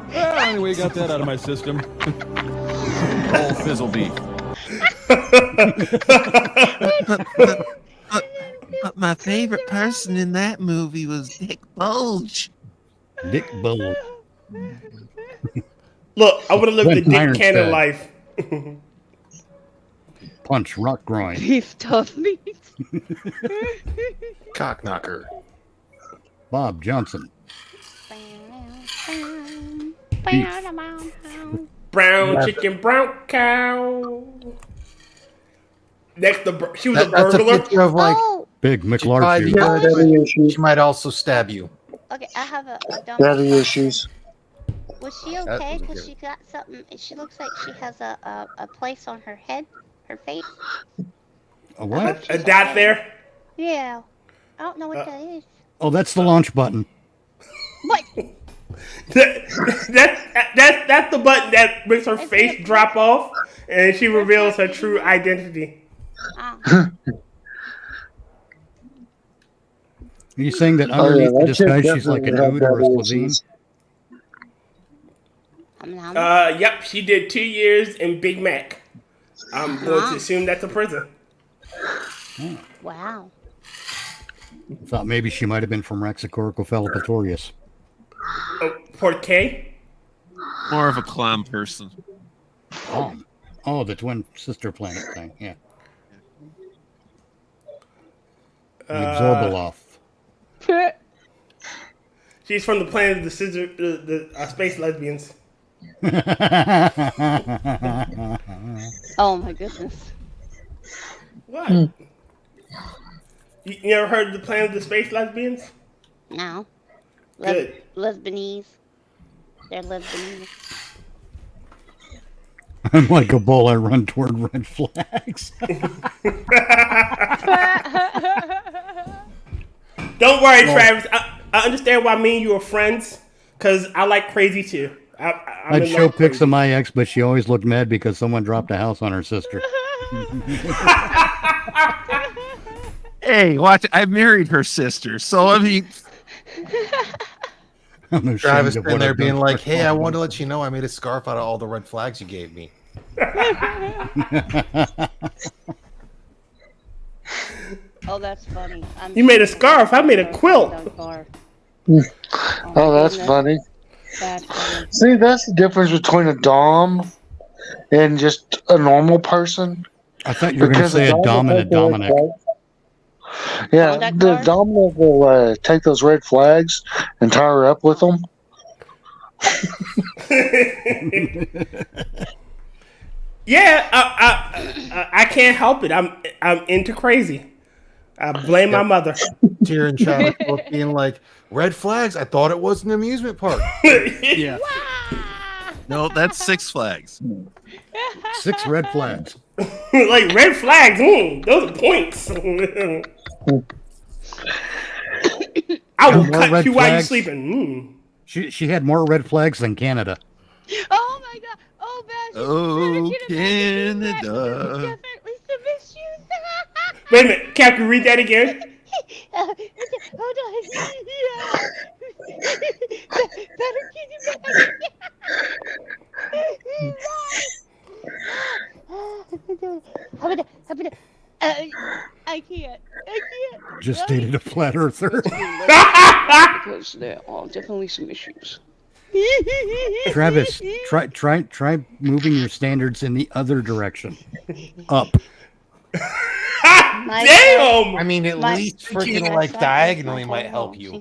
Well, anyway, got that out of my system. Whole fizzle beef. But my favorite person in that movie was Dick Bulge. Dick Bulge. Look, I would have lived the Dick Iron Cannon Stag. life. Punch rock groin. Beef tough meat. Cock knocker. Bob Johnson. Brown chicken, brown cow. Next, she was a That's a burglar. picture of like. Big McLarge She huge. might also stab you. Okay, I have a Daddy issues. Was she That okay? was Because good. she got something. She looks like she has a place on her head, her face. A what? A dot there. Yeah. I don't know what that is. Oh, that's the launch button. What? That's the button that makes her face drop off, and she reveals her true identity. Ah. Are you saying that Oh, yeah, underneath the that chick disguise she's like a definitely nude or a had Slovene? Yep, she did 2 years in Big Mac. I'm going to assume that's a prison. Wow. Thought maybe she might have been from Raxacoricophalopatorius. Oh, Port K? More of a clown person. Oh, the twin sister planet thing. Yeah. Absorbaloff. She's from the planet of the space lesbians. Oh my goodness. What? You never heard of the planet of the space lesbians? No. Good. Lesbianese. They're lesbianese. I'm like a bull. I run toward red flags. Don't worry, Travis. I understand why me and you are friends, because I like crazy too. I'd show pics of my ex, but she always looked mad because someone dropped a house on her sister. Hey, watch! I married her sister, so I mean, Travis been there being like, "Hey, I wanted to let you know I made a scarf out of all the red flags you gave me." Oh, that's funny. You made a scarf. I made a quilt. Oh, that's funny. See, that's the difference between a Dom and just a normal person. I thought you were going to say a Dom and a Dominic. Yeah, the Dominic will take those red flags and tie her up with them. Yeah, I can't help it. I'm into crazy. I blame my mother. Tyr and Travis both being like, red flags? I thought it was an amusement park. Yeah. No, that's Six Flags. 6 red flags. Like red flags. Those are points. I will cut you while you're sleeping. She had more red flags than Canada. Oh my god. Oh, Bash. Oh, Canada. Wait a minute. Can you read that again? Hold on. I can't. Just dated a flat earther. Because there are definitely some issues. Travis, try moving your standards in the other direction. Up. Damn! I mean, at least freaking like diagonally might help you.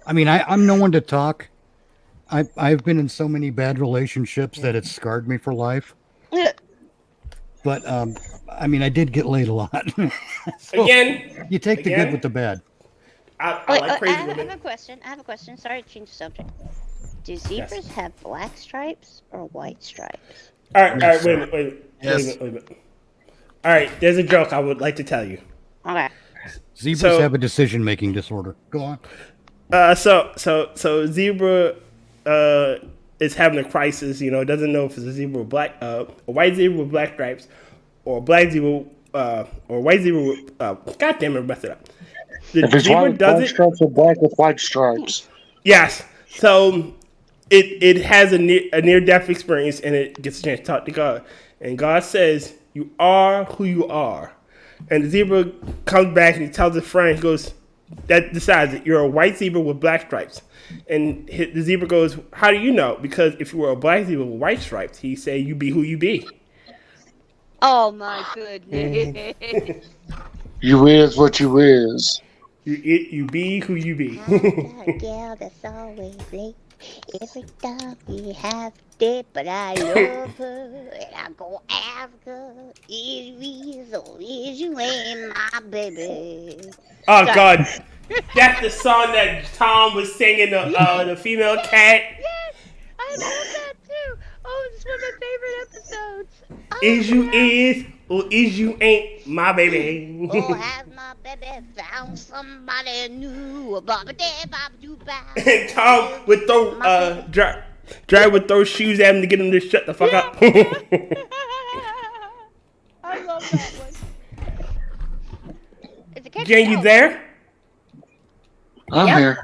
I mean, I'm no one to talk. I've been in so many bad relationships that it's scarred me for life. But I mean, I did get laid a lot. So Again, you take the good with the bad. I like crazy I women. have a question. Sorry to change the subject. Do zebras have black stripes or white stripes? All right, wait a minute. All right, there's a joke I would like to tell you. Okay. Zebras have a decision-making disorder. Go on. So zebra is having a crisis. You know, doesn't know if it's a zebra with a white zebra with black stripes, or a black zebra, or white zebra with. God damn it, messed it up. If it's white with black stripes or black with white stripes. Yes. So it has a near-death experience, and it gets a chance to talk to God. And God says, "You are who you are." And the zebra comes back and he tells his friend, he goes, that decides that you're a white zebra with black stripes. And the zebra goes, "How do you know?" Because if you were a black zebra with white stripes, he say, "You be who you be." Oh my goodness. You is what you is. You be who you be. Girl that's always late. Every time we have date, but I love her, and I go ask her, is you ain't my baby. Oh God, that's the song that Tom was singing. The female cat. Yes, I love that too. Oh, it's one of my favorite episodes. Is you is or is you ain't my baby? Oh, has my baby found somebody new? And Tom would throw Dry would throw shoes at him to get him to shut the fuck up. I love that one. Jen, you there? I'm here.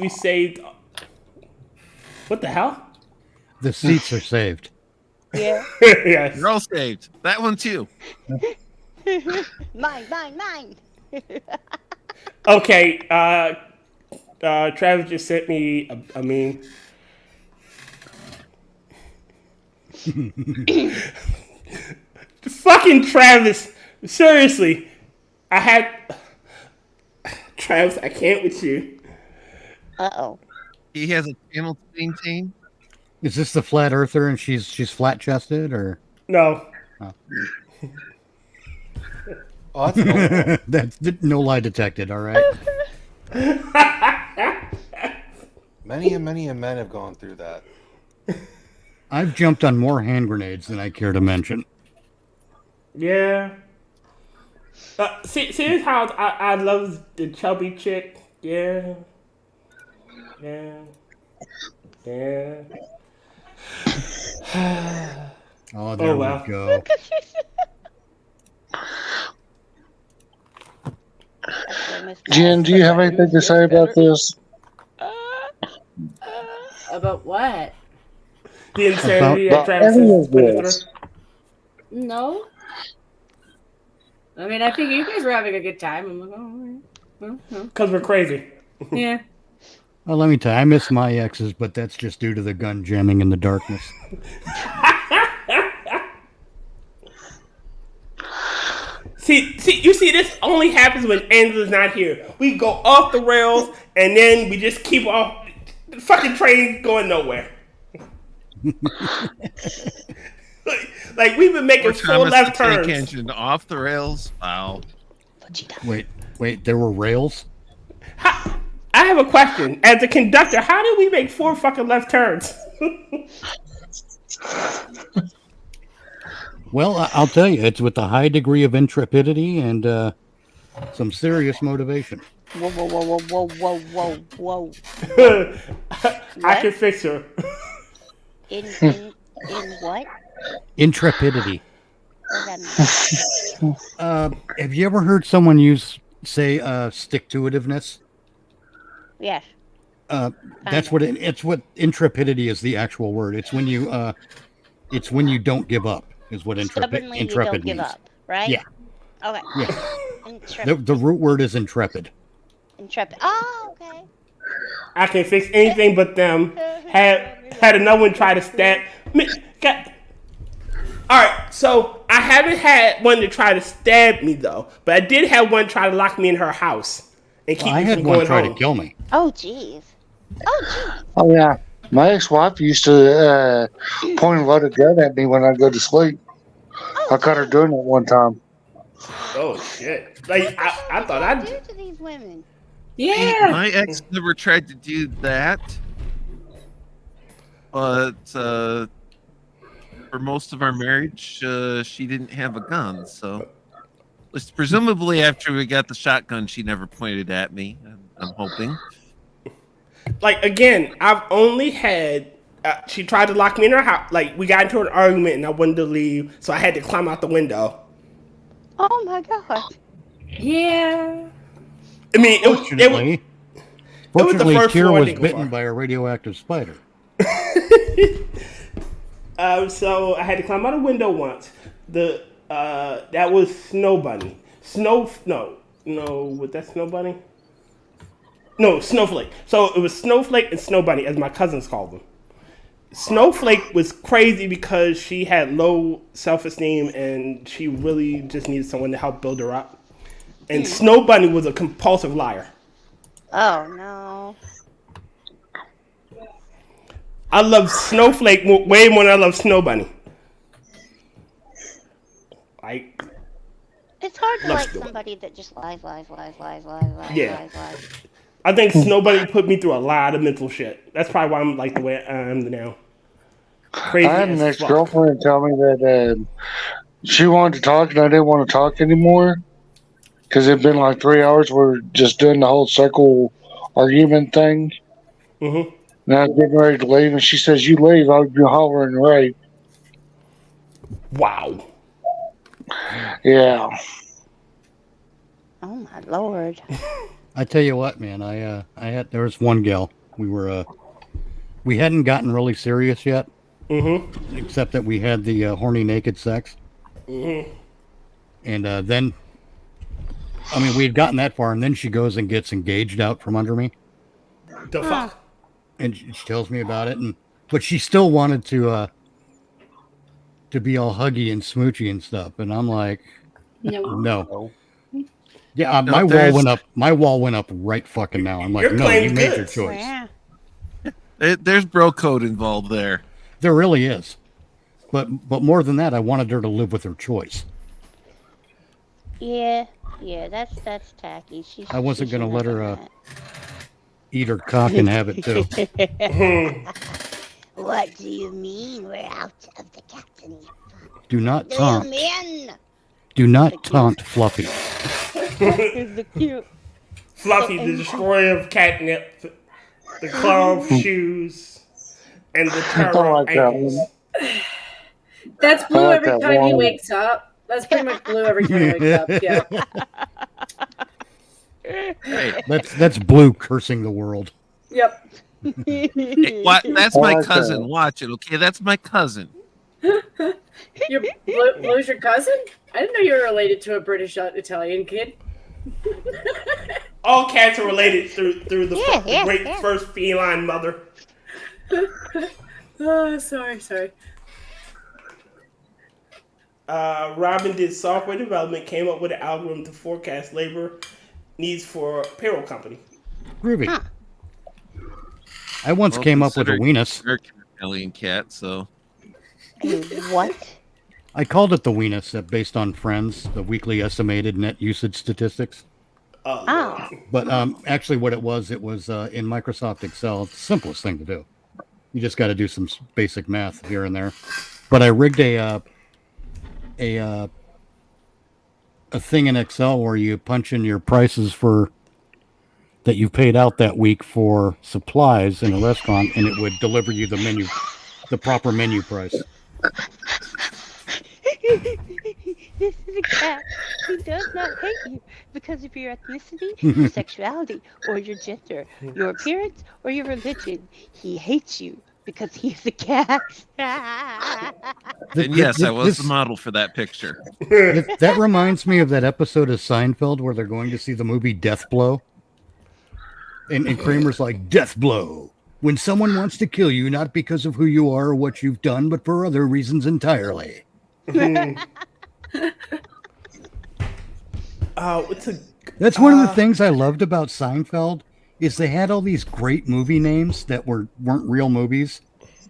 We saved. What the hell? The seats are saved. Yeah. Yes. You're all saved. That one too. Mine. Okay, Travis just sent me a meme. Fucking Travis. Seriously. Travis, I can't with you. Uh-oh. He has a channel to maintain. Is this the flat earther and she's flat chested or no? Oh. Oh, that's no. That's no lie detected. All right. Many and men have gone through that. I've jumped on more hand grenades than I care to mention. Yeah. See how I love the chubby chick? Yeah. Yeah. Yeah. Oh, there we go. Jen, do you have anything to say about this? About what? The insanity that Travis is putting through? No. I mean, I think you guys were having a good time. I'm like, oh, well, no. Because we're crazy. Yeah. Well, let me tell you, I miss my exes, but that's just due to the gun jamming in the darkness. See, you see, this only happens when Angela's not here. We go off the rails, and then we just keep off. The fucking train going nowhere. like we've been making 4 left turns. Tank engine off the rails. Wow. Wait, there were rails? I have a question. As a conductor, how did we make 4 fucking left turns? Well, I'll tell you, it's with a high degree of intrepidity and some serious motivation. Whoa, whoa, whoa, whoa, whoa, whoa, whoa, whoa. I can fix her. In what? Intrepidity. What does that mean? Have you ever heard someone say stick-to-itiveness? Yes. That's what it's what intrepidity is, the actual word. It's when you don't give up is what intrepid Stubbornly, you don't means. give up, right? Yeah. Okay. Yeah. Intrepid. The root word is intrepid. Intrepid. Oh, okay. I can fix anything but them. Had another one try to stab me. Alright, so I haven't had one to try to stab me though, but I did have one try to lock me in her house and keep me from going home. I had one try to kill me. Oh, jeez. Oh, yeah. My ex-wife used to point a loaded gun at me when I go to sleep. I caught her doing it one time. Oh, shit. Like, I thought I'd do to these women. Yeah. My ex never tried to do that. But for most of our marriage, she didn't have a gun. So, presumably after we got the shotgun, she never pointed at me. I'm hoping. Like, again, I've only had... she tried to lock me in her house. Like, we got into an argument and I wanted to leave, so I had to climb out the window. Oh, my God. Yeah. I mean, Fortunately, the first Tyr floor was I bitten by a radioactive spider. So I had to climb out a window once. That was Snow Bunny. Was that Snow Bunny? No, Snowflake. So it was Snowflake and Snow Bunny, as my cousins called them. Snowflake was crazy because she had low self-esteem and she really just needed someone to help build her up. And Snow Bunny was a compulsive liar. Oh, no. I love Snowflake way more than I love Snow Bunny. It's hard to like somebody that just lies. Yeah. lies. I think Snow Bunny put me through a lot of mental shit. That's probably why I'm like the way I am now. Crazy I had an as fuck. ex-girlfriend tell me that she wanted to talk and I didn't want to talk anymore because it'd been like 3 hours. We're just doing the whole circle argument thing. Mm-hmm. And I was getting ready to leave, and she says, "You leave, I'll be hollering rape." Wow. Yeah. Oh my Lord. I tell you what, man, there was one gal. We hadn't gotten really serious yet. Mm-hmm. Except that we had the horny naked sex. Mm-hmm. And then I mean, we had gotten that far, and then she goes and gets engaged out from under me. The fuck? And she tells me about it, but she still wanted to be all huggy and smoochy and stuff, and I'm like, no. Yeah, No, my wall there's- went up. My wall went up right fucking now. I'm like, You're no, playing you made your goods. choice. There's bro code involved there. There really is, but more than that, I wanted her to live with her choice. Yeah, that's tacky. I wasn't she gonna shouldn't let have her eat her cock and have it too. What do you mean we're out of the captain? Do not Do you taunt. mean? Do not taunt Fluffy. Here's the cute. Fluffy, the destroyer of catnip, the claw of shoes, and the terror of ankles. That's blue I like every that time he one. wakes up. That's pretty much blue every time he wakes up. Yeah. Hey, That's Blue cursing the world. Yep. That's I my like cousin. that. Watch it, okay? That's my cousin. Blue's your cousin? I didn't know you were related to a British Italian kid. All cats are related through the Yeah, great yeah. first feline mother. Oh, sorry. Ramen did software development, came up with an algorithm to forecast labor needs for a payroll company. Groovy. I once came up with a weenus. You're an Italian cat, so. What? I called it the weenus based on Friends, the weekly estimated net usage statistics. Oh. But actually, what it was in Microsoft Excel. It's the simplest thing to do. You just got to do some basic math here and there. But I rigged a thing in Excel where you punch in your prices that you paid out that week for supplies in a restaurant, and it would deliver you the proper menu price. This is a cat who does not hate you because of your ethnicity, your sexuality, or your gender, your appearance, or your religion. He hates you because he's a cat. And yes, I was the model for that picture. That reminds me of that episode of Seinfeld where they're going to see the movie Death Blow. And Kramer's like, Death Blow. When someone wants to kill you, not because of who you are or what you've done, but for other reasons entirely. That's one of the things I loved about Seinfeld is they had all these great movie names that weren't real movies.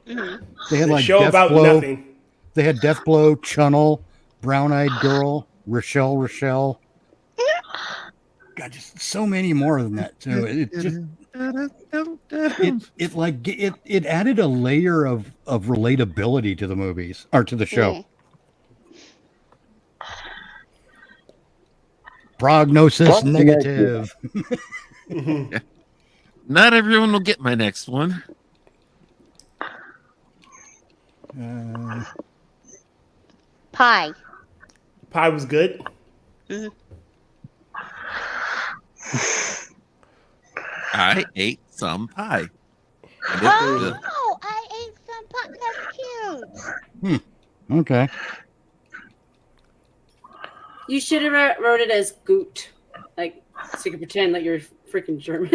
They had The like show Death about Blow. nothing. They had Death Blow, Chunnel, Brown Eyed Girl, Rochelle. God, just so many more than that too. It added a layer of relatability to the movies or to the show. Prognosis negative. Not everyone will get my next one. Pie. Pie was good. I ate some pie. And it was good. Oh, I ate some pie. That's cute. Okay. You should have wrote it as Goot. Like, so you can pretend like you're freaking German.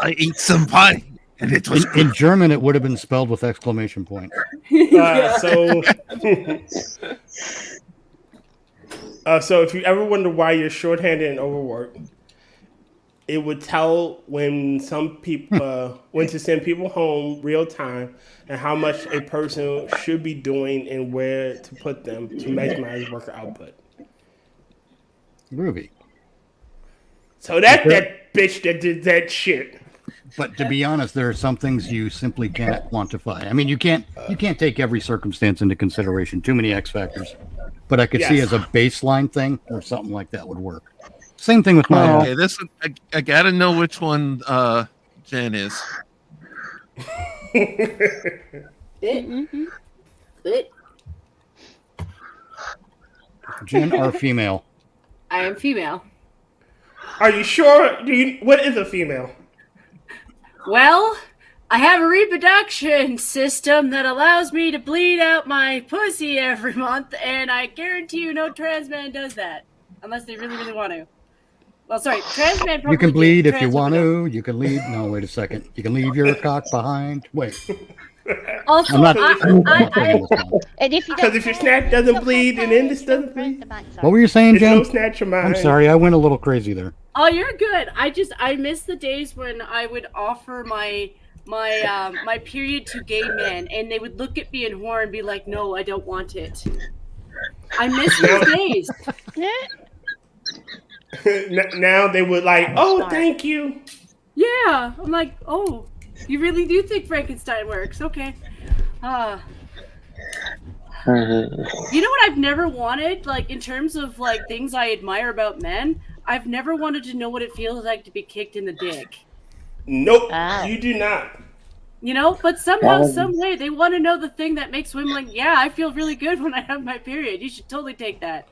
I ate some pie. And it was In German, it would have been spelled with exclamation point. So if you ever wonder why you're shorthanded and overworked, it would tell when some people when to send people home real time and how much a person should be doing and where to put them to maximize worker output. Groovy. So that's that bitch that did that shit. But to be honest, there are some things you simply can't quantify. I mean, you can't take every circumstance into consideration. Too many X factors. But I could see as a baseline thing or something like that would work. Same thing with my. Okay, this one, I gotta know which one Jen is. Jen are female. I am female. Are you sure? What is a female? Well, I have a reproduction system that allows me to bleed out my pussy every month, and I guarantee you no trans man does that. unless they really, really want to. Well, sorry, trans men probably You can bleed do. if you Trans want women to. You can leave. No, wait a second. You can leave your cock behind. Wait. Also, I'm not. And if you Because if your snatch doesn't bleed and then this doesn't bleed, What were you saying, there's Jen? no snatch of mine. I'm sorry, I went a little crazy there. Oh, you're good. I miss the days when I would offer my period to gay men, and they would look at me and whore and be like, "No, I don't want it." I miss those days. Now they would like, oh, thank you. Yeah, I'm like, oh, you really do think Frankenstein works? Okay. You know what I've never wanted, like in terms of like things I admire about men? I've never wanted to know what it feels like to be kicked in the dick. Nope, you do not. You know, but somehow, some way, they want to know the thing that makes women like, yeah, I feel really good when I have my period. You should totally take that.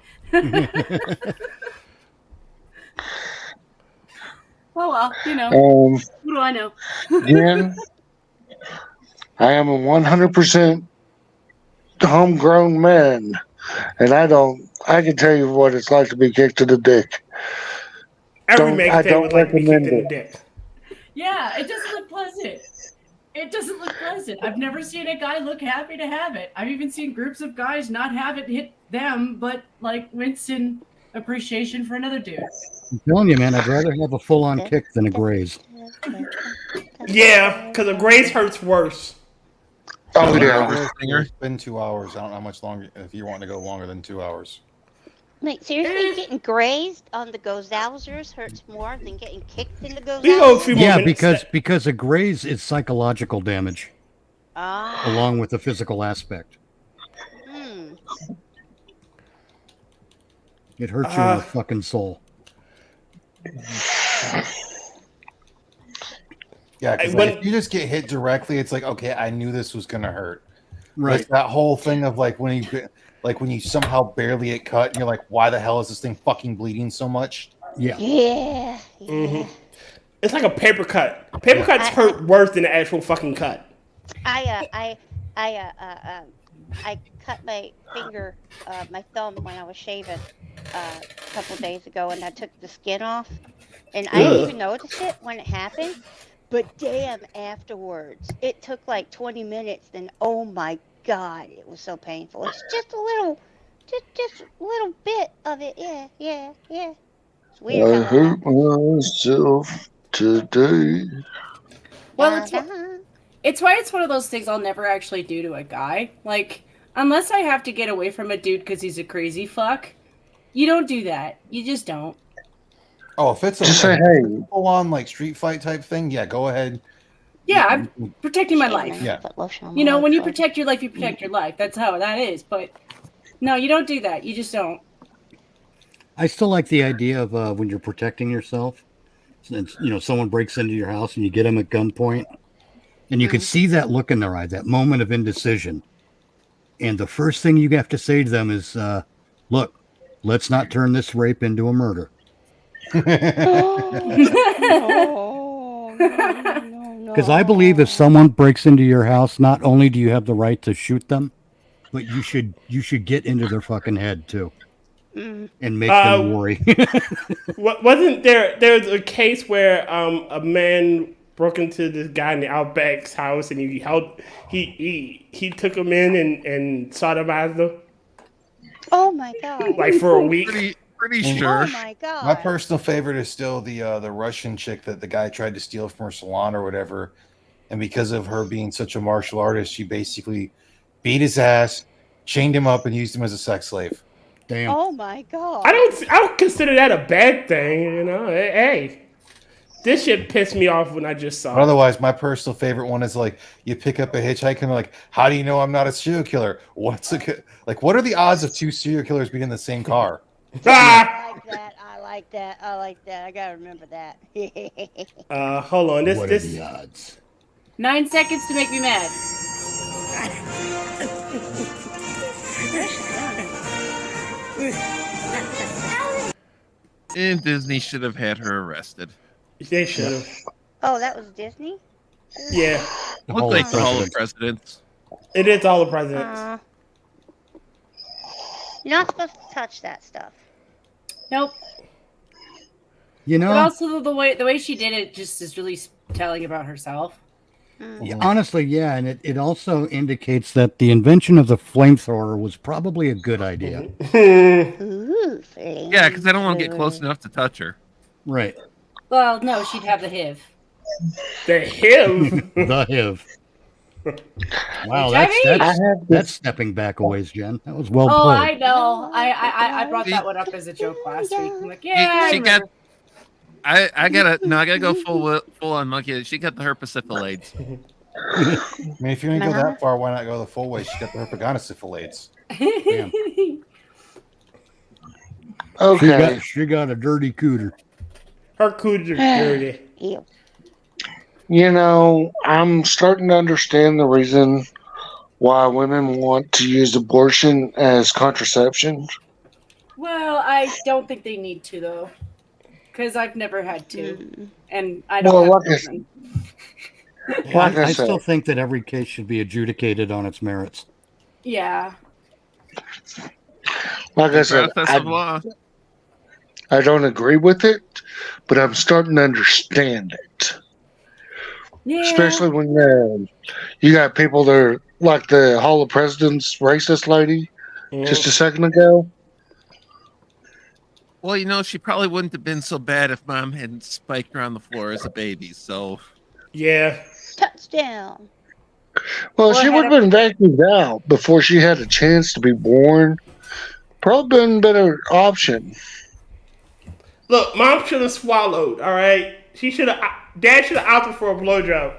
Oh well, you know. What do I know? Jen, I am a 100% homegrown man, and I can tell you what it's like to be kicked in the dick. Every man can tell you what it's like to be kicked in the dick. Yeah, it doesn't look pleasant. It doesn't look pleasant. I've never seen a guy look happy to have it. I've even seen groups of guys not have it hit them, but like wince in appreciation for another dude. I'm telling you, man, I'd rather have a full-on kick than a graze. Yeah, because a graze hurts worse. Oh, yeah. It's been 2 hours. I don't know how much longer, if you want to go longer than 2 hours. Like, seriously, getting grazed on the Gozausers hurts more than getting kicked in the Gozausers? Yeah, because a graze is psychological damage, along with the physical aspect. It hurts you in the fucking soul. Yeah, because if you just get hit directly, it's like, okay, I knew this was gonna hurt. Right. It's that whole thing of like when you somehow barely get cut, and you're like, why the hell is this thing fucking bleeding so much? Yeah. Yeah. Mm-hmm. It's like a paper cut. Paper cuts hurt worse than the actual fucking cut. I cut my finger, my thumb when I was shaving a couple days ago, and I took the skin off, and I didn't even notice it when it happened. But damn, afterwards, it took like 20 minutes. Then, oh my God, it was so painful. It's just a little bit of it. Yeah. It's weird. I hurt myself today. Well, it's why it's one of those things I'll never actually do to a guy. Like, unless I have to get away from a dude because he's a crazy fuck, you don't do that. You just don't. Oh, if it's Just say, hey. full on like street fight type thing, yeah, go ahead. Yeah, I'm protecting my life. Yeah. You know, when you protect your life, you protect your life. That's how that is. But no, you don't do that. You just don't. I still like the idea of when you're protecting yourself, and someone breaks into your house and you get them at gunpoint, and you can see that look in their eye, that moment of indecision. And the first thing you have to say to them is, look, let's not turn this rape into a murder. Because I believe if someone breaks into your house, not only do you have the right to shoot them, but you should get into their fucking head too, and make them worry. Wasn't there's a case where a man broke into this guy in the Outback's house, and he took him in and sodomized him? Oh my God! Like for a week. Pretty sure. Oh my God! My personal favorite is still the Russian chick that the guy tried to steal from her salon or whatever, and because of her being such a martial artist, she basically beat his ass, chained him up, and used him as a sex slave. Damn. Oh my God! I don't consider that a bad thing. Hey, this shit pissed me off when I just saw. But otherwise, my personal favorite one is like you pick up a hitchhiker and like, how do you know I'm not a serial killer? What are the odds of two serial killers being in the same car? I like that. I gotta remember that. Hold on. What are the odds? 9 seconds to make me mad. And Disney should have had her arrested. They should have. Oh, that was Disney? Yeah. Looks like the Hall of Presidents. It is all the presidents. You're not supposed to touch that stuff. Nope. You know, But also the way she did it just is really telling about herself. honestly, yeah, and it also indicates that the invention of the flamethrower was probably a good idea. Yeah, because I don't want to get close enough to touch her. Right. Well, no, she'd have the HIV. The HIV? The HIV. Wow, that's stepping back a ways, Jen. That was well Oh, played. I know. I brought that one up as a joke last week. I'm like, yeah, She got. I gotta go full on monkey. She got the herpessyphilades. I mean, if you're gonna go that far, why not go the full way? She got the herpaganosyphilades. Okay. She got a dirty cooter. Her cooter's dirty. You know, I'm starting to understand the reason why women want to use abortion as contraception. Well, I don't think they need to though, because I've never had to, and I don't have children. I still think that every case should be adjudicated on its merits. Yeah. Like I said, I don't agree with it, but I'm starting to understand it. Yeah. Especially when you got people that are like the Hall of Presidents racist lady just a second ago. Well, you know, she probably wouldn't have been so bad if Mom hadn't spiked her on the floor as a baby. So, yeah. Touchdown. Well, she would have been vacuumed out before she had a chance to be born. Probably been a better option. Look, Mom should have swallowed. All right, Dad should have opted for a blowjob.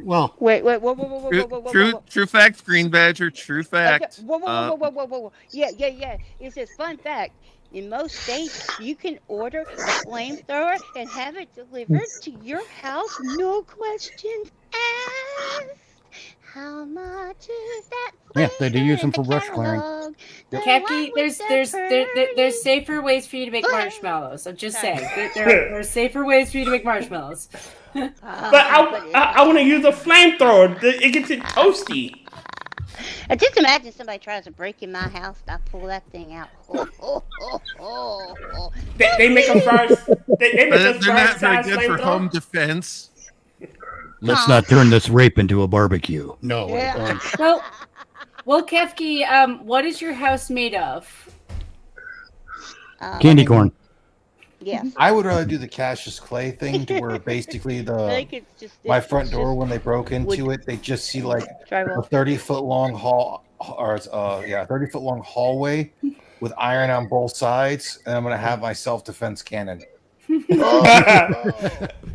Well, wait, whoa. True fact, Green Badger. True fact. Okay. Whoa. Yeah. It's this fun fact. In most states, you can order a flamethrower and have it delivered to your house, no questions asked. How much is that? Yeah, they do use them for brush clearing. Kefk, there's safer ways for you to make marshmallows. I'm just saying, there are safer ways for you to make marshmallows. But I want to use a flamethrower. It gets it toasty. Just imagine somebody tries to break in my house and I pull that thing out. They make a first. They make a They're not very size good for flamethrower. home defense. Let's not turn this rape into a barbecue. No. Yeah. Well, Kefk, what is your house made of? Candy corn. Yeah. I would rather do the Cassius Clay thing, to where basically my front door, when they broke into it, they just see like a 30-foot long 30-foot long hallway with iron on both sides, and I'm gonna have my self-defense cannon.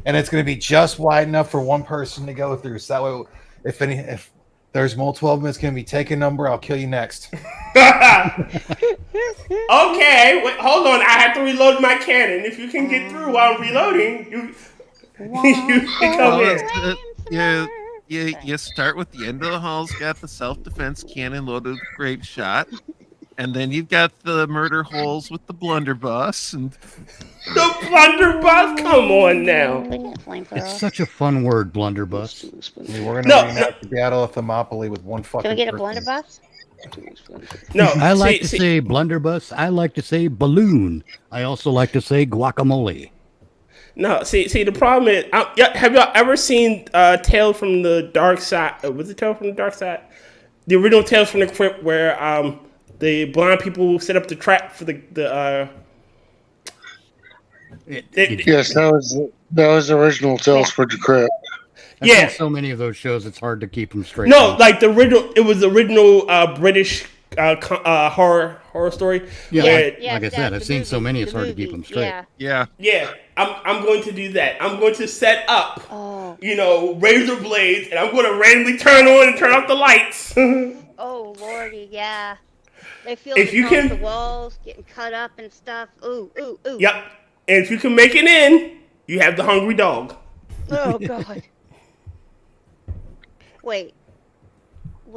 And it's going to be just wide enough for one person to go through. So that way, if there's multiple of them, it's going to be take a number. I'll kill you next. Okay, wait, hold on. I have to reload my cannon. If you can get through while I'm reloading, you can come in. You start with the end of the hall's got the self-defense cannon loaded with grape shot. And then you've got the murder holes with the blunderbuss and the blunderbuss. Come on now, it's such a fun word, blunderbuss. I mean, we're gonna reenact the Battle of Thermopylae with one fucking. Can we get a blunderbuss? No, I like to say blunderbuss. I like to say balloon. I also like to say guacamole. No, see. The problem is, have y'all ever seen Tales from the Dark Side? Was it Tales from the Dark Side? The original Tales from the Crypt, where the blind people set up the trap for the yes, that was the original Tales from the Crypt. I've seen so many of those shows, it's hard to keep them straight. No, like the original. It was the original British horror story. Yeah, like I said, I've seen so many, it's hard to keep them straight. Yeah. I'm going to do that. I'm going to set up, razor blades, and I'm going to randomly turn on and turn off the lights. Oh lordy, yeah. They feel the walls getting cut up and stuff. Ooh. Yep. And if you can make it in, you have the hungry dog. Oh God. Wait.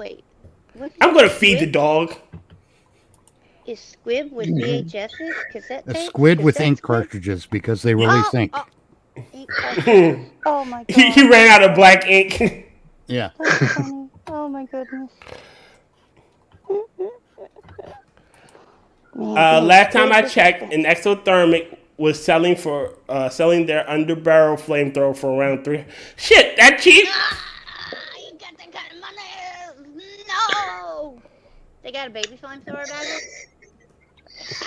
I'm going to feed the dog. Is squib with VHSs? Cassette A tapes? squid with ink cartridges because they release ink. Ink cartridges. Oh my God. He ran out of black ink. Yeah. That's funny. Oh my goodness. Last time I checked, an exothermic was selling their underbarrel flamethrower for around 3. Shit, that cheap? You got that kind of money? No. They got a baby flamethrower back there?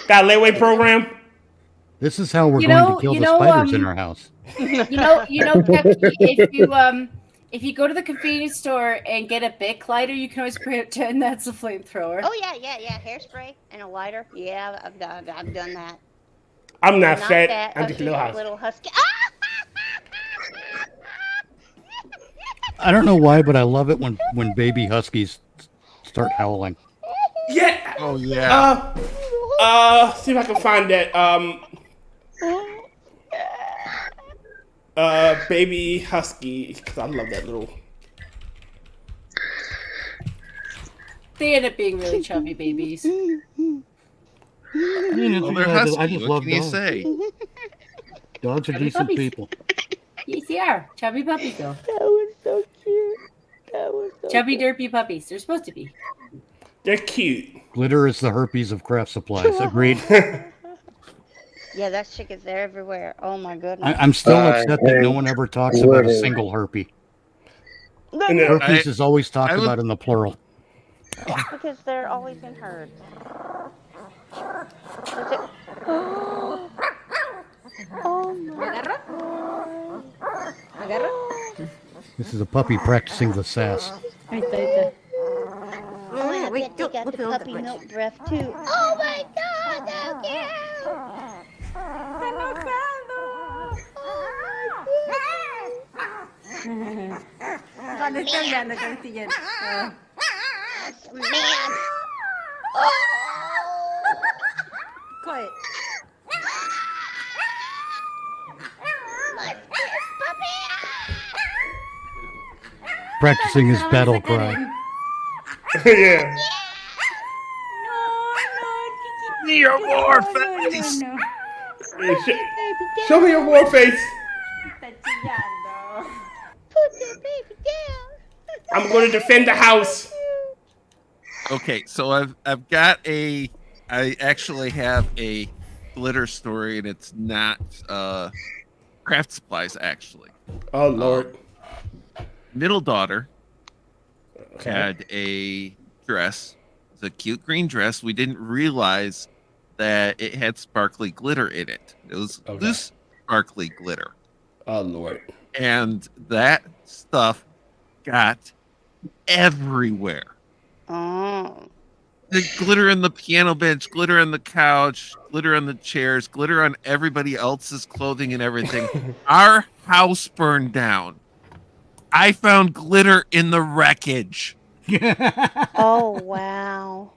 Got a layaway program? This is how we're going to kill the spiders in our house. Kefk, if you go to the convenience store and get a Bic lighter, you can always pretend that's a flamethrower. Oh yeah. Hairspray and a lighter. Yeah, I've done that. I'm not fat. I'm just a little husky. I don't know why, but I love it when baby huskies start howling. Yeah. Oh yeah. See if I can find that. Baby husky, because I love that little. They end up being really chubby babies. I mean, they're husky. I just What love can you dogs. say? Dogs are Chubby decent puppies. people. Yes, they are. Chubby puppies, though. That was so cute. That was so Chubby, derpy puppies. They're supposed to be. They're cute. Glitter is the herpes of craft supplies. Agreed. Yeah, that shit is there everywhere. Oh my goodness. I'm still upset that no one ever talks about a single herpes. Herpes is always talked about in the plural. Because they're always in herds. Oh my God. This is a puppy practicing the sass. Oh, I bet they got the puppy milk breath too. Oh my God, so cute! Man! Quiet. Practicing his battle cry. Yeah. Your war face. Show me your war face. Put the baby down. I'm going to defend the house. Okay, so I've got I actually have a glitter story, and it's not craft supplies actually. Oh Lord. Middle daughter had a dress. It's a cute green dress. We didn't realize that it had sparkly glitter in it. It was loose sparkly glitter. Oh Lord. And that stuff got everywhere. Oh. The glitter in the piano bench, glitter on the couch, glitter on the chairs, glitter on everybody else's clothing and everything. Our house burned down. I found glitter in the wreckage. Oh wow.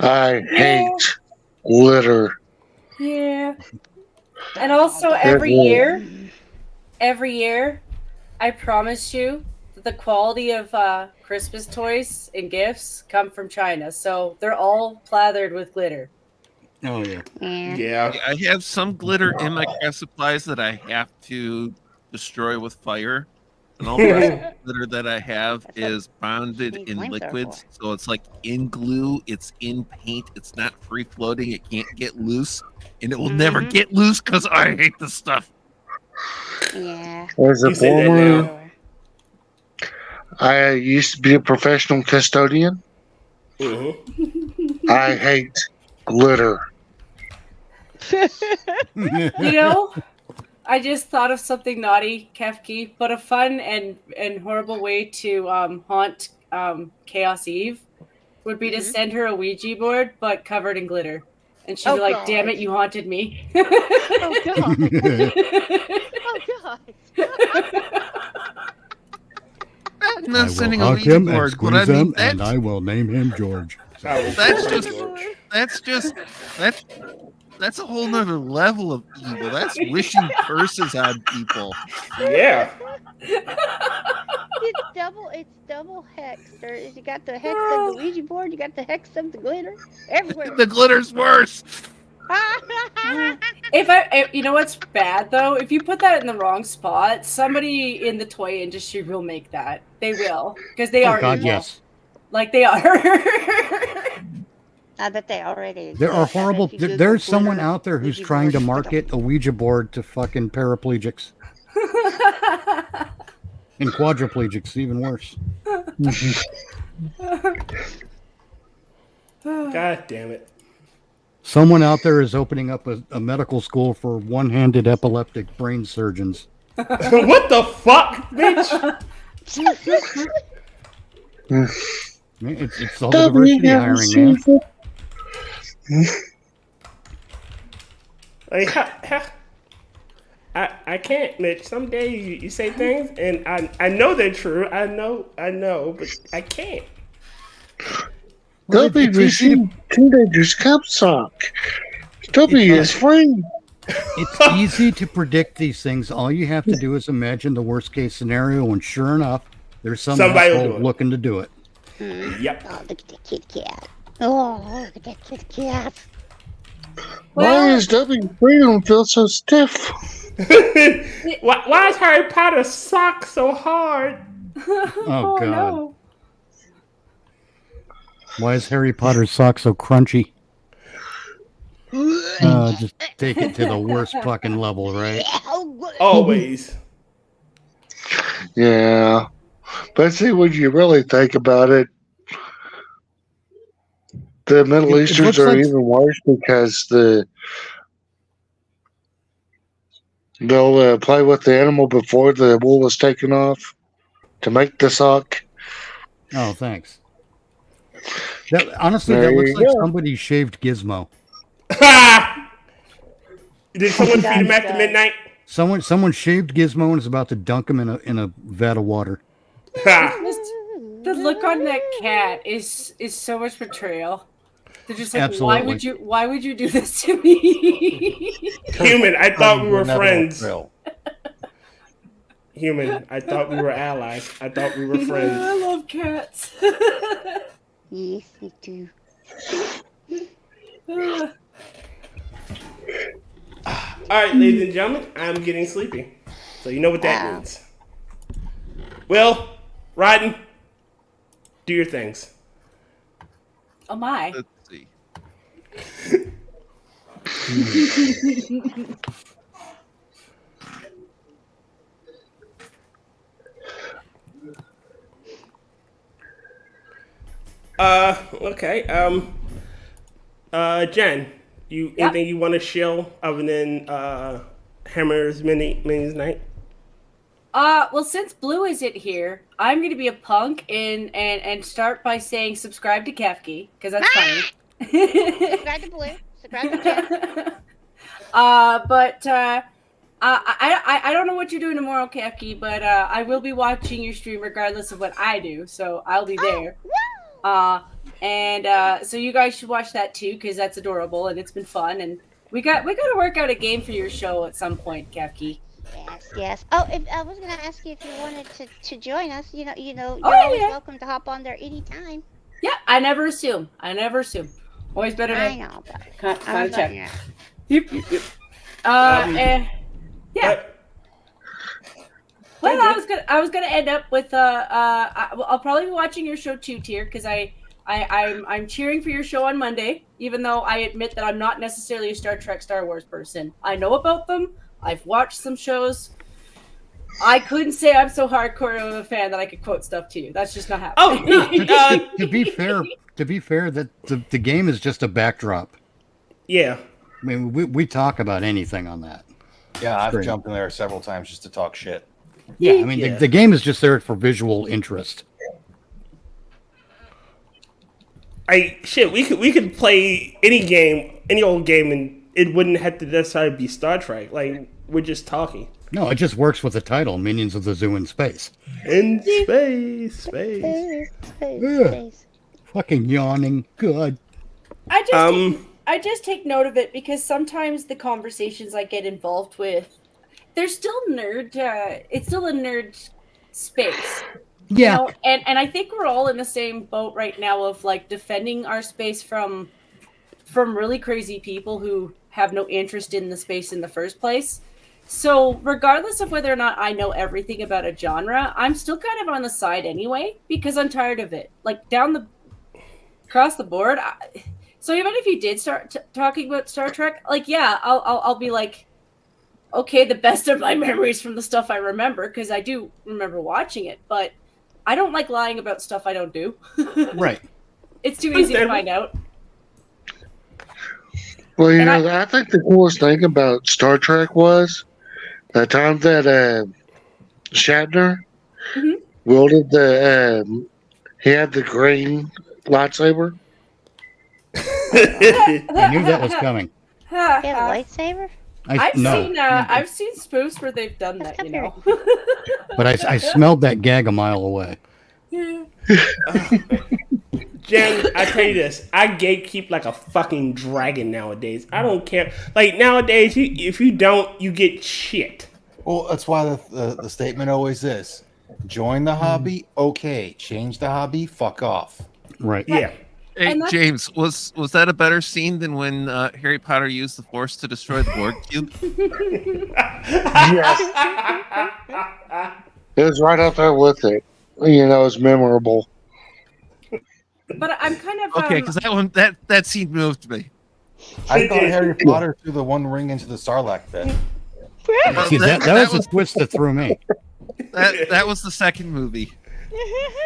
I hate glitter. Yeah. And also every year, I promise you that the quality of Christmas toys and gifts come from China. So they're all plathered with glitter. Oh yeah. Yeah. I have some glitter in my craft supplies that I have to destroy with fire. And all the rest of the glitter that I have is bonded in liquids. So it's like in glue, it's in paint, it's not free floating, it can't get loose. And it will never get loose because I hate this stuff. Yeah. As a former, I used to be a professional custodian. I hate glitter. You know, I just thought of something naughty, Kefk, but a fun and horrible way to haunt Chaos Eve would be to send her a Ouija board, but covered in glitter. And she'd be like, damn it, you haunted me. Oh God. I'm I not will sending a hug Ouija him and board, but squeeze I mean, him, and I will name him George. That's a whole nother level of evil. That's wishing curses on people. Yeah. It's double hex. You got the hex of the Ouija board, you got the hex of the glitter. Everywhere. The glitter's worse. You know what's bad though? If you put that in the wrong spot, somebody in the toy industry will make that. They will, because they are God, evil. yes. Like they are. I bet they already. There are exist. I bet horrible. if you Google There's someone glitter, out there who's Ouija trying to board, market a Ouija board to fucking paraplegics and quadriplegics, even worse. God damn it. Someone out there is opening up a medical school for one-handed epileptic brain surgeons. What the fuck, bitch? It's all the diversity hiring, man. Like, I can't, Mitch. Some days you say things, and I know they're true. I know, but I can't. W machine teenagers cup sock. W is free. It's easy to predict these things. All you have to do is imagine the worst case scenario, and sure enough, there's somebody looking to do it. Yep. Oh, look at the kitty cat. Oh, look at that kitty cat. Why is W freedom feel so stiff? Why is Harry Potter's sock so hard? Oh, God. No. Why is Harry Potter's sock so crunchy? Just take it to the worst fucking level, right? Always. Yeah. But see, when you really think about it, the Middle Easterns are even worse because they'll play with the animal before the wool is taken off to make the sock. Oh, thanks. Honestly, that looks like somebody shaved Gizmo. Did someone feed him after midnight? Someone shaved Gizmo and is about to dunk him in a vat of water. The look on that cat is so much betrayal. They're just like, Absolutely. why would you do this to me? Human, I thought we were friends. Human, I thought we were allies. I thought we were friends. I love cats. Yes, me too. Alright, ladies and gentlemen, I'm getting sleepy. So you know what that means. Will, Rodden, do your things. Oh my. Let's see. Okay. Jen, anything you want to shill other than Hammer's Minis Night? Well, since Blue isn't here, I'm gonna be a punk and start by saying subscribe to Kefk, because that's funny. Subscribe to Blue. Subscribe to Jen. I don't know what you're doing tomorrow, Kefk, but I will be watching your stream regardless of what I do, so I'll be there. So you guys should watch that too, because that's adorable and it's been fun, and we got to work out a game for your show at some point, Kefk. Yes. Oh, I was gonna ask you if you wanted to join us. You're always welcome to hop on there anytime. Yeah, I never assume. Always better to. I know, but kind of check. Yeah. Yep. Yeah. Well, I was gonna end up with I'll probably be watching your show too, Tier, because I'm cheering for your show on Monday, even though I admit that I'm not necessarily a Star Trek, Star Wars person. I know about them. I've watched some shows. I couldn't say I'm so hardcore of a fan that I could quote stuff to you. That's just not happening. To be fair, that the game is just a backdrop. Yeah. I mean, we talk about anything on that. Yeah, I've jumped in there several times just to talk shit. Yeah, I mean, the game is just there for visual interest. We could play any old game, and it wouldn't have to necessarily be Star Trek. Like, we're just talking. No, it just works with the title, Minions of the Zoo in Space. In space. Fucking yawning. Good. I just take note of it because sometimes the conversations I get involved with, they're still nerd. It's still a nerd space. Yeah. And I think we're all in the same boat right now of like defending our space from really crazy people who have no interest in the space in the first place. So regardless of whether or not I know everything about a genre, I'm still kind of on the side anyway because I'm tired of it. Like across the board. So even if you did start talking about Star Trek, like, yeah, I'll be like, okay, the best of my memories from the stuff I remember, because I do remember watching it, but I don't like lying about stuff I don't do. Right. It's too easy to find out. Well, you know, I think the coolest thing about Star Trek was the time that Shatner wielded he had the green lightsaber. I knew that was coming. Get a lightsaber? I've seen spoofs where they've done that, you know. But I smelled that gag a mile away. Yeah. Jen, I tell you this, I gatekeep like a fucking dragon nowadays. I don't care. Like nowadays, if you don't, you get shit. Well, that's why the statement always is: join the hobby, okay. Change the hobby, fuck off. Right. Yeah. Hey, James, was that a better scene than when Harry Potter used the Force to destroy the Borg cube? Yes. It was right up there with it. You know, it's memorable. But I'm kind of okay, because that scene moved me. I thought Harry Potter threw the One Ring into the Sarlacc pit. See, that was a twist that threw me. That was the second movie.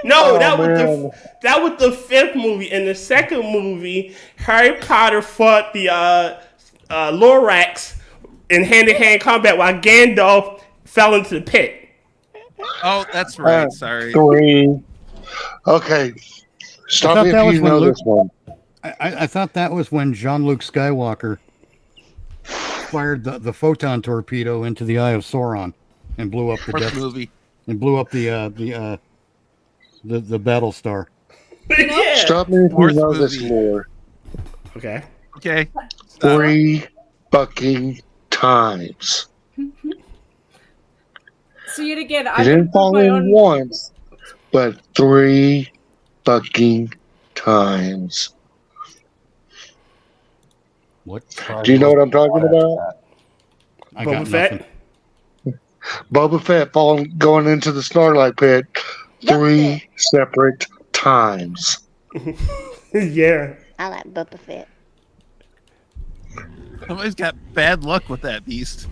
No, that was the fifth movie. In the second movie, Harry Potter fought the Lorax in hand-to-hand combat while Gandalf fell into the pit. Oh, that's right. Sorry. 3. Okay. Stop me if you know this one. I thought that was when Jean-Luc Skywalker fired the photon torpedo into the Eye of Sauron and blew up the Death movie. And blew up the battle star. Yeah. Stop me if you know this lore. Okay. Okay. 3 fucking times. So yet again, I I didn't fall my in own. once, but 3 fucking times. What? Do you know what I'm talking about? I got Boba Fett? nothing. Boba Fett going into the Snarlight pit 3 separate times. Yeah. I like Boba Fett. Somebody's got bad luck with that beast.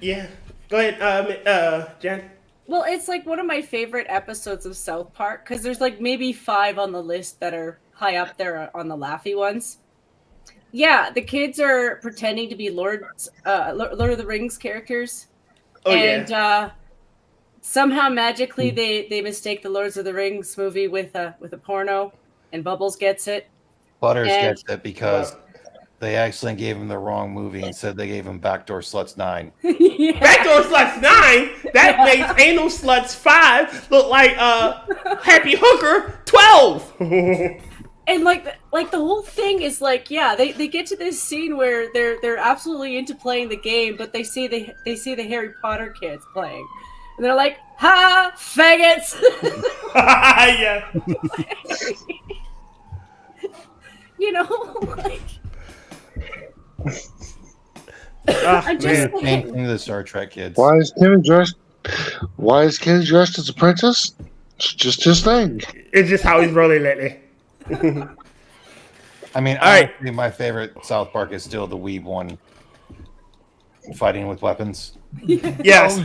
Yeah. Go ahead, Jen. Well, it's like one of my favorite episodes of South Park because there's like maybe 5 on the list that are high up there on the laughy ones. Yeah, the kids are pretending to be Lord of the Rings characters, and somehow magically they mistake the Lords of the Rings movie with a porno, and Bubbles gets it. Butters gets it because they accidentally gave him the wrong movie and said they gave him Backdoor Sluts 9. Backdoor Sluts 9? That makes Anal Sluts 5 look like Happy Hooker 12. And like the whole thing is like, yeah, they get to this scene where they're absolutely into playing the game, but they see the Harry Potter kids playing, and they're like, "Ha, faggots!" Yeah. You know, like. I'm just same thing to the Star Trek kids. Why is Kenny dressed as a princess? It's just his thing. It's just how he's rolling lately. I mean, honestly, my favorite South Park is still the Weeb one, fighting with weapons. Yes.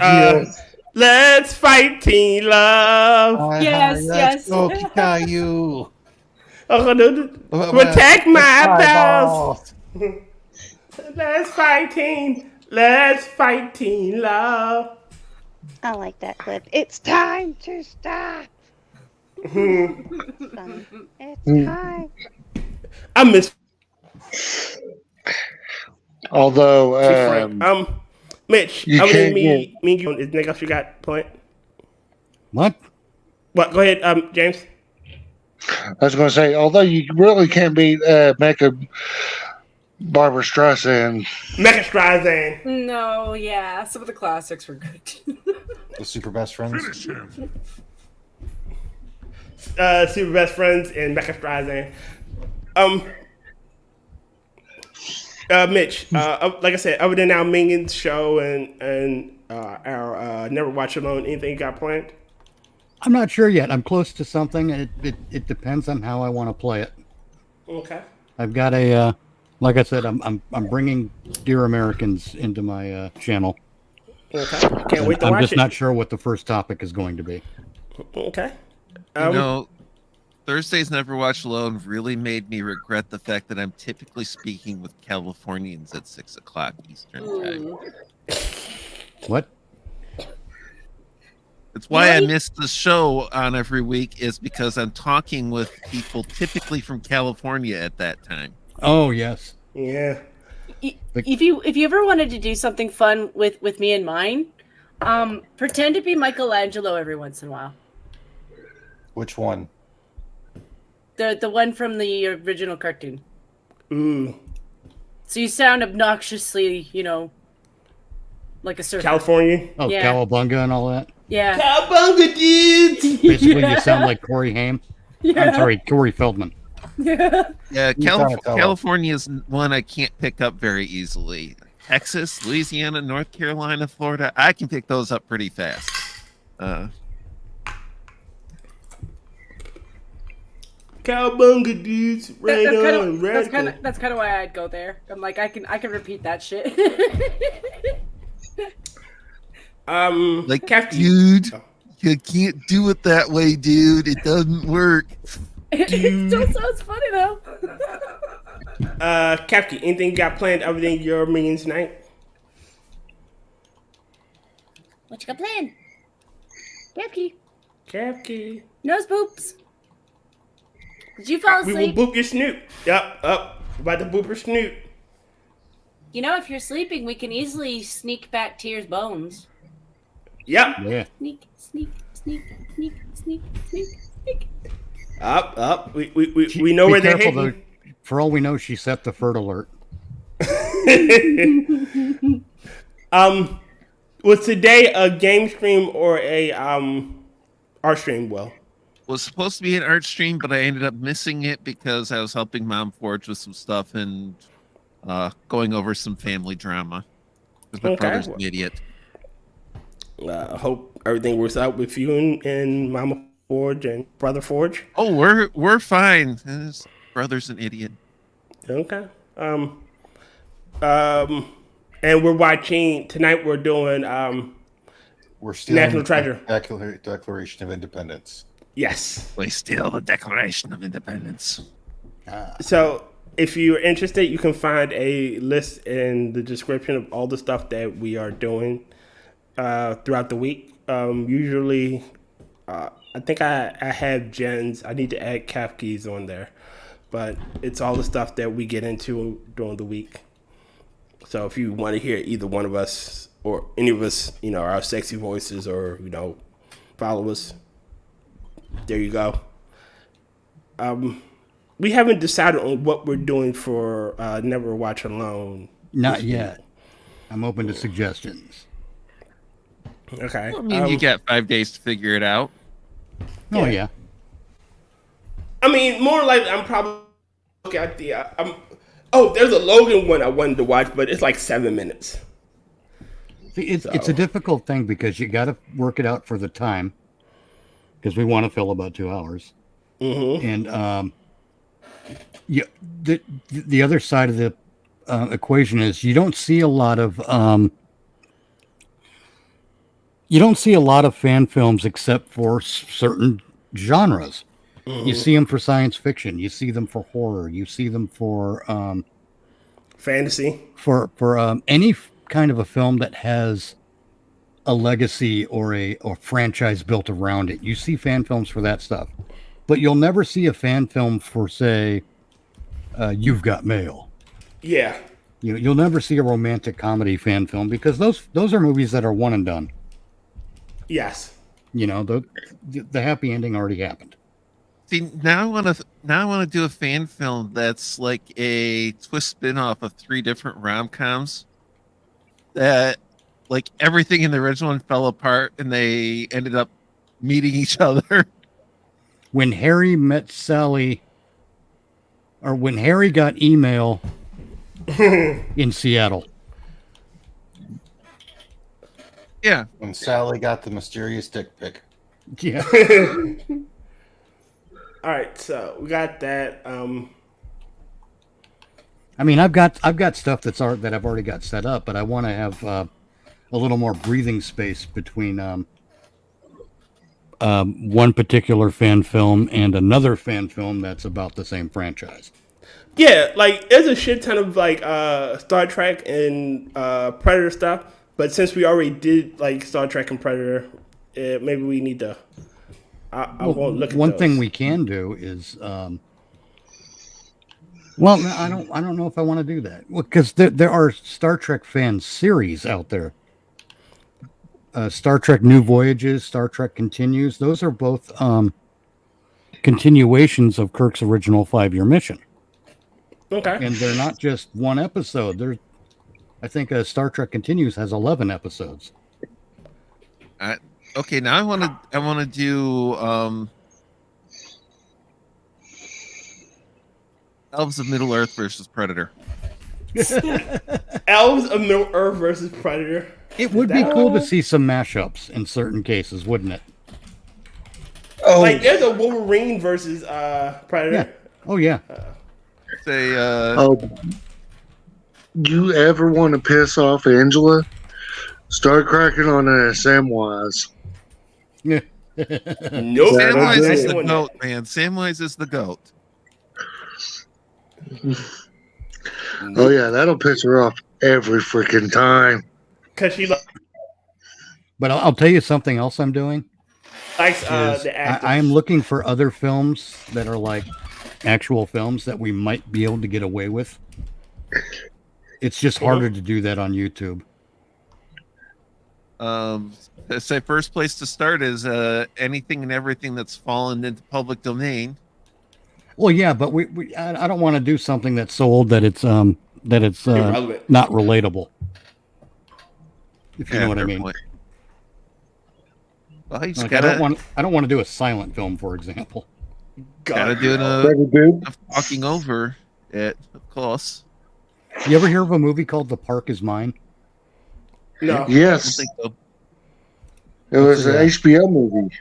Let's fight Teen Love. Yes. Go Kikayu. Protect my balls. Let's fight Teen Love. I like that clip. It's time to stop. It's time. I miss. Although, Mitch, you other than can't me and you, is anything else you got point? What? What? Go ahead, James. I was going to say, although you really can't beat Mecha Barbara Streisand. Mecha Streisand. No, yeah, some of the classics were good. The Super Best Friends. Super Best Friends and Mecha Streisand. Mitch, like I said, other than our Minions show and our Never Watch Alone, anything you got planned? I'm not sure yet. I'm close to something. It depends on how I want to play it. Okay. I've got a, like I said, I'm bringing Dear Americans into my channel. Okay. Can't wait to I'm watch just it. not sure what the first topic is going to be. Okay. You know, Thursdays Never Watch Alone really made me regret the fact that I'm typically speaking with Californians at 6 o'clock Eastern time. What? It's why I miss the show on every week, is because I'm talking with people typically from California at that time. Oh, yes. Yeah. If you ever wanted to do something fun with me and mine, pretend to be Michelangelo every once in a while. Which one? The one from the original cartoon. Ooh. So you sound obnoxiously, like a surfer. California? Oh, Yeah. Cowabunga and all that? Yeah. Cowabunga, dudes! Basically, you sound like Corey Haim. Yeah. I'm sorry, Corey Feldman. Yeah. Yeah, You kinda tell California is one I can't pick up very easily. Texas, Louisiana, North Carolina, Florida, I can pick those up pretty fast. Cowabunga, dudes! Right on, radical. That's kind of why I'd go there. I'm like, I can repeat that shit. Like, Kefk, dude, you can't do it that way, dude. It doesn't work. It still sounds funny though. Kefk, anything you got planned other than your minions tonight? What you got planned? Kefk. Nose boops. Did you fall We asleep? will boop your snoot. Yup, up. About to boop your snoot. If you're sleeping, we can easily sneak back Tier's bones. Yep. Yeah. Sneak, sneak, sneak, sneak, sneak, sneak, sneak. Up. We know where they're careful, hidden. though. For all we know, she set the FERT alert. Was today a game stream or a art stream, Will? Was supposed to be an art stream, but I ended up missing it because I was helping Mom Forge with some stuff and going over some family drama. Because my brother's an idiot. I hope everything works out with you and Mama Forge and Brother Forge. Oh, we're fine. His brother's an idiot. Okay. And we're watching tonight. We're doing We're still National Treasure. Declaration of Independence. Yes. We steal the Declaration of Independence. So if you're interested, you can find a list in the description of all the stuff that we are doing throughout the week. Usually, I think I have gens. I need to add Kefk's on there. But it's all the stuff that we get into during the week. So if you want to hear either one of us or any of us, our sexy voices or, follow us, there you go. We haven't decided on what we're doing for Never Watch Alone. Not yet. I'm open to suggestions. Okay. I mean, you got 5 days to figure it out. Oh, yeah. I mean, more like I'm probably looking at the... there's a Logan one I wanted to watch, but it's like 7 minutes. See, it's a difficult thing because you got to work it out for the time. Because we want to fill about 2 hours. Mm-hmm. And the other side of the equation is you don't see a lot of fan films except for certain genres. Mm-hmm. You see them for science fiction. You see them for horror. You see them for fantasy. For any kind of a film that has a legacy or a franchise built around it. You see fan films for that stuff. But you'll never see a fan film for, say, You've Got Mail. Yeah. You'll never see a romantic comedy fan film because those are movies that are one and done. Yes. The happy ending already happened. See, now I want to do a fan film that's like a twist spin-off of 3 different rom-coms that, like, everything in the original one fell apart and they ended up meeting each other. When Harry met Sally, or when Harry got email in Seattle. Yeah. When Sally got the mysterious dick pic. Yeah. All right, so we got that. I mean, I've got stuff that I've already got set up, but I want to have a little more breathing space between one particular fan film and another fan film that's about the same franchise. Yeah, like there's a shit ton of like Star Trek and Predator stuff, but since we already did like Star Trek and Predator, maybe we need to. I won't look at one those. thing we can do is. Well, no, I don't know if I want to do that because there are Star Trek fan series out there. Star Trek New Voyages, Star Trek Continues. Those are both continuations of Kirk's original 5-year mission. Okay. And they're not just one episode. I think Star Trek Continues has 11 episodes. Okay, now I want to do Elves of Middle Earth versus Predator. Elves of Middle Earth versus Predator. It would be cool to see some mashups in certain cases, wouldn't it? Oh, like there's a Wolverine versus Predator. Yeah. Oh yeah. You ever want to piss off Angela? Start cracking on her Samwise. Yeah. Nope. Samwise is the goat, man. Samwise is the goat. Oh yeah, that'll piss her off every freaking time. Cause she But I'll tell you something else I'm doing. likes the actors. I am looking for other films that are like actual films that we might be able to get away with. It's just harder to do that on YouTube. I'd say first place to start is anything and everything that's fallen into public domain. Well, yeah, but I don't want to do something that's so old that it's not relatable. If you know what I mean. Point. Well, Like, I don't want to do a silent film, for example. Gotta do enough talking over it, of course. You ever hear of a movie called The Park Is Mine? No. Yes. I don't think so. It was an HBO movie.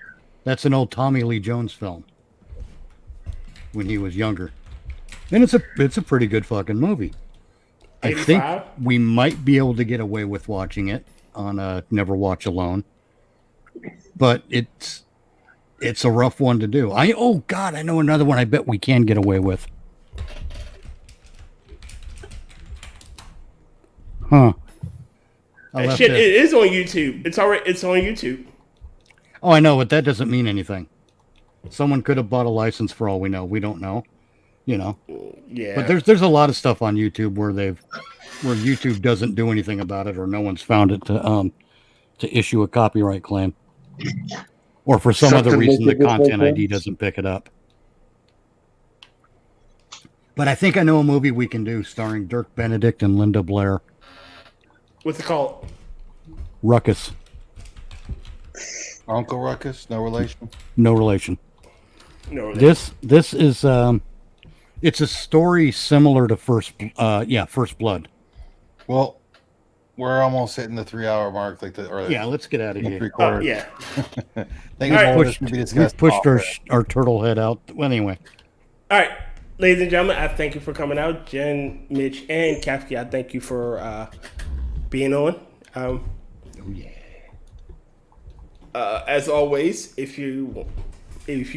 That's an old Tommy Lee Jones film when he was younger. And it's a pretty good fucking movie. I 85? think we might be able to get away with watching it on Never Watch Alone. But it's a rough one to do. Oh God, I know another one I bet we can get away with. Huh. Shit, it is on YouTube. It's already. It's on YouTube. Oh, I know, but that doesn't mean anything. Someone could have bought a license for all we know. We don't know. You know. Yeah. But there's a lot of stuff on YouTube where YouTube doesn't do anything about it, or no one's found it to issue a copyright claim, or for some other reason the Content ID doesn't pick it up. But I think I know a movie we can do starring Dirk Benedict and Linda Blair. What's it called? Ruckus. Uncle Ruckus, no relation. No relation. No relation. This is it's a story similar to First Blood. Well, we're almost hitting the 3-hour mark, Yeah, let's get out of here. Yeah. We've pushed our turtle head out. Well, anyway. All right, ladies and gentlemen, I thank you for coming out. Jen, Mitch, and Kefk, I thank you for being on. As always, if you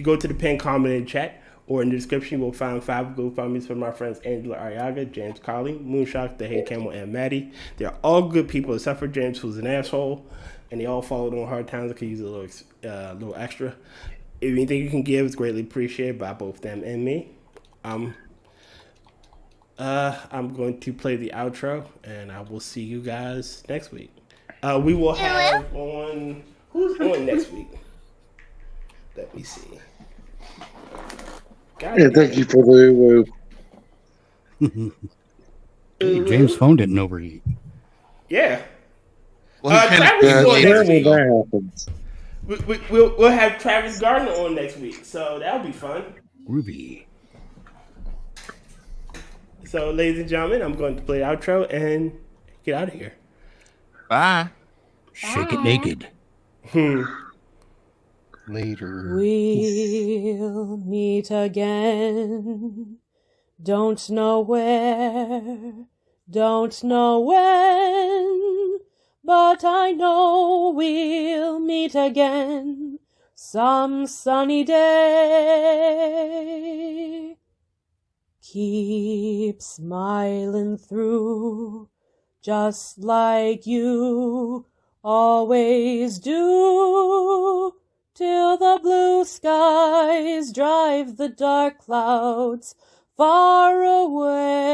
go to the pinned comment in chat or in the description, you will find 5 GoFundMes for my friends Angela Ariaga, James Colley, Moonshock, The Hey Camel, and Maddy. They're all good people except for James, who's an asshole, and they all followed on hard times. I could use a little extra. If anything you can give is greatly appreciated by both them and me. I'm going to play the outro, and I will see you guys next week. We will have on... Who's on next week? Let me see. Thank you for the Hey, James' phone didn't overheat. Yeah. Well, Travis is on next week. that happens. We'll have Travis Gardner on next week, so that'll be fun. Groovy. So, ladies and gentlemen, I'm going to play the outro and get out of here. Bye. Shake it naked. Later. We'll meet again. Don't know where, don't know when, but I know we'll meet again some sunny day. Keep smiling through, just like you always do, till the blue skies drive the dark clouds far away.